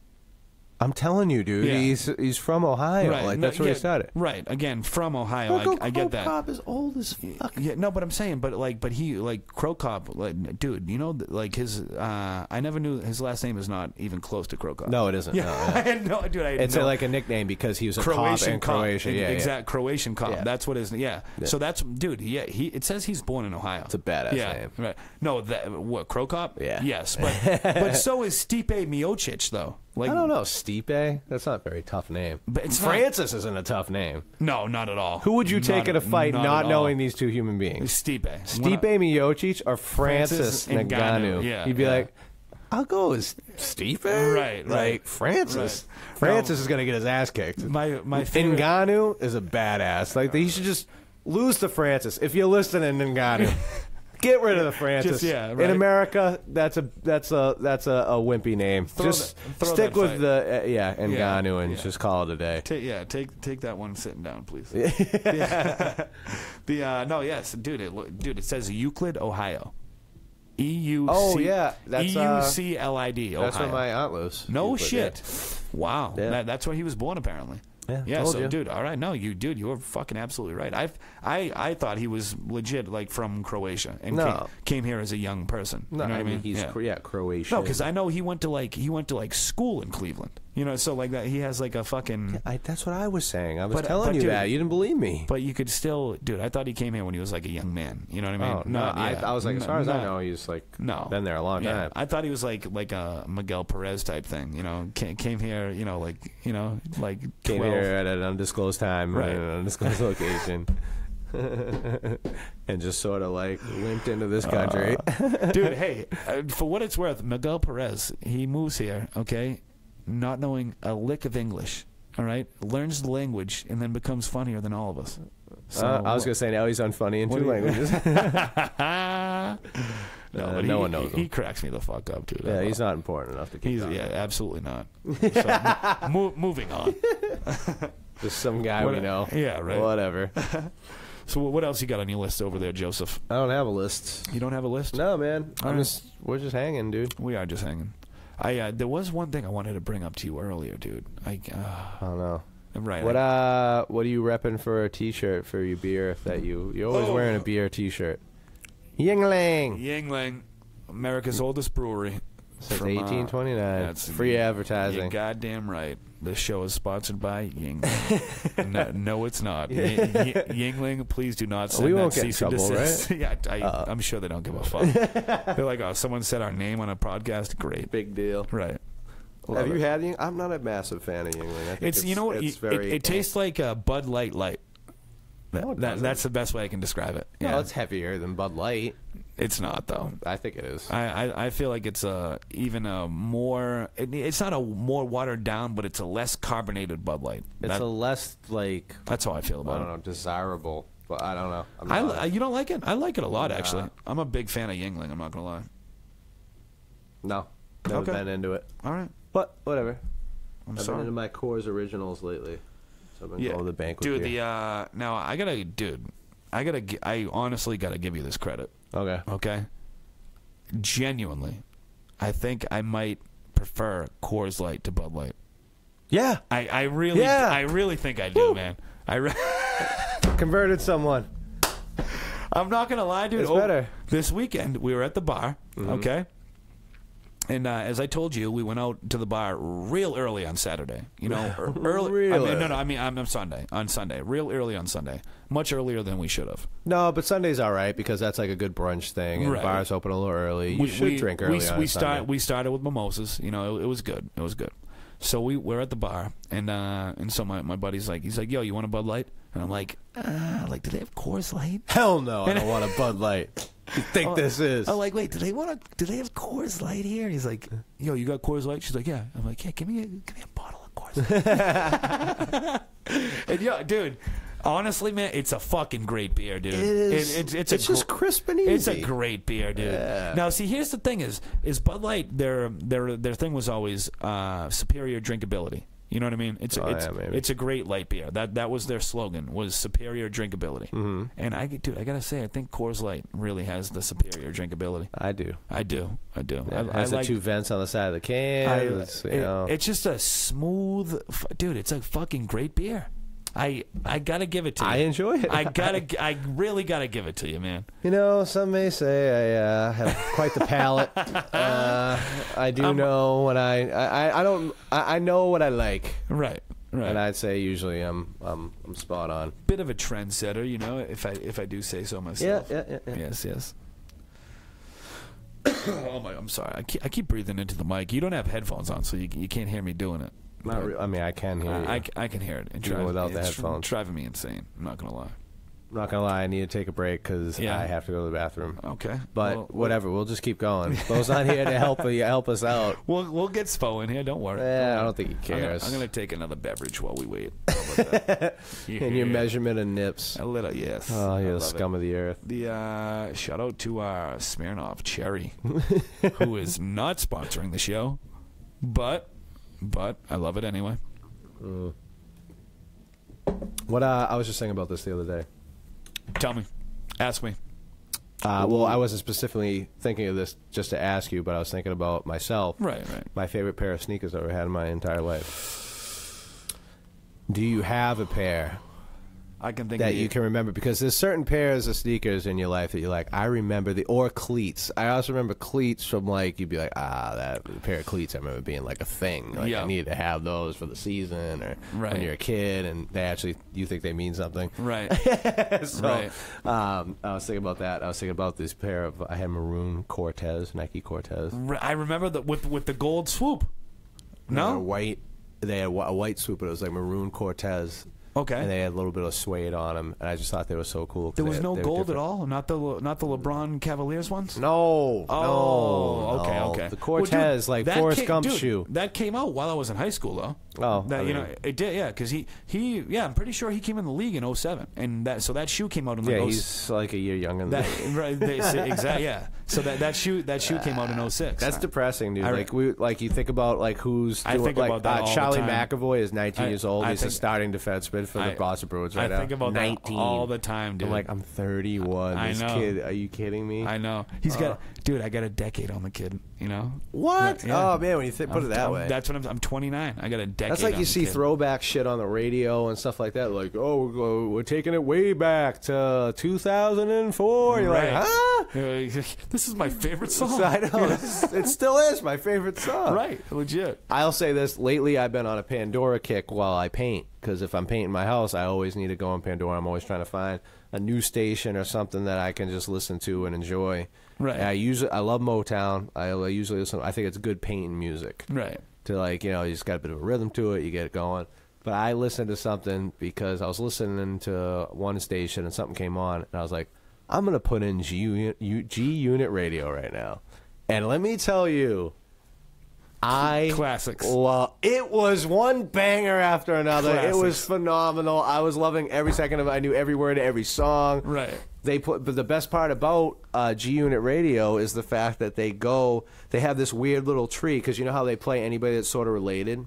S3: I'm telling you, dude.
S4: Yeah.
S3: He's from Ohio.
S4: Right.
S3: Like, that's where he started.
S4: Right. Again, from Ohio. I get that.
S3: Crow Cop is old as fuck.
S4: Yeah. No, but I'm saying, but he, like, Crow Cop, like, dude, you know, like, his, I never knew his last name is not even close to Crow Cop.
S3: No, it isn't.
S4: Yeah.
S3: No,
S4: I had no, dude.
S3: It's like a nickname because he was a cop in Croatia. Yeah,
S4: exact Croatian cop.
S3: Yeah.
S4: That's what his. Yeah. So that's, dude. Yeah. It says he's born in Ohio.
S3: It's a badass name.
S4: Right. No. What, Crow Cop?
S3: Yeah.
S4: Yes, but so is Stipe Miocic, though. Like,
S3: I don't know, Stipe. That's not a very tough name.
S4: But it's
S3: Francis isn't a tough name.
S4: No, not at all.
S3: Who would you take in a fight not knowing these two human beings?
S4: Stipe
S3: Miocic or Francis Ngannou?
S4: Yeah,
S3: You'd be like, I'll go with Stipe.
S4: Right.
S3: Like, Francis.
S4: Right.
S3: Francis is going to get his ass kicked.
S4: My favorite.
S3: Ngannou is a badass. Like, he should just lose to Francis. If you're listening, Ngannou. Get rid of the Francis.
S4: Right.
S3: In America, that's a wimpy name. Just stick with the Ngannou and just call it a day.
S4: Take that one sitting down, please. Dude. It says Euclid, Ohio. EUC.
S3: Oh yeah, that's
S4: EUCLID. Ohio.
S3: That's where my aunt lives.
S4: No
S3: Euclid,
S4: shit.
S3: Yeah.
S4: Wow.
S3: Yeah.
S4: That's where he was born, apparently.
S3: Yeah.
S4: So,
S3: you.
S4: dude, all right, no, you were fucking absolutely right. I thought he was legit, like, from Croatia and came here as a young person.
S3: No,
S4: you know what I mean?
S3: He's Croatian.
S4: No, because I know he went to school in Cleveland. You know, so like that he has like a fucking.
S3: That's what I was saying. I was telling you, dude, that you didn't believe me.
S4: But you could still, dude. I thought he came here when he was like a young man. You know what I mean?
S3: Oh, no, I was like, as far as I know, he's like been there a long time.
S4: I thought he was like a Miguel Perez type thing. You know, came here. Like
S3: came
S4: 12.
S3: here at an undisclosed time,
S4: right,
S3: in an undisclosed location. And just sort of like limped into this country.
S4: Dude, hey, for what it's worth, Miguel Perez, he moves here, okay, not knowing a lick of English, all right, learns the language, and then becomes funnier than all of us. So,
S3: I was going to say, now he's unfunny in 2 languages. No one knows him.
S4: He cracks me the fuck up, dude.
S3: Yeah, he's not important enough to keep talking.
S4: Yeah, absolutely not. So, moving on.
S3: Just some guy we know.
S4: Yeah, right.
S3: Whatever.
S4: So what else you got on your list over there, Joseph?
S3: I don't have a list.
S4: You don't have a list?
S3: No, man. We're just hanging, dude.
S4: We are just hanging. There was one thing I wanted to bring up to you earlier, dude. I
S3: don't know.
S4: Right.
S3: What are you repping for a T-shirt for your beer? That you're always wearing a beer T-shirt.
S4: Yingling, America's oldest brewery.
S3: Since 1829. That's free advertising.
S4: You're goddamn right. This show is sponsored by Yingling. No, it's not. Yingling, please do not send that cease and desist.
S3: Right?
S4: Yeah, I'm sure they don't give a fuck. They're like, oh, someone said our name on a podcast? Great.
S3: Big deal.
S4: Right.
S3: Have you had Yingling? I'm not a massive fan of Yingling. I think
S4: you know what? It tastes like a Bud Light light. That's the best way I can describe it.
S3: Yeah, it's heavier than Bud Light.
S4: It's not, though.
S3: I think it is.
S4: I feel like it's even a more. It's not a more watered down, but it's a less carbonated Bud Light.
S3: It's a less like.
S4: That's how I feel about it.
S3: I don't know, desirable, but I don't know.
S4: You don't like it? I like it a lot, actually. I'm a big fan of Yingling. I'm not gonna lie.
S3: No, never been into it.
S4: All right,
S3: but whatever.
S4: I've
S3: been into my Coors Originals lately. So I've been going to the banquet.
S4: Dude, now I honestly gotta give you this credit. Okay. Genuinely, I think I might prefer Coors Light to Bud Light.
S3: Yeah.
S4: I really think I do, man.
S3: Converted someone.
S4: I'm not gonna lie, dude.
S3: It's better.
S4: This weekend we were at the bar, okay, And as I told you, we went out to the bar real early on Saturday. You know, early.
S3: Really?
S4: I mean, I'm Sunday. On Sunday, real early on Sunday, much earlier than we should have.
S3: No, but Sunday's all right because that's like a good brunch thing, and
S4: Right.
S3: bars open a little early. You should drink early on Sunday.
S4: We started with mimosas. You know, it was good. It was good. So we're at the bar, and so my buddy's like, he's like, yo, you want a Bud Light? And I'm like, do they have Coors Light?
S3: Hell no, I don't want a Bud Light. You think this is?
S4: I'm like, wait, do they have Coors Light here? He's like, yo, you got Coors Light? She's like, yeah. I'm like, yeah, give me a bottle of Coors Light. And yo, dude, honestly, man, it's a fucking great beer, dude.
S3: It is.
S4: It's
S3: just crisp and easy.
S4: It's a great beer, dude.
S3: Yeah.
S4: Now, see, here's the thing: is Bud Light their thing was always superior drinkability. You know what I mean? It's a great light beer. That was their slogan, was superior drinkability.
S3: Mm-hmm.
S4: And I gotta say, I think Coors Light really has the superior drinkability.
S3: I do.
S4: Yeah,
S3: It has the two vents on the side of the can.
S4: It's just a smooth, dude. It's a fucking great beer. I gotta give it to you.
S3: I enjoy it.
S4: I really gotta give it to you, man.
S3: You know, some may say I have quite the palate. I do know what I know what I like.
S4: Right.
S3: And I'd say usually I'm spot on.
S4: Bit of a trendsetter, you know, if I do say so myself.
S3: Yeah.
S4: Yes. Oh my! I'm sorry. I keep breathing into the mic. You don't have headphones on, so you can't hear me doing it.
S3: I mean, I can hear you.
S4: I can hear it.
S3: Even without the headphones.
S4: It's driving me insane. I'm not gonna lie.
S3: I'm not gonna lie. I need to take a break because I have to go to the bathroom.
S4: Okay.
S3: But whatever. We'll just keep going. Bo's not here to help us out.
S4: We'll get Spo in here. Don't worry.
S3: Yeah, I don't think he cares.
S4: I'm gonna take another beverage while we wait. How about that?
S3: In your measurement of nips.
S4: A little, yes.
S3: Oh, you're the scum of the earth.
S4: The shout out to Smirnoff Cherry, who is not sponsoring the show, but I love it anyway.
S3: What I was just thinking about this the other day.
S4: Tell me. Ask me.
S3: Well, I wasn't specifically thinking of this just to ask you, but I was thinking about myself.
S4: Right.
S3: My favorite pair of sneakers I've ever had in my entire life. Do you have a pair
S4: I can think
S3: that
S4: of
S3: you can remember? Because there's certain pairs of sneakers in your life that you're like, I remember or cleats. I also remember cleats from like, you'd be like, that pair of cleats I remember being like a thing. Like I needed to have those for the season or when you're a kid and you think they mean something.
S4: Right.
S3: So I was thinking about that. I was thinking about this pair of, I had maroon Cortez, Nike Cortez.
S4: I remember that with the gold swoop. No?
S3: They had a white swoop, but it was like maroon Cortez.
S4: Okay.
S3: And they had a little bit of suede on them, and I just thought they were so cool.
S4: There was no gold at all? Not the LeBron Cavaliers ones?
S3: No.
S4: Oh,
S3: no.
S4: Okay.
S3: The Cortez, like Forrest Gump shoe.
S4: That came out while I was in high school, though.
S3: Oh,
S4: it did, yeah, because I'm pretty sure he came in the league in 07, and that shoe came out in like
S3: he's like a year younger than
S4: that. Right, exactly, yeah. So that shoe came out in 06.
S3: That's depressing, dude. You think about like who's doing,
S4: I think about that all
S3: Charlie
S4: the time.
S3: McAvoy is 19 years old. He's a starting defenseman for the Boston Bruins right now.
S4: I think about 19. That all the time, dude.
S3: I'm like, I'm 31.
S4: I
S3: this
S4: know.
S3: kid, are you kidding me?
S4: I know. He's got, dude. I got a decade on the kid. You know
S3: what?
S4: Yeah.
S3: Oh man, when you put it that way,
S4: that's what I'm 29. I got a decade.
S3: That's like
S4: on
S3: you
S4: the
S3: see
S4: kid.
S3: throwback shit on the radio and stuff like that. Like, we're taking it way back to 2004. You're like, huh?
S4: This is my favorite song.
S3: I know. It still is my favorite song.
S4: Right, legit.
S3: I'll say this. Lately, I've been on a Pandora kick while I paint. Because if I'm painting my house, I always need to go on Pandora. I'm always trying to find a new station or something that I can just listen to and enjoy.
S4: Right.
S3: And I love Motown. I usually listen. I think it's good painting music.
S4: Right.
S3: To like, you just got a bit of a rhythm to it. You get it going. But I listened to something because I was listening to one station and something came on. And I was like, I'm going to put in G Unit Radio right now. And let me tell you,
S4: classics.
S3: Well, it was one banger after another.
S4: Classics.
S3: It was phenomenal. I was loving every second of it. I knew every word of every song.
S4: Right.
S3: But the best part about G Unit Radio is the fact that they have this weird little tree, because you know how they play anybody that's sort of related.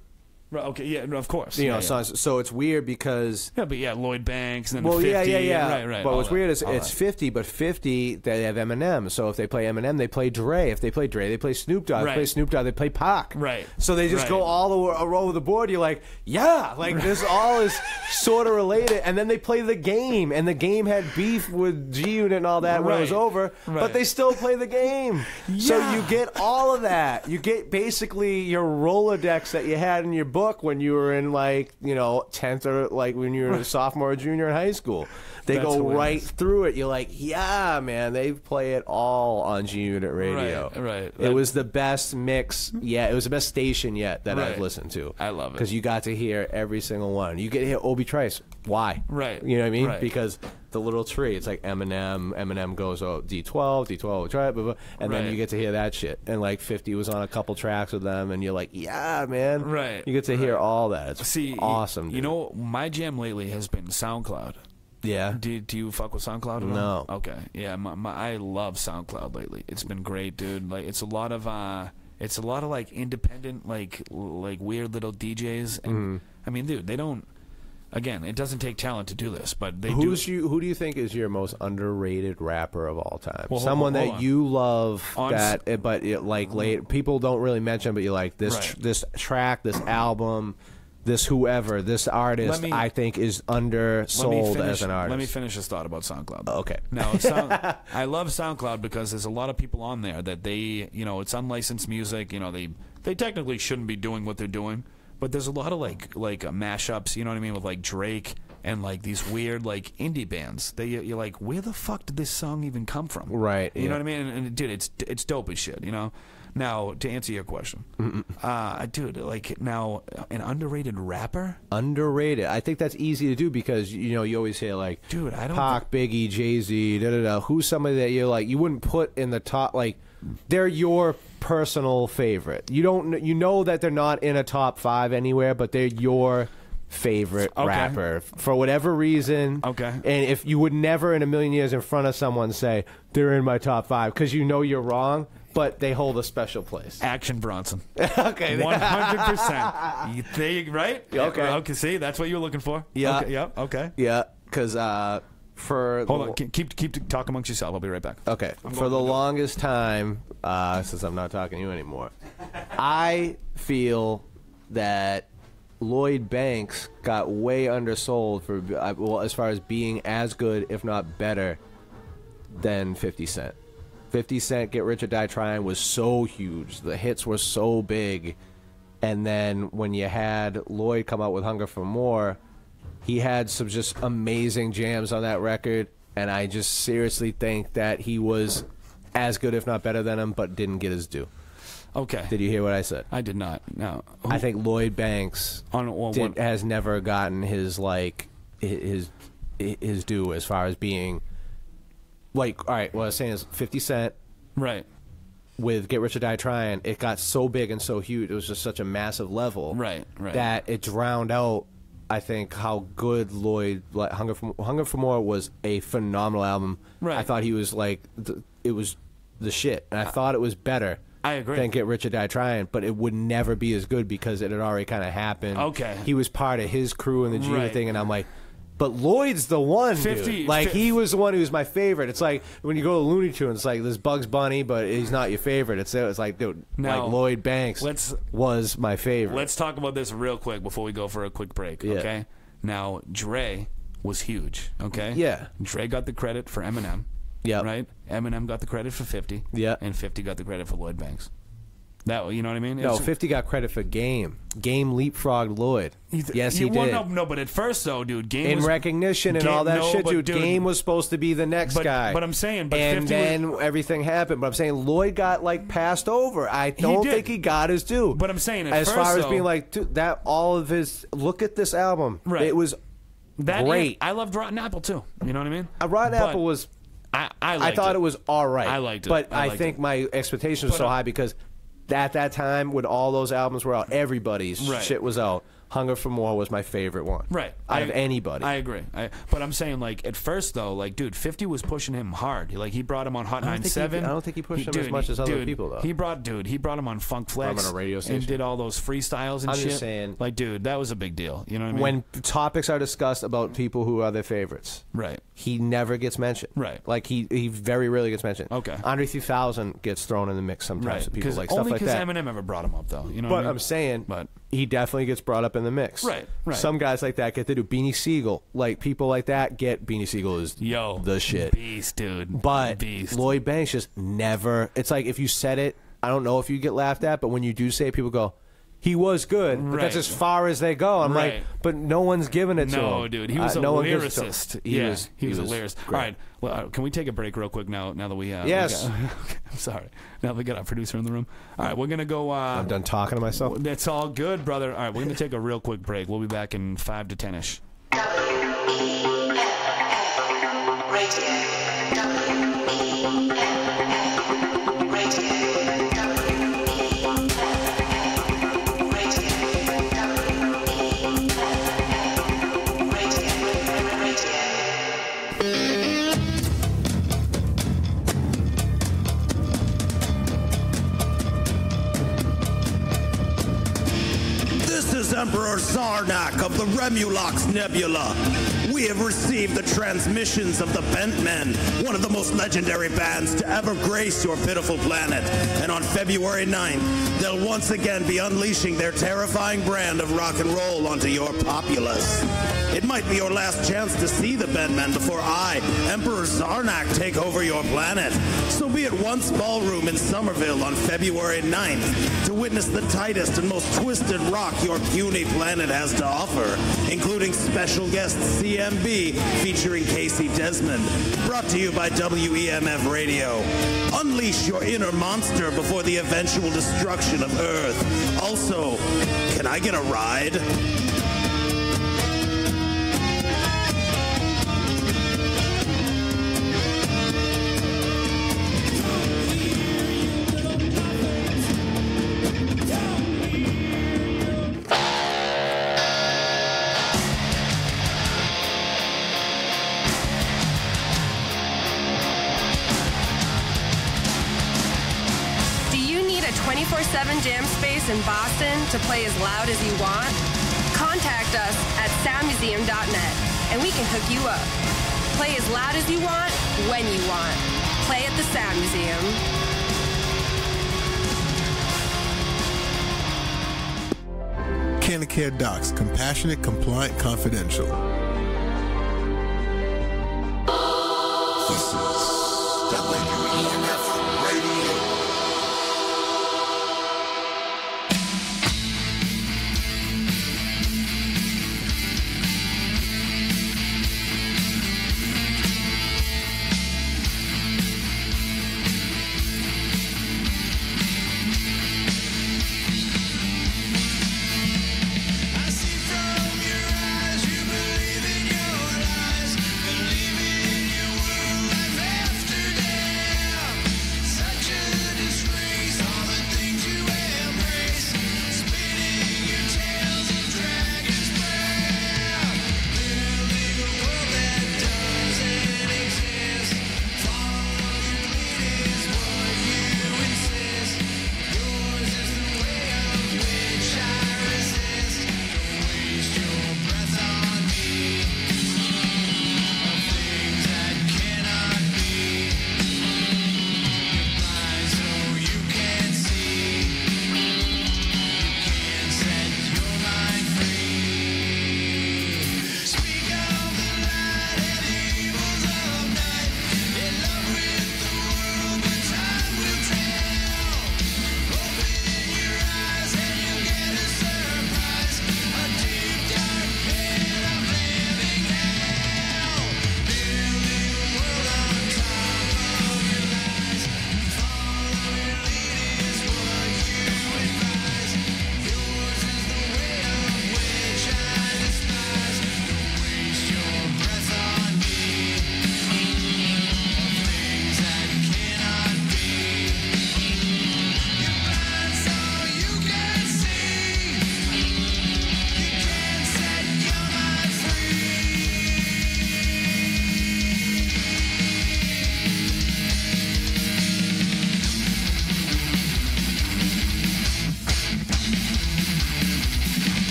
S4: Right, okay, yeah, no, of course.
S3: You know,
S4: yeah.
S3: songs. So it's weird because
S4: Yeah, but yeah, Lloyd Banks and then
S3: well,
S4: 50.
S3: yeah.
S4: Right.
S3: But
S4: all
S3: what's
S4: that,
S3: weird is
S4: all
S3: it's
S4: that.
S3: 50, but 50 they have Eminem. So if they play Eminem, they play Dre. If they play Dre, they play Snoop Dogg. If they
S4: Right.
S3: play Snoop Dogg, they play Pac.
S4: Right.
S3: So they just
S4: Right.
S3: go all over the board. You're like, yeah, like this all is sort of related. And then they play the game, and the game had beef with G Unit and all that when it was
S4: Right.
S3: over.
S4: Right.
S3: But they still play the game. So
S4: Yeah.
S3: you get all of that. You get basically your Rolodex that you had in your book when you were in, like, you know, 10th or like when you were a sophomore or junior in high school. They
S4: That's
S3: go
S4: hilarious.
S3: right through it. You're like, yeah, man, they play it all on G Unit Radio.
S4: Right.
S3: It was the best mix. Yeah, it was the best station yet that I've
S4: Right.
S3: listened to.
S4: I love it.
S3: Because you got to hear every single one. You get to hear Obi Trice. Why?
S4: Right.
S3: You know what I mean?
S4: Right.
S3: Because the little tree, it's like Eminem goes, oh, D12, try it, blah, blah, and then
S4: Right.
S3: you get to hear that shit. And like 50 was on a couple tracks with them, and you're like, yeah, man.
S4: Right.
S3: You get to hear all that. It's
S4: See,
S3: awesome.
S4: You
S3: dude.
S4: know, my jam lately has been SoundCloud.
S3: Yeah.
S4: Do you fuck with SoundCloud at all?
S3: No.
S4: Okay. Yeah, I love SoundCloud lately. It's been great, dude. Like it's a lot of like independent like weird little DJs and I mean, dude, they don't again, it doesn't take talent to do this, but they
S3: Who
S4: do.
S3: do you think is your most underrated rapper of all time?
S4: Well,
S3: Someone
S4: hold
S3: that
S4: on.
S3: you love
S4: On
S3: that, but it, like late people don't really mention, but you like this
S4: Right.
S3: this track, this album, this whoever, this artist.
S4: Let me-
S3: I think is undersold as an artist.
S4: Let me finish this thought about SoundCloud.
S3: Okay.
S4: Now, I love SoundCloud because there's a lot of people on there that they, you know, it's unlicensed music. You know, they technically shouldn't be doing what they're doing, but there's a lot of like mashups. You know what I mean, with like Drake and like these weird like indie bands. You're like, where the fuck did this song even come from?
S3: Right,
S4: You
S3: yeah.
S4: know what I mean? And dude, it's dope as shit. You know. Now, to answer your question, dude, like now an underrated rapper.
S3: Underrated. I think that's easy to do because you know you always hear like,
S4: Dude, I don't
S3: Pac, Biggie, Jay-Z, da da da. Who's somebody that you're like you wouldn't put in the top? Like they're your personal favorite. You don't. You know that they're not in a top 5 anywhere, but they're your favorite
S4: Okay.
S3: rapper for whatever reason.
S4: Okay.
S3: And if you would never in a million years in front of someone say they're in my top 5 because you know you're wrong, but they hold a special place.
S4: Action Bronson.
S3: Okay.
S4: 100%. You think, right?
S3: Okay.
S4: Okay. See, that's what you're looking for.
S3: Yeah.
S4: Okay, yeah. Okay.
S3: Yeah, because for
S4: Hold
S3: the-
S4: on. Keep talk amongst yourself. I'll be right back.
S3: Okay. For the longest time, since I'm not talking to you anymore, I feel that Lloyd Banks got way undersold for, well, as far as being as good, if not better, than 50 Cent. 50 Cent, Get Rich or Die Trying was so huge. The hits were so big. And then when you had Lloyd come out with Hunger for More, he had some just amazing jams on that record. And I just seriously think that he was as good, if not better than him, but didn't get his due.
S4: Okay.
S3: Did you hear what I said?
S4: I did not. No.
S3: I think Lloyd Banks
S4: what?
S3: has never gotten his due as far as being like, all right, what I was saying is 50 Cent
S4: Right.
S3: with Get Rich or Die Trying, it got so big and so huge, it was just such a massive level
S4: Right.
S3: that it drowned out, I think, how good Lloyd, like Hunger for More was a phenomenal album.
S4: Right.
S3: I thought he was like it was the shit, and I thought it was better.
S4: I agree.
S3: Than Get Rich or Die Trying, but it would never be as good because it had already kind of happened.
S4: Okay.
S3: He was part of his crew in the G
S4: Right.
S3: thing, and I'm like, but Lloyd's the one,
S4: 50
S3: dude. Like, he was the one who was my favorite. It's like when you go to Looney Tunes, it's like there's Bugs Bunny, but he's not your favorite. It's like, dude,
S4: Now,
S3: like Lloyd Banks was my favorite.
S4: Let's talk about this real quick before we go for a quick break,
S3: Yeah.
S4: okay? Now, Dre was huge, okay?
S3: Yeah.
S4: Dre got the credit for Eminem.
S3: Yep.
S4: Right? Eminem got the credit for 50.
S3: Yeah.
S4: And 50 got the credit for Lloyd Banks. That, you know what I mean?
S3: No,
S4: It's-
S3: 50 got credit for Game. Game leapfrogged Lloyd. Yes, he
S4: well,
S3: did.
S4: No, but at first, though, dude, Game
S3: In
S4: was...
S3: recognition and
S4: Game-
S3: all that
S4: no,
S3: shit,
S4: but
S3: dude. Game was supposed to be the next guy.
S4: But I'm saying, but
S3: and
S4: 50
S3: then everything happened. But I'm saying Lloyd got like passed over. I don't
S4: did.
S3: think he got his due.
S4: But I'm saying, at
S3: as
S4: first,
S3: far as
S4: though-
S3: being like, dude, that all of his. Look at this album.
S4: Right.
S3: It was
S4: that
S3: great.
S4: I loved Rotten Apple, too. You know what I mean?
S3: Rotten
S4: But
S3: Apple was.
S4: I
S3: I thought it was all right.
S4: I liked it.
S3: But
S4: I
S3: I
S4: liked
S3: think
S4: it.
S3: my expectations were so high because at that time when all those albums were out, everybody's
S4: Right.
S3: shit was out. Hunger for More was my favorite one.
S4: Right.
S3: Out of anybody.
S4: I agree. But I'm saying, like, at first, though, like, dude, 50 was pushing him hard. Like, he brought him on Hot 97.
S3: I don't think he pushed him as much as other people, though.
S4: He brought him on Funk Flex.
S3: On a radio station.
S4: And did all those freestyles and shit.
S3: I'm just saying.
S4: Like, dude, that was a big deal. You know what I mean?
S3: When topics are discussed about people who are their favorites.
S4: Right.
S3: He never gets mentioned.
S4: Right.
S3: Like, he very rarely gets mentioned.
S4: Okay.
S3: Andre 3000 gets thrown in the mix sometimes.
S4: Right.
S3: With people like stuff like that.
S4: Only because Eminem ever brought him up, though. You know
S3: but
S4: what I mean?
S3: I'm saying,
S4: but
S3: he definitely gets brought up in the mix.
S4: Right.
S3: Some guys like that get to do Beanie Siegel. Like, people like that get Beanie Siegel is the shit.
S4: Beast, dude.
S3: But
S4: Beast.
S3: Lloyd Banks just never. It's like if you said it, I don't know if you get laughed at, but when you do say it, people go, he was good. But that's as far as they go. I'm like, but no one's giving it to him.
S4: No, dude. He was a lyricist. He was a lyricist.
S3: Great.
S4: All right. Well, can we take a break real quick now that we
S3: yes.
S4: I'm sorry. Now that we got our producer in the room. All right, we're going to go.
S3: I'm done talking to myself.
S4: That's all good, brother. All right, we're going to take a real quick break. We'll be back in 5 to 10-ish.
S6: WEMF Radio. WEMF Radio.
S7: Emperor Zarnak of the Remulox Nebula. We have received the transmissions of the Bent Men, one of the most legendary bands to ever grace your pitiful planet. And on February 9th, they'll once again be unleashing their terrifying brand of rock and roll onto your populace. It might be your last chance to see the Bent Men before I, Emperor Zarnak, take over your planet. So be at Once Ballroom in Somerville on February 9th to witness the tightest and most twisted rock your puny planet has to offer, including special guest CMB featuring Casey Desmond. Brought to you by WEMF Radio. Unleash your inner monster before the eventual destruction of Earth. Also, can I get a ride?
S2: a 24/7 jam space in Boston to play as loud as you want? Contact us at soundmuseum.net and we can hook you up. Play as loud as you want, when you want. Play at the Sound Museum.
S8: Canacare Docs, compassionate, compliant, confidential. This is WEMF Radio.
S9: Believe in your lies, believe in your world life.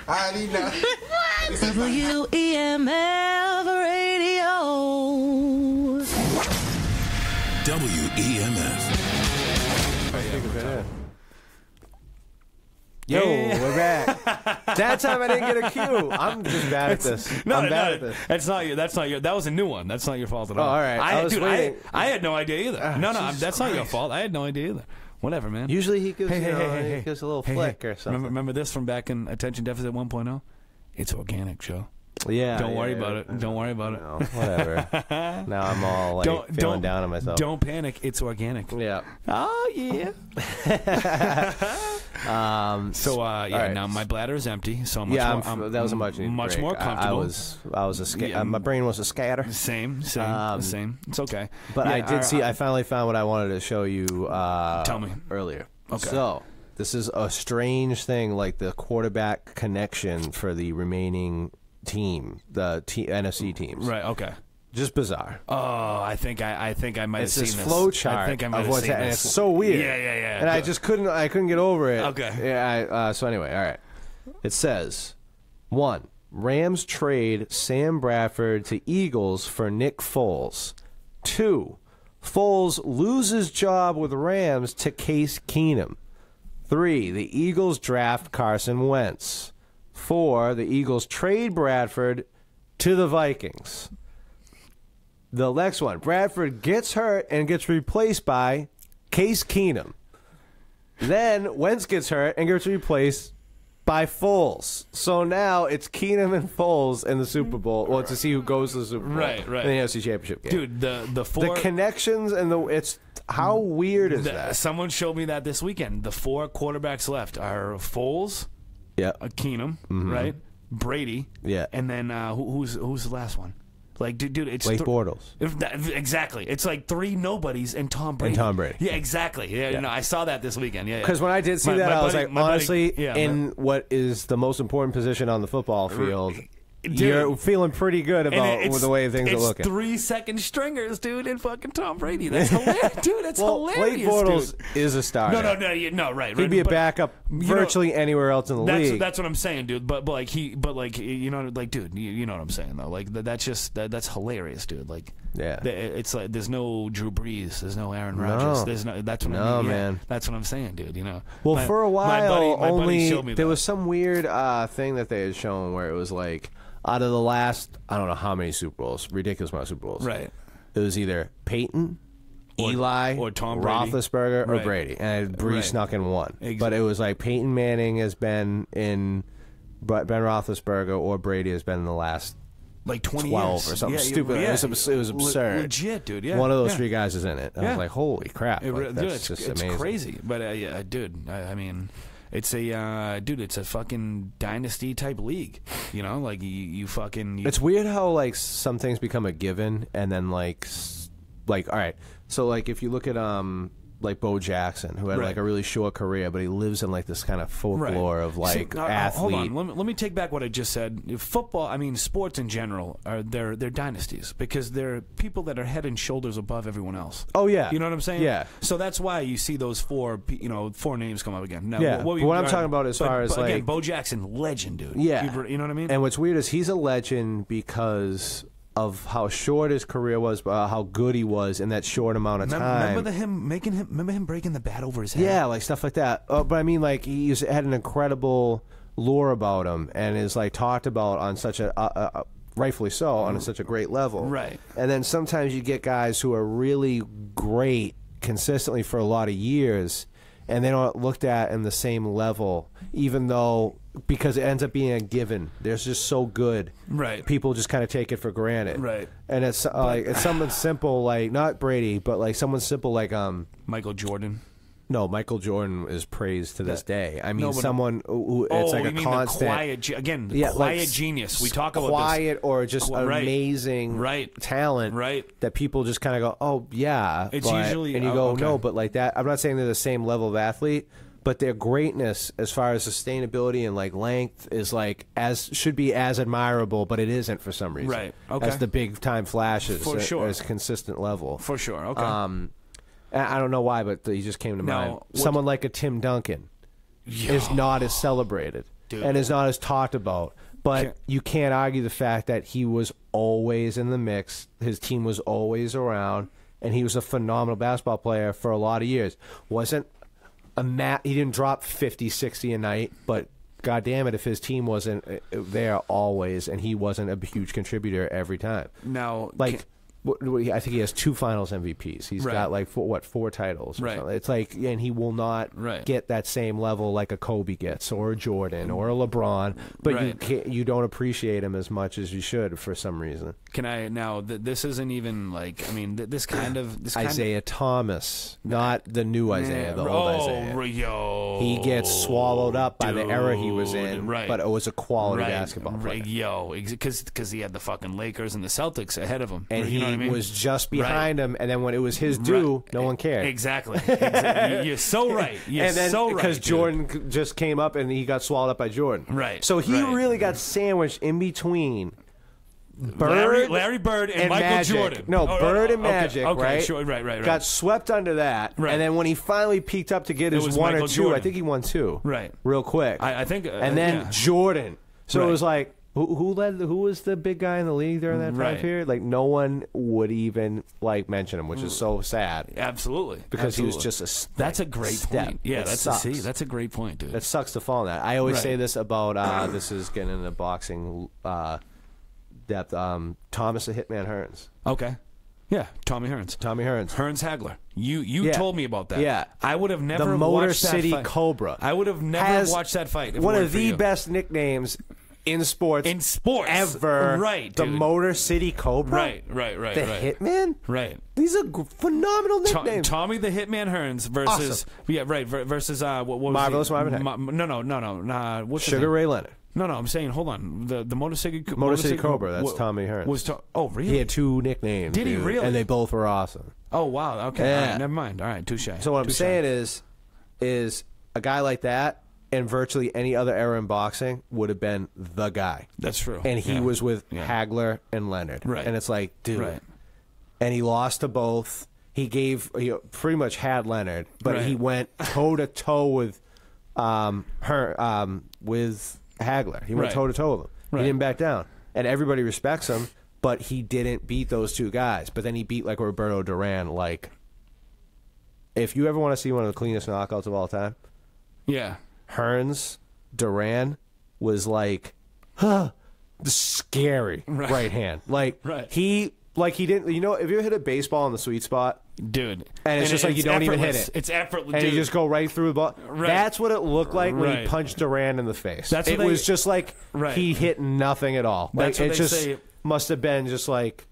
S8: I need that.
S9: WEMF Radio.
S8: WEMF.
S3: Yo, we're back. That time I didn't get a cue. I'm just bad at this. I'm bad at this.
S4: That's not your. That's not your. That was a new one. That's not your fault at all.
S3: Oh, all right. I was waiting.
S4: I had no idea either. No,
S3: Jesus
S4: that's not your
S3: Christ.
S4: fault. I had no idea either. Whatever, man.
S3: Usually he gives,
S4: Hey,
S3: you
S4: hey,
S3: know,
S4: hey, hey,
S3: he
S4: hey.
S3: gives a little
S4: Hey,
S3: flick
S4: hey.
S3: or something.
S4: Remember this from back in Attention Deficit 1.0? It's organic, Joe.
S3: Yeah.
S4: Don't worry about it. Don't worry about it.
S3: No, whatever. Now I'm all like feeling down on myself.
S4: Don't panic. It's organic.
S3: Yeah.
S4: Oh yeah.
S3: right.
S4: Now my bladder is empty, so
S3: that was a much
S4: more comfortable.
S3: I was a scatter. My brain was a scatter.
S4: Same. It's okay.
S3: But I did see. I finally found what I wanted to show you.
S4: Tell me
S3: earlier.
S4: Okay.
S3: So this is a strange thing, like the quarterback connection for the remaining team, the NFC teams.
S4: Right. Okay.
S3: Just bizarre.
S4: Oh, I think I might have
S3: It's
S4: seen
S3: this
S4: this.
S3: flow chart
S4: I think I might
S3: of
S4: have
S3: what's
S4: seen
S3: and
S4: this.
S3: it's so weird.
S4: Yeah.
S3: And I just couldn't get over it.
S4: Okay.
S3: Yeah. So anyway, all right. It says 1. Rams trade Sam Bradford to Eagles for Nick Foles. 2. Foles loses job with Rams to Case Keenum. 3. The Eagles draft Carson Wentz. 4. The Eagles trade Bradford to the Vikings. The next one, Bradford gets hurt and gets replaced by Case Keenum. Then Wentz gets hurt and gets replaced by Foles. So now it's Keenum and Foles in the Super Bowl. Well, to see who goes to the Super Bowl.
S4: Right.
S3: In the NFC Championship game.
S4: Dude, the
S3: connections and it's how weird is that?
S4: Someone showed me that this weekend. The 4 quarterbacks left are Foles, Keenum, right? Brady, and then who's the last one? Like, dude, it's
S3: Blake Bortles.
S4: Exactly. It's like 3 nobodies and Tom Brady.
S3: Yeah,
S4: exactly. Yeah, I saw that this weekend. Yeah.
S3: Because when I did see that, I was like, honestly, in what is the most important position on the football field,
S4: dude,
S3: you're feeling pretty good about the way things are looking.
S4: 3-second stringers, dude, and fucking Tom Brady. That's hilarious, dude. That's hilarious.
S3: Blake Bortles
S4: dude.
S3: is a star.
S4: No, right.
S3: He'd be a backup virtually anywhere else in the league.
S4: That's what I'm saying, dude. But you know, like, dude, you know what I'm saying though. Like that's hilarious, dude. Like, it's like there's no Drew Brees, there's no Aaron Rodgers, there's no. That's what I mean.
S3: Man.
S4: That's what I'm saying, dude. You know.
S3: Well, for a while,
S4: my buddy showed me
S3: there
S4: that.
S3: was some weird thing that they had shown where it was like, out of the last, I don't know how many Super Bowls, ridiculous amount of Super Bowls.
S4: Right.
S3: It was either Peyton, Eli,
S4: or Tom Brady,
S3: Roethlisberger, or Brady. And Brees snuck in one.
S4: Exactly.
S3: But it was like Peyton Manning has been in Ben Roethlisberger, or Brady has been in the last
S4: like 12
S3: years. Or something stupid.
S4: Yeah.
S3: It was absurd.
S4: Legit, dude. Yeah.
S3: One of those 3 guys is in it. I was like, holy crap.
S4: It's
S3: amazing.
S4: crazy. But, dude, I mean... It's it's a fucking dynasty type league, you know. Like you fucking.
S3: It's weird how like some things become a given, and then like all right. So like if you look at like Bo Jackson, who had like a really short career, but he lives in like this kind of folklore of like athlete.
S4: Hold on, let me take back what I just said. Football, I mean, sports in general they're dynasties because they're people that are head and shoulders above everyone else.
S3: Oh yeah,
S4: you know what I'm saying?
S3: Yeah.
S4: So that's why you see those 4 names come up again. Now,
S3: yeah. What I'm talking about as far as like
S4: again, Bo Jackson, legend, dude.
S3: Yeah.
S4: You know what I mean?
S3: And what's weird is he's a legend because of how short his career was, but how good he was in that short amount of time.
S4: Remember him breaking the bat over his head?
S3: Yeah, like stuff like that. But I mean, like he had an incredible lore about him, and is like talked about on such a rightfully so on such a great level.
S4: Right.
S3: And then sometimes you get guys who are really great consistently for a lot of years, and they don't looked at in the same level, even though. Because it ends up being a given. They're just so good.
S4: Right.
S3: People just kind of take it for granted.
S4: Right.
S3: And it's like it's someone simple like not Brady, but like someone simple like
S4: Michael Jordan.
S3: No, Michael Jordan is praised to this day. I mean, someone who it's like a constant.
S4: Quiet genius. We talk about
S3: quiet or just amazing talent.
S4: Right.
S3: That people just kind of go, oh yeah.
S4: It's usually
S3: and you go no, but like that. I'm not saying they're the same level of athlete. But their greatness, as far as sustainability and like length, is like should be as admirable, but it isn't for some reason.
S4: Right. Okay.
S3: As the big time flashes,
S4: for sure,
S3: as consistent level.
S4: For sure. Okay.
S3: I don't know why, but he just came to mind.
S4: Now,
S3: Someone like a Tim Duncan is not as celebrated.
S4: dude.
S3: and is not as talked about. But you can't argue the fact that he was always in the mix. His team was always around, and he was a phenomenal basketball player for a lot of years. Wasn't he didn't drop 50, 60 a night, but God damn it, if his team wasn't there always, and he wasn't a huge contributor every time.
S4: Now,
S3: like. I think he has 2 Finals MVPs. He's got like 4 titles. Or something. It's like, and he will not get that same level like a Kobe gets, or a Jordan, or a LeBron. But you don't appreciate him as much as you should for some reason.
S4: Can I now? This isn't even like. I mean, this kind of
S3: Isaiah Thomas, not the new Isaiah, the old Isaiah.
S4: Yo,
S3: he gets swallowed up by the era he was in, but it was a quality basketball player.
S4: Because he had the fucking Lakers and the Celtics ahead of him,
S3: and
S4: you know what I mean?
S3: Was just behind him, and then when it was his due, no one cared.
S4: Exactly. You're so right. You're
S3: and then,
S4: so right.
S3: Because Jordan just came up and he got swallowed up by Jordan.
S4: Right.
S3: So he really got sandwiched in between
S4: Larry Bird and Michael
S3: Magic.
S4: Jordan.
S3: No, Bird and Magic, right?
S4: Sure, right.
S3: Got swept under that, and then when he finally peaked up to get his 1 or 2,
S4: Jordan.
S3: I think he won 2.
S4: Right.
S3: Real quick.
S4: I think.
S3: And then Jordan. So it was like, who was the big guy in the league during that time period? Like, no one would even mention him, which is so sad.
S4: Absolutely,
S3: because he was just a.
S4: That's a great point. Yeah, that's a great point, dude.
S3: It sucks to fall in that. I always say this about this is getting into boxing depth. Thomas the Hitman Hearns.
S4: Okay. Yeah, Tommy Hearns. Hearns Hagler. You told me about that.
S3: Yeah.
S4: I would have never
S3: the Motor
S4: watched
S3: City
S4: that fight.
S3: Cobra.
S4: I would have never watched that fight.
S3: One of the best nicknames in sports. Ever.
S4: Right,
S3: The
S4: dude.
S3: Motor City Cobra.
S4: Right.
S3: The Hitman.
S4: Right.
S3: These are phenomenal nicknames.
S4: Tommy the Hitman Hearns versus versus what was
S3: Marvelous
S4: he?
S3: Marvin Hagler.
S4: No. What's
S3: Sugar Ray Leonard.
S4: No, I'm saying, hold on. The Motor City
S3: Cobra. That's Tommy Hearns.
S4: Oh, really?
S3: He had 2 nicknames.
S4: Did he really?
S3: And they both were awesome.
S4: Oh, wow. Okay.
S3: Yeah.
S4: All right, never mind. All right, touche.
S3: So what I'm saying is a guy like that in virtually any other era in boxing would have been the guy.
S4: That's true.
S3: And he was with Hagler and Leonard.
S4: Right.
S3: And it's like, dude.
S4: Right.
S3: And he lost to both. He pretty much had Leonard, but he went toe to toe with Hagler. He went toe to toe with him. He didn't back down. And everybody respects him, but he didn't beat those 2 guys. But then he beat like Roberto Duran. Like, if you ever want to see one of the cleanest knockouts of all time, Hearns Duran was like, scary right hand. Like he didn't. You know, if you hit a baseball in the sweet spot,
S4: dude,
S3: and it's just like you don't even hit it.
S4: It's effortless,
S3: and
S4: dude.
S3: you just go right through the ball.
S4: Right.
S3: That's what it looked like when he punched Duran in the face.
S4: It
S3: was just like he hit nothing at all.
S4: That's
S3: like
S4: what
S3: it
S4: they
S3: just
S4: say.
S3: Must have been just like,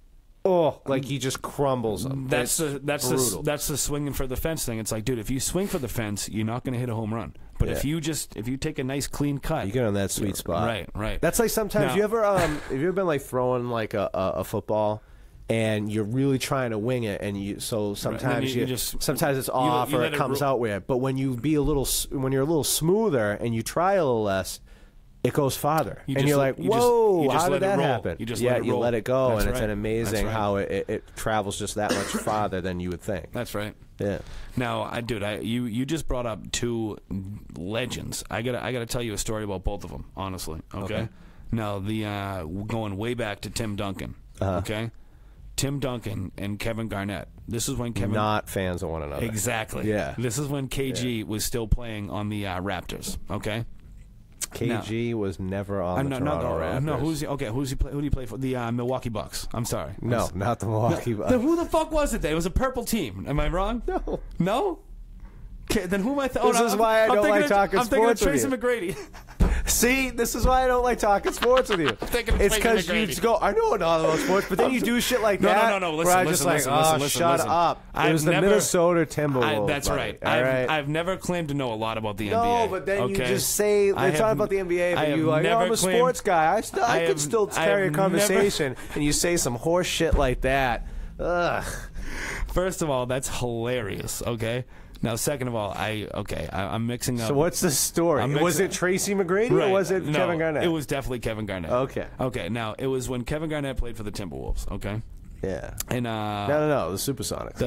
S3: like he just crumbles them.
S4: That's the swinging for the fence thing. It's like, dude, if you swing for the fence, you're not going to hit a home run. But if you take a nice clean cut,
S3: you get on that sweet spot.
S4: Right.
S3: That's like sometimes you ever have you ever been like throwing like a football and you're really trying to wing it, and sometimes sometimes it's off or it comes out weird. But when you're a little smoother and you try a little less, it goes farther, and you're like, whoa, how did that happen? You let it go, and it's an amazing how it travels just that much farther than you would think.
S4: That's right.
S3: Yeah.
S4: Now, you just brought up 2 legends. I gotta tell you a story about both of them, honestly. Okay. Now, going way back to Tim Duncan. Okay. Tim Duncan and Kevin Garnett. This is when Kevin...
S3: Not fans of one another.
S4: Exactly.
S3: Yeah.
S4: This is when KG was still playing on the Raptors. Okay.
S3: KG was never on the Toronto Raptors.
S4: No, who do you play for? The Milwaukee Bucks. I'm sorry.
S3: No, not the Milwaukee Bucks.
S4: Then who the fuck was it? It was a purple team. Am I wrong?
S3: No.
S4: No? Okay, then who am I?
S3: This is why I don't like talking sports with you.
S4: I'm thinking of Tracy McGrady.
S3: See, this is why I don't like talking sports with you. It's because you just go, I know not about sports, but then you do shit like that.
S4: No.
S3: Listen, shut up. It was the Minnesota Timberwolves.
S4: That's right. I've never claimed to know a lot about the NBA.
S3: No, but then you just say, let's talk about the NBA, but you like, I'm a sports guy. I could still carry a conversation, and you say some horse shit like that. Ugh.
S4: First of all, that's hilarious, okay? Now, second of all, I'm mixing up.
S3: So what's the story? Was it Tracy McGrady or was it Kevin Garnett?
S4: It was definitely Kevin Garnett. Okay. Now, it was when Kevin Garnett played for the Timberwolves. Okay.
S3: Yeah.
S4: And
S3: no, the Supersonics.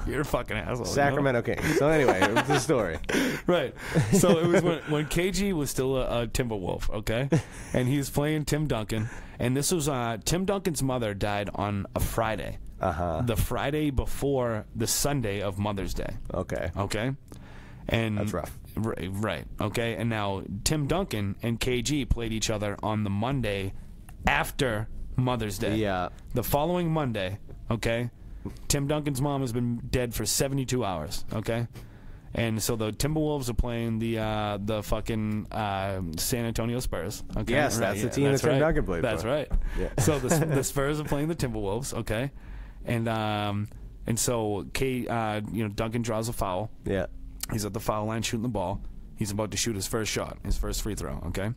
S4: You're a fucking asshole.
S3: Sacramento Kings. So anyway, it was the story.
S4: Right. So it was when KG was still a Timberwolf, okay? And he was playing Tim Duncan. And this was Tim Duncan's mother died on a Friday. The Friday before the Sunday of Mother's Day.
S3: Okay.
S4: Okay? And
S3: That's rough.
S4: Right. Okay. And now Tim Duncan and KG played each other on the Monday after Mother's Day.
S3: Yeah.
S4: The following Monday, okay, Tim Duncan's mom has been dead for 72 hours, okay? And so the Timberwolves are playing the fucking San Antonio Spurs. Okay?
S3: Yes, that's the team that Tim Duncan played
S4: That's
S3: for.
S4: right.
S3: Yeah.
S4: So the Spurs are playing the Timberwolves, okay? And so Duncan draws a foul.
S3: Yeah.
S4: He's at the foul line shooting the ball. He's about to shoot his first shot, his first free throw, okay?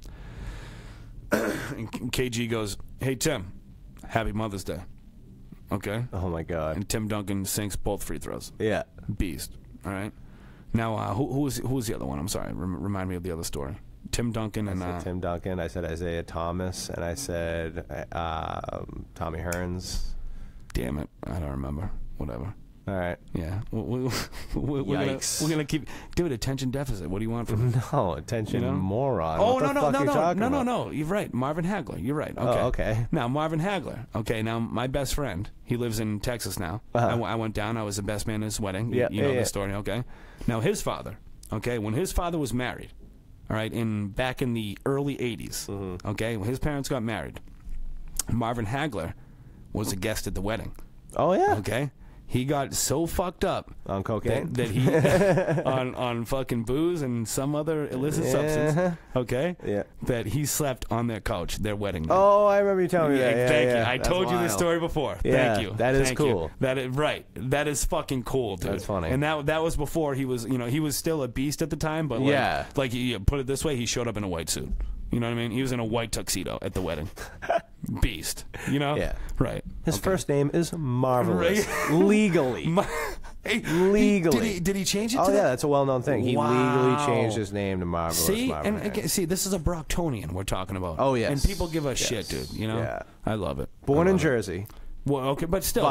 S4: And KG goes, "Hey, Tim, happy Mother's Day." Okay?
S3: Oh, my God.
S4: And Tim Duncan sinks both free throws.
S3: Yeah.
S4: Beast. All right? Now, who was the other one? I'm sorry. Remind me of the other story. Tim Duncan and...
S3: I said Tim Duncan. I said Isaiah Thomas. And I said Tommy Hearns.
S4: Damn it. I don't remember. Whatever.
S3: All right.
S4: Yeah. We're gonna keep... Dude, attention deficit. What do you want from...
S3: No, attention moron.
S4: Oh,
S3: what the fuck are you talking about?
S4: No. You're right. Marvin Hagler. You're right. Okay.
S3: Oh, okay.
S4: Now, Marvin Hagler. Okay, now, my best friend, he lives in Texas now. I went down. I was the best man at his wedding. You know the story, okay? Now, his father, okay, when his father was married, all right, back in the early 80s, okay, when his parents got married, Marvin Hagler was a guest at the wedding.
S3: Oh, yeah.
S4: Okay? He got so fucked up
S3: on cocaine
S4: that he on fucking booze and some other illicit substance, okay?
S3: Yeah.
S4: That he slept on their couch, their wedding night.
S3: Oh, I remember you telling me that.
S4: Thank you.
S3: Yeah.
S4: I told you this story before.
S3: Yeah,
S4: Thank you.
S3: that is
S4: Thank
S3: cool.
S4: You. That is right. That is fucking cool, dude.
S3: That's funny.
S4: And that was before he was, he was still a beast at the time, but like you put it this way, he showed up in a white suit. You know what I mean? He was in a white tuxedo at the wedding. Beast.
S3: Yeah.
S4: Right.
S3: His first name is Marvelous. Legally. Legally.
S4: Did he change it?
S3: Oh,
S4: to
S3: yeah,
S4: that?
S3: that's a well-known thing. He legally changed his name to Marvelous.
S4: See,
S3: Marvin
S4: and
S3: Hagler.
S4: see, this is a Brocktonian we're talking about.
S3: Oh, yes.
S4: And people give us shit, dude. You know?
S3: Yeah.
S4: I love it.
S3: Born in Jersey.
S4: Well, okay, but still,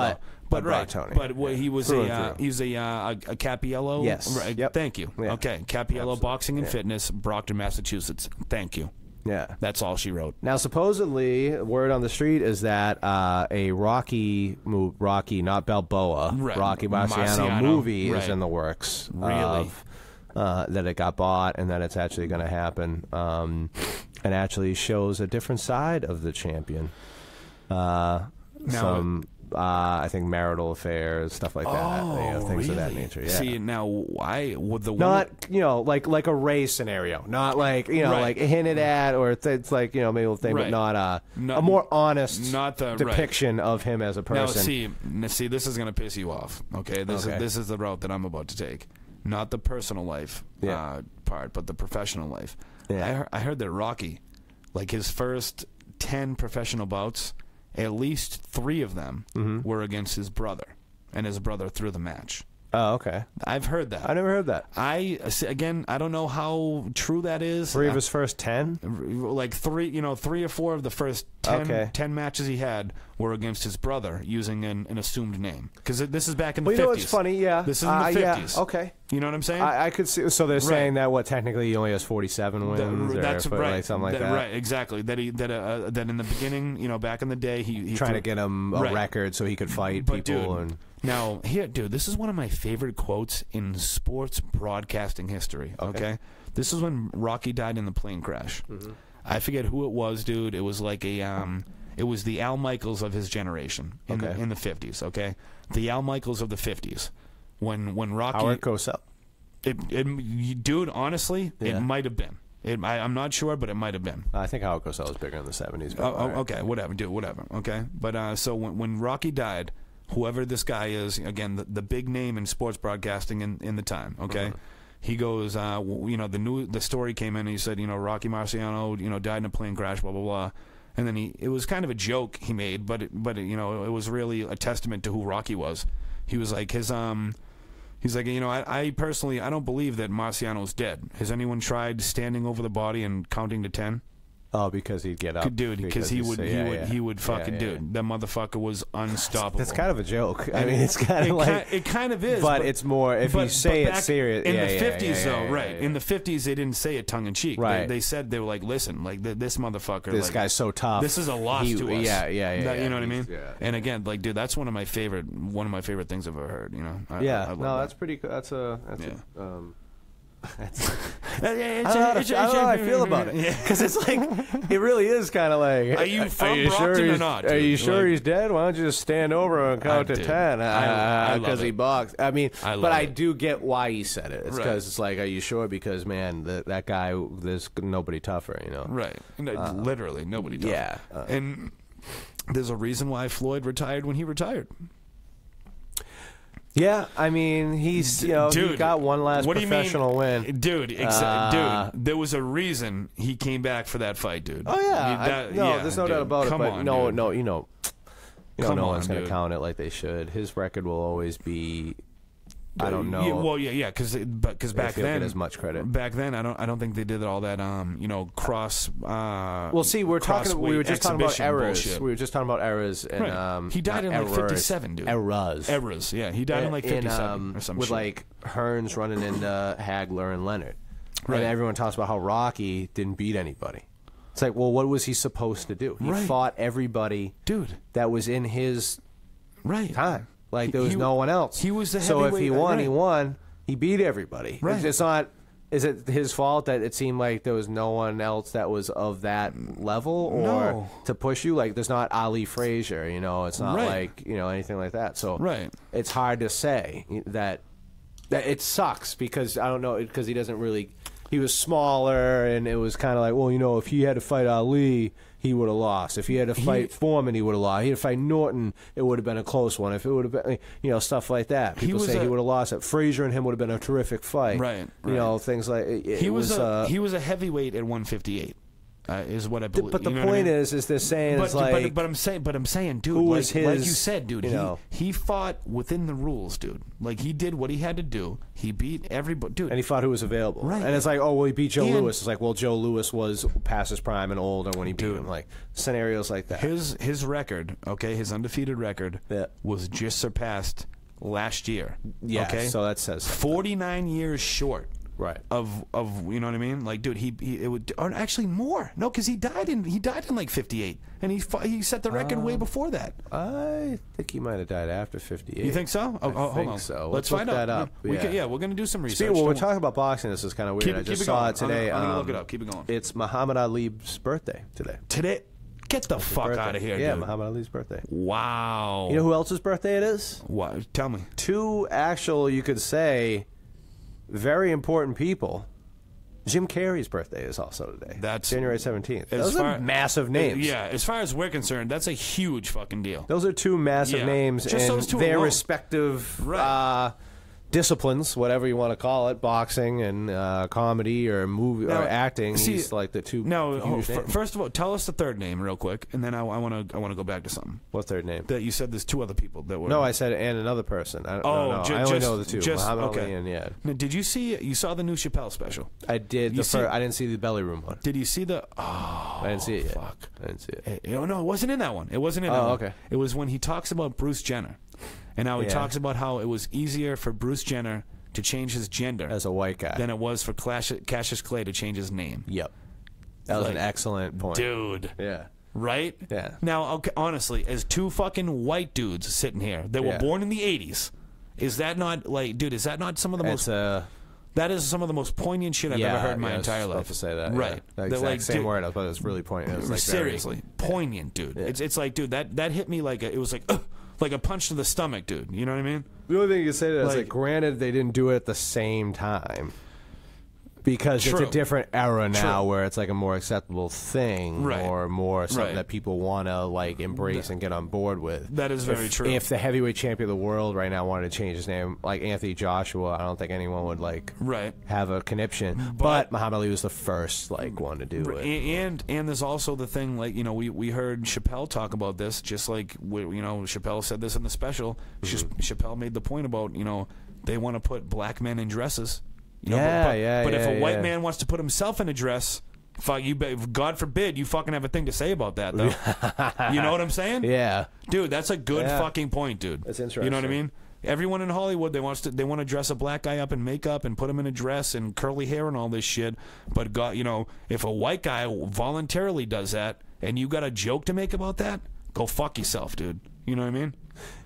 S3: But
S4: right.
S3: Brocktonian.
S4: But he was
S3: Through and
S4: a
S3: through.
S4: he's a Capiello.
S3: Yes.
S4: Right.
S3: Yep.
S4: Thank you.
S3: Yeah.
S4: Okay, Capiello
S3: Absolutely.
S4: Boxing and
S3: Yeah.
S4: Fitness, Brockton, Massachusetts. Thank you.
S3: Yeah.
S4: That's all she wrote.
S3: Now, supposedly, word on the street is that a Rocky, not Balboa,
S4: Right.
S3: Rocky Marciano movie is in the works.
S4: Really?
S3: That it got bought and that it's actually going to happen. And actually shows a different side of the champion. I think marital affairs, stuff like that. Things of that nature. Yeah.
S4: See, now why would the
S3: Not like a Ray scenario, not like like hinted at, or it's like maybe a thing, but not a more honest depiction of him as a person.
S4: Now, see, this is gonna piss you off. Okay, this is the route that I'm about to take. Not the personal life part, but the professional life.
S3: Yeah.
S4: I heard that Rocky, like his first 10 professional bouts, at least 3 of them were against his brother, and his brother threw the match.
S3: Oh, okay.
S4: I've heard that.
S3: I never heard that.
S4: I don't know how true that is.
S3: 3 of his first 10?
S4: Like 3 or 4 of the first 10 matches he had were against his brother using an assumed name. Because this is back in the 50s.
S3: You know what's funny? Yeah.
S4: This is in the 50s.
S3: Yeah, okay.
S4: You know what I'm saying?
S3: I could see. So they're saying that technically he only has 47 wins,
S4: that's
S3: or
S4: right.
S3: like something like that.
S4: Right, exactly. That in the beginning, back in the day, he
S3: trying to get him a record so he could fight people.
S4: Dude, now, this is one of my favorite quotes in sports broadcasting history, okay? This is when Rocky died in the plane crash. I forget who it was, dude. It was like it was the Al Michaels of his generation in the 50s, okay? The Al Michaels of the 50s. When Rocky...
S3: Howard Cosell.
S4: Dude, honestly, it might have been. I'm not sure, but it might have been.
S3: I think Howard Cosell was bigger in the 70s.
S4: Okay, whatever, dude, whatever, okay? But so when Rocky died, whoever this guy is, again, the big name in sports broadcasting in the time, okay? He goes, the story came in, and he said, Rocky Marciano, died in a plane crash, blah, blah, blah. And then it was kind of a joke he made, but it was really a testament to who Rocky was. He was like, he's like, I personally, I don't believe that Marciano's dead. Has anyone tried standing over the body and counting to 10?
S3: Oh, because he'd get up,
S4: dude. Because he would fucking dude. That motherfucker was unstoppable.
S3: That's kind of a joke. I mean, it's kind of like
S4: it kind of is,
S3: but it's more if you say it serious.
S4: In the 50s, though, right? In the 50s, they didn't say it tongue in cheek.
S3: Right.
S4: They said they were like, listen, like this motherfucker,
S3: this
S4: like,
S3: guy's so tough.
S4: This is a loss to us.
S3: Yeah.
S4: You know what I mean?
S3: Yeah.
S4: And again, like, dude, that's one of my favorite things I've ever heard. You know? I love that.
S3: That's pretty cool. That's a. I
S4: don't
S3: know how I feel about it because it's like it really is kind of like.
S4: Are you from Brockton or not?
S3: Are you sure he's dead? Why don't you just stand over and count to 10? Because he boxed. I mean, but I do get why he said it. It's because it's like, are you sure? Because man, that guy, there's nobody tougher, you know.
S4: Right. Literally nobody tougher.
S3: Yeah.
S4: And there's a reason why Floyd retired when he retired.
S3: Yeah, I mean, he's he got one last professional win.
S4: Dude, dude, there was a reason he came back for that fight, dude.
S3: Oh, yeah. There's no doubt about it. But no, no one's going to count it like they should. His record will always be... I don't know.
S4: Because back then,
S3: as much credit.
S4: Back then, I don't think they did all that. Cross.
S3: Well, see, we were just talking about errors.
S4: Bullshit.
S3: We were just talking about errors, and
S4: right. He died in like 57, dude. Errors. Yeah, he died in like 57 or something.
S3: With like Hearns running into Hagler and Leonard,
S4: right?
S3: And everyone talks about how Rocky didn't beat anybody. It's like, well, what was he supposed to do? He fought everybody,
S4: dude,
S3: that was in his time. Like, there was no one else.
S4: He was the
S3: heavyweight. So if he won,
S4: right.
S3: he won. He beat everybody.
S4: Right.
S3: It's not... Is it his fault that it seemed like there was no one else that was of that level or to push you? Like, there's not Ali Frazier, you know? It's not like, you know, anything like that. So it's hard to say that it sucks because, I don't know, because he doesn't really... He was smaller, and it was kind of like, well, you know, if he had to fight Ali... he would have lost. If he had to fight Foreman, he would have lost. He had to fight Norton, it would have been a close one. If it would have been, you know, stuff like that. People say he would have lost. Frazier and him would have been a terrific fight.
S4: Right.
S3: You know, things like
S4: he was a heavyweight at 158. Is what I believe.
S3: But the point is they're saying it's like.
S4: But I'm saying, dude. Like you said, dude. He fought within the rules, dude. Like he did what he had to do. He beat everybody, dude.
S3: And he fought who was available.
S4: Right.
S3: And it's like, oh well, he beat Joe Louis. It's like, well, Joe Louis was past his prime and older when he beat him. Like scenarios like that.
S4: His record, his undefeated record, was just surpassed last year.
S3: Yeah.
S4: Okay.
S3: So that says something.
S4: 49 years short.
S3: Right.
S4: Of you know what I mean? Like, dude, it would, or actually more. No, because he died in like 58, and he set the record way before that.
S3: I think he might have died after 58.
S4: You think so?
S3: Hold on. So.
S4: Let's find
S3: that
S4: out.
S3: up.
S4: We're going to do some research.
S3: Well, we're talking about boxing. This is kind of weird. I just saw it today.
S4: I'm gonna look it up. Keep it going.
S3: It's Muhammad Ali's birthday today.
S4: Get the fuck out of here,
S3: dude. Yeah,
S4: dude.
S3: Muhammad Ali's birthday.
S4: Wow.
S3: You know who else's birthday it is?
S4: What? Tell me.
S3: Two actual, you could say, very important people. Jim Carrey's birthday is also today. That's January 17th. Those are massive names.
S4: Yeah, as far as we're concerned, that's a huge fucking deal.
S3: Those are two massive names in their respective disciplines, whatever you want to call it, boxing and comedy or movie or acting. He's like the two.
S4: First of all, tell us the third name real quick, and then I want to go back to something.
S3: What third name?
S4: That you said there's two other people that were.
S3: No, I said and another person. I only know the two. Muhammad Ali and
S4: Now, did you saw the new Chappelle special?
S3: I did. I didn't see the belly room one.
S4: Did you see the?
S3: I didn't see it yet.
S4: Fuck.
S3: I didn't see it.
S4: No, it wasn't in that one. It wasn't in that one.
S3: Okay.
S4: It was when he talks about Bruce Jenner. And now he talks about how it was easier for Bruce Jenner to change his gender
S3: as a white guy
S4: than it was for Cassius Clay to change his name.
S3: Yep. That was an excellent point.
S4: Dude.
S3: Yeah.
S4: Right?
S3: Yeah.
S4: Now, honestly, as two fucking white dudes sitting here that were born in the 80s, is that not, like, dude, is that not some of the most... that is some of the most poignant shit I've ever heard in my entire life.
S3: I was about to say that.
S4: Right.
S3: Yeah. The exact same word. I thought it was really poignant. It was like
S4: seriously. Poignant, dude. Yeah. It's like, dude, that hit me like it was like a punch to the stomach, dude. You know what I mean?
S3: The only thing you can say to that is, like, granted, they didn't do it at the same time. Because it's a different era now where it's like a more acceptable thing or more something that people want to like embrace and get on board with.
S4: That is very true.
S3: If the heavyweight champion of the world right now wanted to change his name, like Anthony Joshua, I don't think anyone would like have a conniption. But Muhammad Ali was the first like one to do it.
S4: And there's also the thing, like, you know, we heard Chappelle talk about this, just like Chappelle said this in the special. Chappelle made the point about, you know, they want to put black men in dresses. But if a white man wants to put himself in a dress, Fuck you. God forbid you fucking have a thing to say about that, though. You know what I'm saying?
S3: Yeah.
S4: Dude, that's a good fucking point, dude.
S3: That's interesting.
S4: You know what I mean? Everyone in Hollywood, they want to dress a black guy up in makeup and put him in a dress and curly hair and all this shit. But God, you know, if a white guy voluntarily does that and you got a joke to make about that, go fuck yourself, dude. You know what I mean?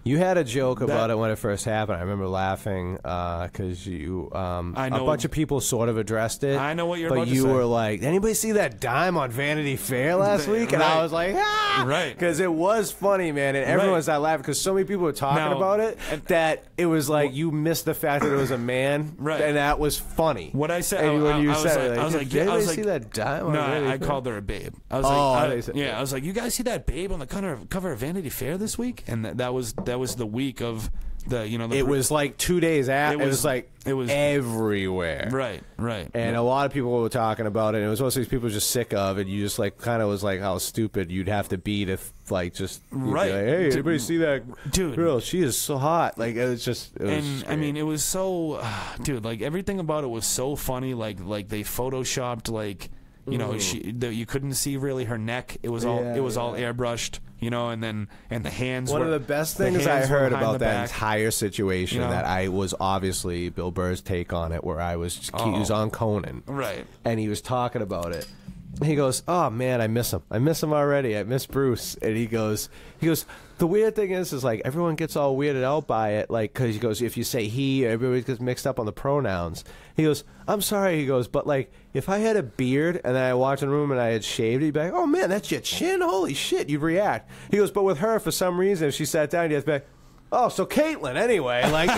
S3: You had a joke about it when it first happened. I remember laughing because you, a bunch of people sort of addressed it.
S4: I know what you're
S3: about to say. But you were like, anybody see that dime on Vanity Fair last week? And I was like, ah!
S4: Right.
S3: Because it was funny, man. And everyone started laughing because so many people were talking about it that it was like you missed the fact that it was a man.
S4: Right.
S3: And that was funny.
S4: What I said,
S3: and when you
S4: I
S3: said it,
S4: was like,
S3: did anybody see that dime on Vanity Fair?
S4: I called her a babe. I was I was like, you guys see that babe on the cover of Vanity Fair this week? And that was the week of it
S3: was like 2 days after. It was everywhere.
S4: Right.
S3: And a lot of people were talking about it. And it was also these people just sick of it. You just like kind of was like how stupid you'd have to be to like just
S4: right.
S3: Be like, hey, anybody see that
S4: dude?
S3: Girl, she is so hot. Like it was just.
S4: I mean, it was so, dude. Like everything about it was so funny. Like they photoshopped like. You know, you couldn't see really her neck. It was all airbrushed. You know, and the hands.
S3: One of the best things I heard about that entire situation that I was obviously Bill Burr's take on it, where he was on Conan,
S4: right,
S3: and he was talking about it. He goes, "Oh man, I miss him. I miss him already. I miss Bruce." And he goes. The weird thing is like everyone gets all weirded out by it, like because he goes, if you say he, everybody gets mixed up on the pronouns. He goes, "I'm sorry." He goes, "But like if I had a beard and then I walked in the room and I had shaved, he'd be like, oh man, that's your chin. Holy shit!" You'd react. He goes, "But with her, for some reason, if she sat down, you'd be like, oh, so Caitlyn, anyway." Like,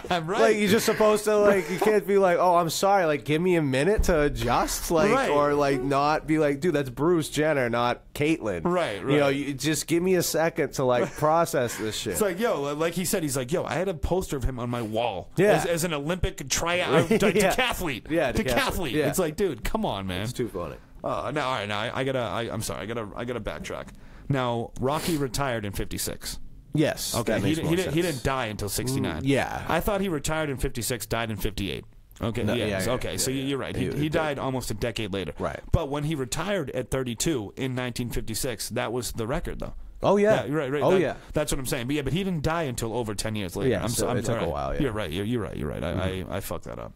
S4: right.
S3: Like you're just supposed to, like, you can't be like, oh, I'm sorry, like, give me a minute to adjust, like,
S4: right.
S3: Or, like, not be like, dude, that's Bruce Jenner, not Caitlyn.
S4: Right.
S3: You know, you just give me a second to, like, process this shit.
S4: It's like, yo, like he said, he's like, yo, I had a poster of him on my wall as an Olympic decathlete.
S3: Yeah,
S4: decathlete.
S3: Yeah.
S4: It's like, dude, come on, man.
S3: It's too funny.
S4: Now, all right, now, I'm sorry, I gotta backtrack. Now, Rocky retired in 56.
S3: Yes.
S4: Okay. He didn't die until 69.
S3: Yeah.
S4: I thought he retired in 56, died in 58. Okay.
S3: No,
S4: okay. So you're right. He died almost a decade later.
S3: Right.
S4: But when he retired at 32 in 1956, that was the record, though.
S3: Oh yeah.
S4: Right.
S3: Oh
S4: That's what I'm saying. But he didn't die until over 10 years later.
S3: Yeah. It took a while. Yeah.
S4: You're right. You're right. Mm-hmm. I fucked that up.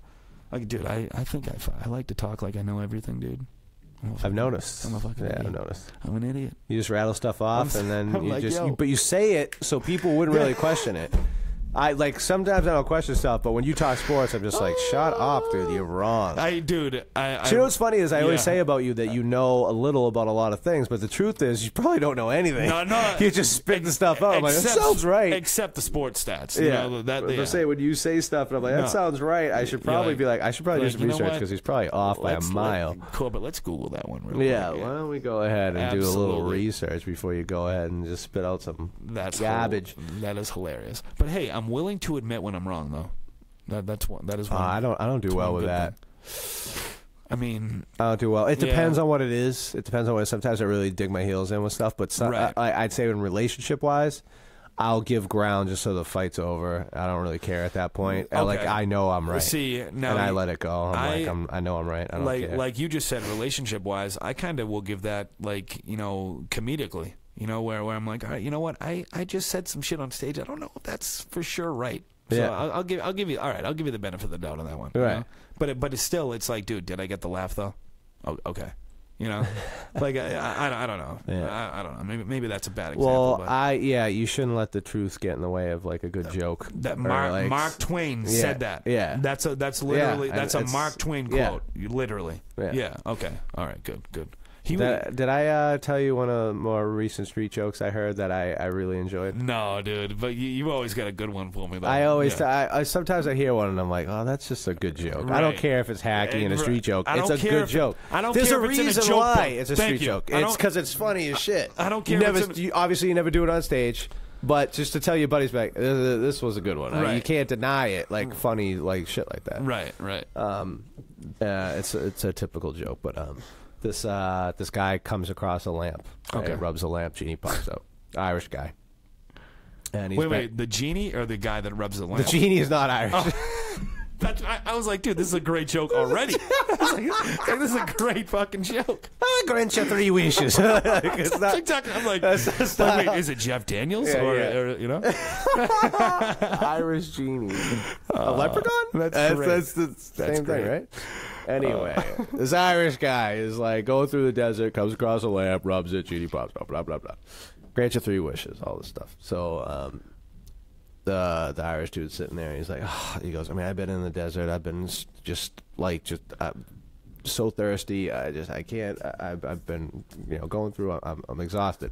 S4: Like, dude, I think I like to talk like I know everything, dude.
S3: I've noticed.
S4: I'm a fucking idiot.
S3: I've noticed.
S4: I'm an idiot.
S3: You just rattle stuff off, and then
S4: but
S3: you say it so people wouldn't really question it. I like sometimes I don't question stuff, but when you talk sports, I'm just like, shut up, dude. You're wrong.
S4: So you
S3: know what's funny is I always say about you that you know a little about a lot of things, but the truth is you probably don't know anything.
S4: No.
S3: You just spit the stuff out. I'm like, that sounds right.
S4: Except the sports stats.
S3: Yeah.
S4: You know,
S3: I say when you say stuff, and I'm like, that sounds right. I should probably be like, I should probably do some research because he's probably off by a mile.
S4: Cool, but let's Google that one. Really
S3: quick. Why don't we go ahead and do a little
S4: Absolutely.
S3: research before you go ahead and just spit out some garbage.
S4: That is hilarious. But hey, I'm willing to admit when I'm wrong, though. That is one.
S3: I don't do well with that.
S4: I mean,
S3: I don't do well. It depends on what it is. It depends on what. Sometimes I really dig my heels in with stuff, but I'd say in relationship wise, I'll give ground just so the fight's over. I don't really care at that point.
S4: Okay.
S3: Like I know I'm right.
S4: See, now
S3: and I let it go. I know I'm right. I don't care.
S4: Like you just said, relationship wise, I kind of will give that comedically. Where I'm like, all right, you know what? I just said some shit on stage. I don't know if that's for sure right. So I'll give you the benefit of the doubt on that one.
S3: Right.
S4: You know? But it's like, dude, did I get the laugh though? Oh, okay. Like I don't know.
S3: Yeah.
S4: I don't know. Maybe that's a bad example.
S3: Well, you shouldn't let the truth get in the way of like a good joke.
S4: That Mark Twain said that.
S3: Yeah.
S4: That's literally a Mark Twain quote.
S3: Yeah.
S4: Literally. Yeah. Okay. All right. Good.
S3: Did I tell you one of the more recent street jokes I heard that I really enjoyed?
S4: No, dude. But you always got a good one for me, though.
S3: I always sometimes I hear one and I'm like, oh, that's just a good joke. Right. I don't care if it's hacky and a street joke. It's a good joke.
S4: I don't
S3: There's
S4: care
S3: a
S4: if it's in a
S3: reason
S4: joke
S3: why
S4: book.
S3: it's a street joke. It's because it's funny as shit.
S4: I don't care.
S3: Obviously, you never do it on stage. But just to tell your buddies back, this was a good one.
S4: Right.
S3: You can't deny it, like funny, like shit like that.
S4: Right.
S3: It's a typical joke, but this guy comes across a lamp. Okay. Rubs a lamp. Genie pops out. Irish guy. And he's
S4: wait, the genie or the guy that rubs the lamp?
S3: The genie is not Irish.
S4: I was like, dude, this is a great joke already. This is a great fucking joke.
S3: I'll grant you 3 wishes. It's not,
S4: Exactly. I'm like,
S3: that's
S4: wait,
S3: not-
S4: is it Jeff Daniels
S3: Yeah,
S4: or,
S3: yeah.
S4: or you know?
S3: Irish genie. A leprechaun?
S4: That's great.
S3: That's the same
S4: great.
S3: thing, right? Anyway, this Irish guy is like going through the desert, comes across a lamp, rubs it, genie pops, blah, blah, blah, blah. Grant you 3 wishes, all this stuff. So the Irish dude's sitting there, and he's like, he goes, I mean, I've been in the desert, I've been so thirsty, I can't, I've been, going through, I'm exhausted.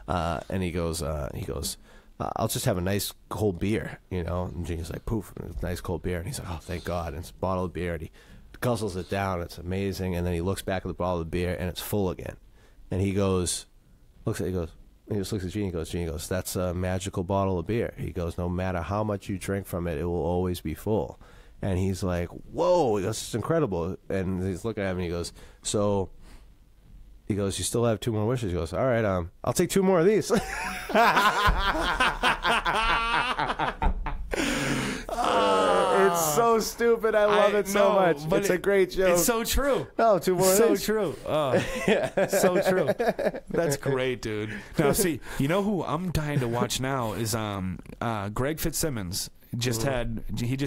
S3: And he goes, I'll just have a nice cold beer, and Genie's like, poof, nice cold beer. And he's like, oh, thank God. And it's a bottle of beer, and he guzzles it down. It's amazing. And then he looks back at the bottle of beer, and it's full again. And he just looks at Genie, Genie goes, that's a magical bottle of beer. He goes, no matter how much you drink from it, it will always be full. And he's like, whoa, he goes, it's incredible. And he's looking at him, and he goes, you still have 2 more wishes. He goes, all right, I'll take 2 more of these. It's so stupid. I love it so much.
S4: but
S3: It's a great joke.
S4: It's so true.
S3: No, 2 more of
S4: So
S3: these.
S4: true. Oh, so true. That's great, dude. Now, see, you know who I'm dying to watch now is Greg Fitzsimmons. He just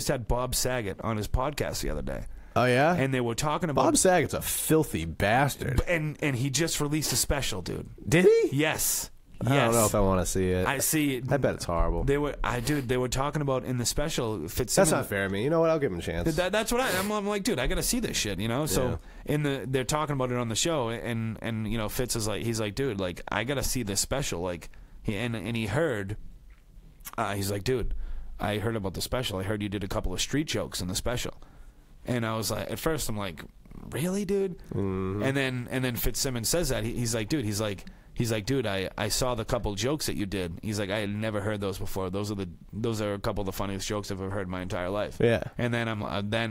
S4: had Bob Saget on his podcast the other day.
S3: Oh, yeah?
S4: And they were talking about
S3: Bob Saget's a filthy bastard.
S4: and he just released a special, dude.
S3: Did he?
S4: Yes.
S3: I don't know if I want to see it.
S4: I see.
S3: I bet it's horrible.
S4: They were talking about in the special Fitzsimmons.
S3: That's not fair to me. You know what? I'll give him a chance.
S4: That's what I'm like, dude. I got to see this shit, So they're talking about it on the show, and Fitz is like, he's like, dude, like I got to see this special, like, and he heard, he's like, dude, I heard about the special. I heard you did a couple of street jokes in the special, and I was like, at first I'm like, really, dude? Mm-hmm. And then Fitzsimmons says that he's like, dude, he's like, dude, I saw the couple jokes that you did. He's like, I had never heard those before. Those are a couple of the funniest jokes I've ever heard in my entire life.
S3: Yeah.
S4: And then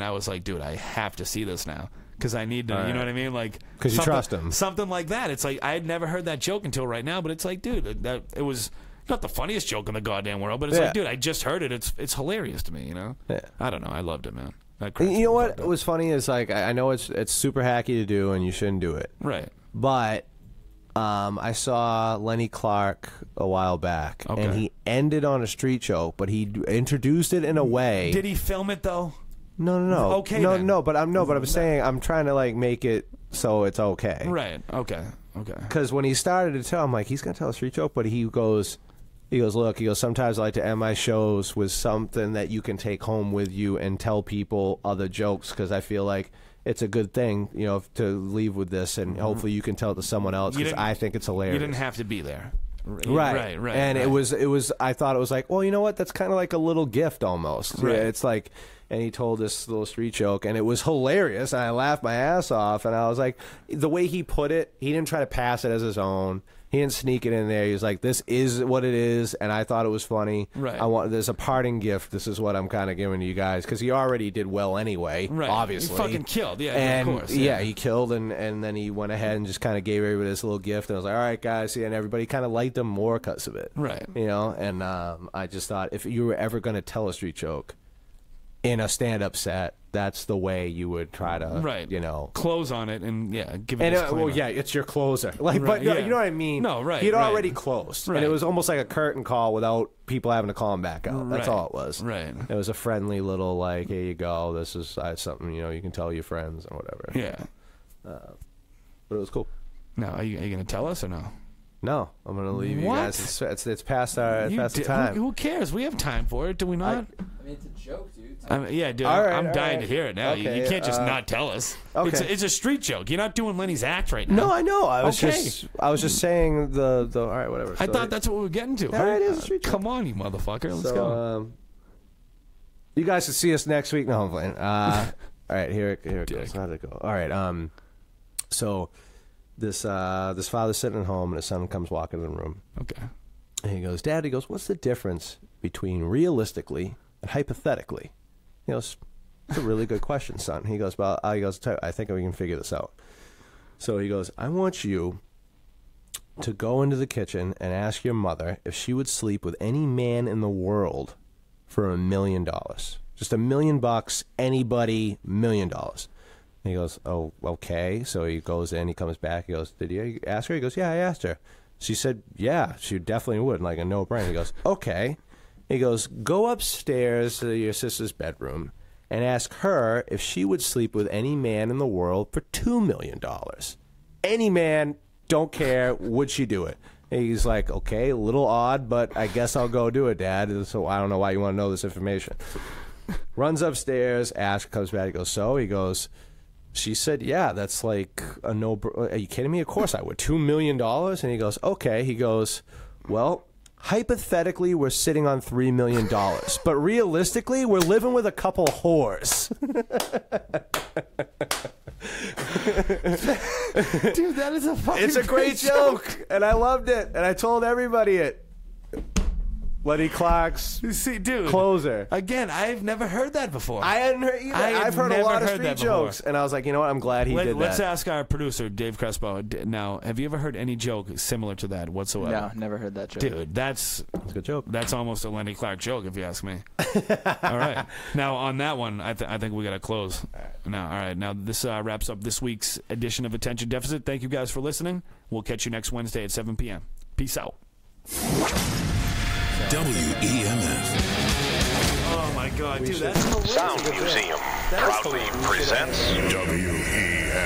S4: I was like, dude, I have to see this now because I need to.
S3: All
S4: You know
S3: right.
S4: what I mean? Like,
S3: because you trust him.
S4: Something like that. It's like I had never heard that joke until right now, but it's like, dude, that it was not the funniest joke in the goddamn world, but it's like, dude, I just heard it. It's hilarious to me.
S3: Yeah.
S4: I don't know. I loved it, man.
S3: You know what was funny is like I know it's super hacky to do and you shouldn't do it.
S4: Right.
S3: But I saw Lenny Clark a while back, and he ended on a street joke, but he introduced it in a way.
S4: Did he film it though?
S3: No.
S4: Okay.
S3: No,
S4: then.
S3: but I'm saying I'm trying to like make it so it's okay.
S4: Right. Okay.
S3: Because when he started to tell, I'm like, he's gonna tell a street joke, but he goes, look, sometimes I like to end my shows with something that you can take home with you and tell people other jokes because I feel like it's a good thing, to leave with this, and hopefully you can tell it to someone else because I think it's hilarious.
S4: You didn't have to be there.
S3: Right. And it was. I thought it was like, well, you know what? That's kind of like a little gift almost.
S4: Right.
S3: Yeah, it's like, and he told this little street joke, and it was hilarious, and I laughed my ass off, and I was like, the way he put it, he didn't try to pass it as his own. He didn't sneak it in there. He was like, this is what it is, and I thought it was funny.
S4: Right.
S3: There's a parting gift. This is what I'm kind of giving to you guys, because he already did well anyway,
S4: Right.
S3: obviously.
S4: He fucking killed, yeah,
S3: and,
S4: of course.
S3: Yeah, he killed, and then he went ahead and just kind of gave everybody this little gift, and I was like, all right, guys, and everybody kind of liked him more because of it.
S4: Right.
S3: And I just thought, if you were ever going to tell a street joke in a stand-up set, that's the way you would try to,
S4: close on it and give it.
S3: And
S4: disclaimer.
S3: it's your closer. Like,
S4: Right,
S3: but
S4: yeah.
S3: you know what I mean?
S4: No, right,
S3: He'd
S4: right.
S3: already closed,
S4: Right.
S3: and it was almost like a curtain call without people having to call him back out. That's
S4: Right,
S3: all it was.
S4: right.
S3: It was a friendly little like, here you go. This is something you can tell your friends or whatever.
S4: Yeah.
S3: But it was cool.
S4: Now, are you going to tell us or no?
S3: No, I'm gonna leave
S4: What?
S3: you guys. It's past the time.
S4: Who cares? We have time for it, do we not?
S5: I mean, it's a joke, dude.
S4: Yeah, dude.
S3: All right,
S4: I'm
S3: all
S4: dying
S3: right.
S4: to hear it now.
S3: Okay,
S4: you can't just not tell us.
S3: okay.
S4: It's a street joke. You're not doing Lenny's act right now.
S3: No, I know. I was
S4: Okay.
S3: just saying the all right, whatever.
S4: I
S3: So-
S4: thought that's what we were getting to.
S3: Yeah, it is a street joke.
S4: Come on, you motherfucker. Let's
S3: so,
S4: go.
S3: You guys can see us next week. No, I'm playing. All right, here it goes.
S4: Dick.
S3: How'd it go? All right. So this father's sitting at home, and his son comes walking in the room,
S4: Okay.
S3: and he goes, "Dad," he goes, "what's the difference between realistically and hypothetically?" He goes, "It's a really good question, son." He goes, "Well," I think we can figure this out. So he goes, "I want you to go into the kitchen and ask your mother if she would sleep with any man in the world for $1 million. Just $1 million, anybody, $1 million. And he goes, oh, okay. So he goes in, he comes back, he goes, did you ask her? He goes, yeah, I asked her. She said, yeah, she definitely would, like a no-brainer. He goes, okay. He goes, go upstairs to your sister's bedroom and ask her if she would sleep with any man in the world for $2 million. Any man, don't care, would she do it? And he's like, okay, a little odd, but I guess I'll go do it, Dad. So I don't know why you want to know this information. Runs upstairs, asks, comes back, he goes, so? He goes, she said, yeah, that's like a no, are you kidding me? Of course I would. $2 million? And he goes, okay. He goes, well, hypothetically, we're sitting on $3 million, but realistically, we're living with a couple whores.
S4: Dude, that is a fucking
S3: It's a great joke, and I loved it, and I told everybody it. Lenny Clark's closer.
S4: Again, I've never heard that before.
S3: I hadn't heard either. I've heard a lot of street jokes, and I was like, you know what? I'm glad he did that.
S4: Let's ask our producer, Dave Crespo. Now, have you ever heard any joke similar to that whatsoever?
S5: No, never heard that joke.
S4: Dude, that's
S3: a good joke.
S4: That's almost a Lenny Clark joke, if you ask me. All right. Now, on that one, I think we got to close. Now, all right. Now, this wraps up this week's edition of Attention Deficit. Thank you guys for listening. We'll catch you next Wednesday at 7 p.m. Peace out.
S8: WEMF.
S4: Oh my God, dude, that's hilarious.
S10: Sound Museum proudly presents
S8: WEMF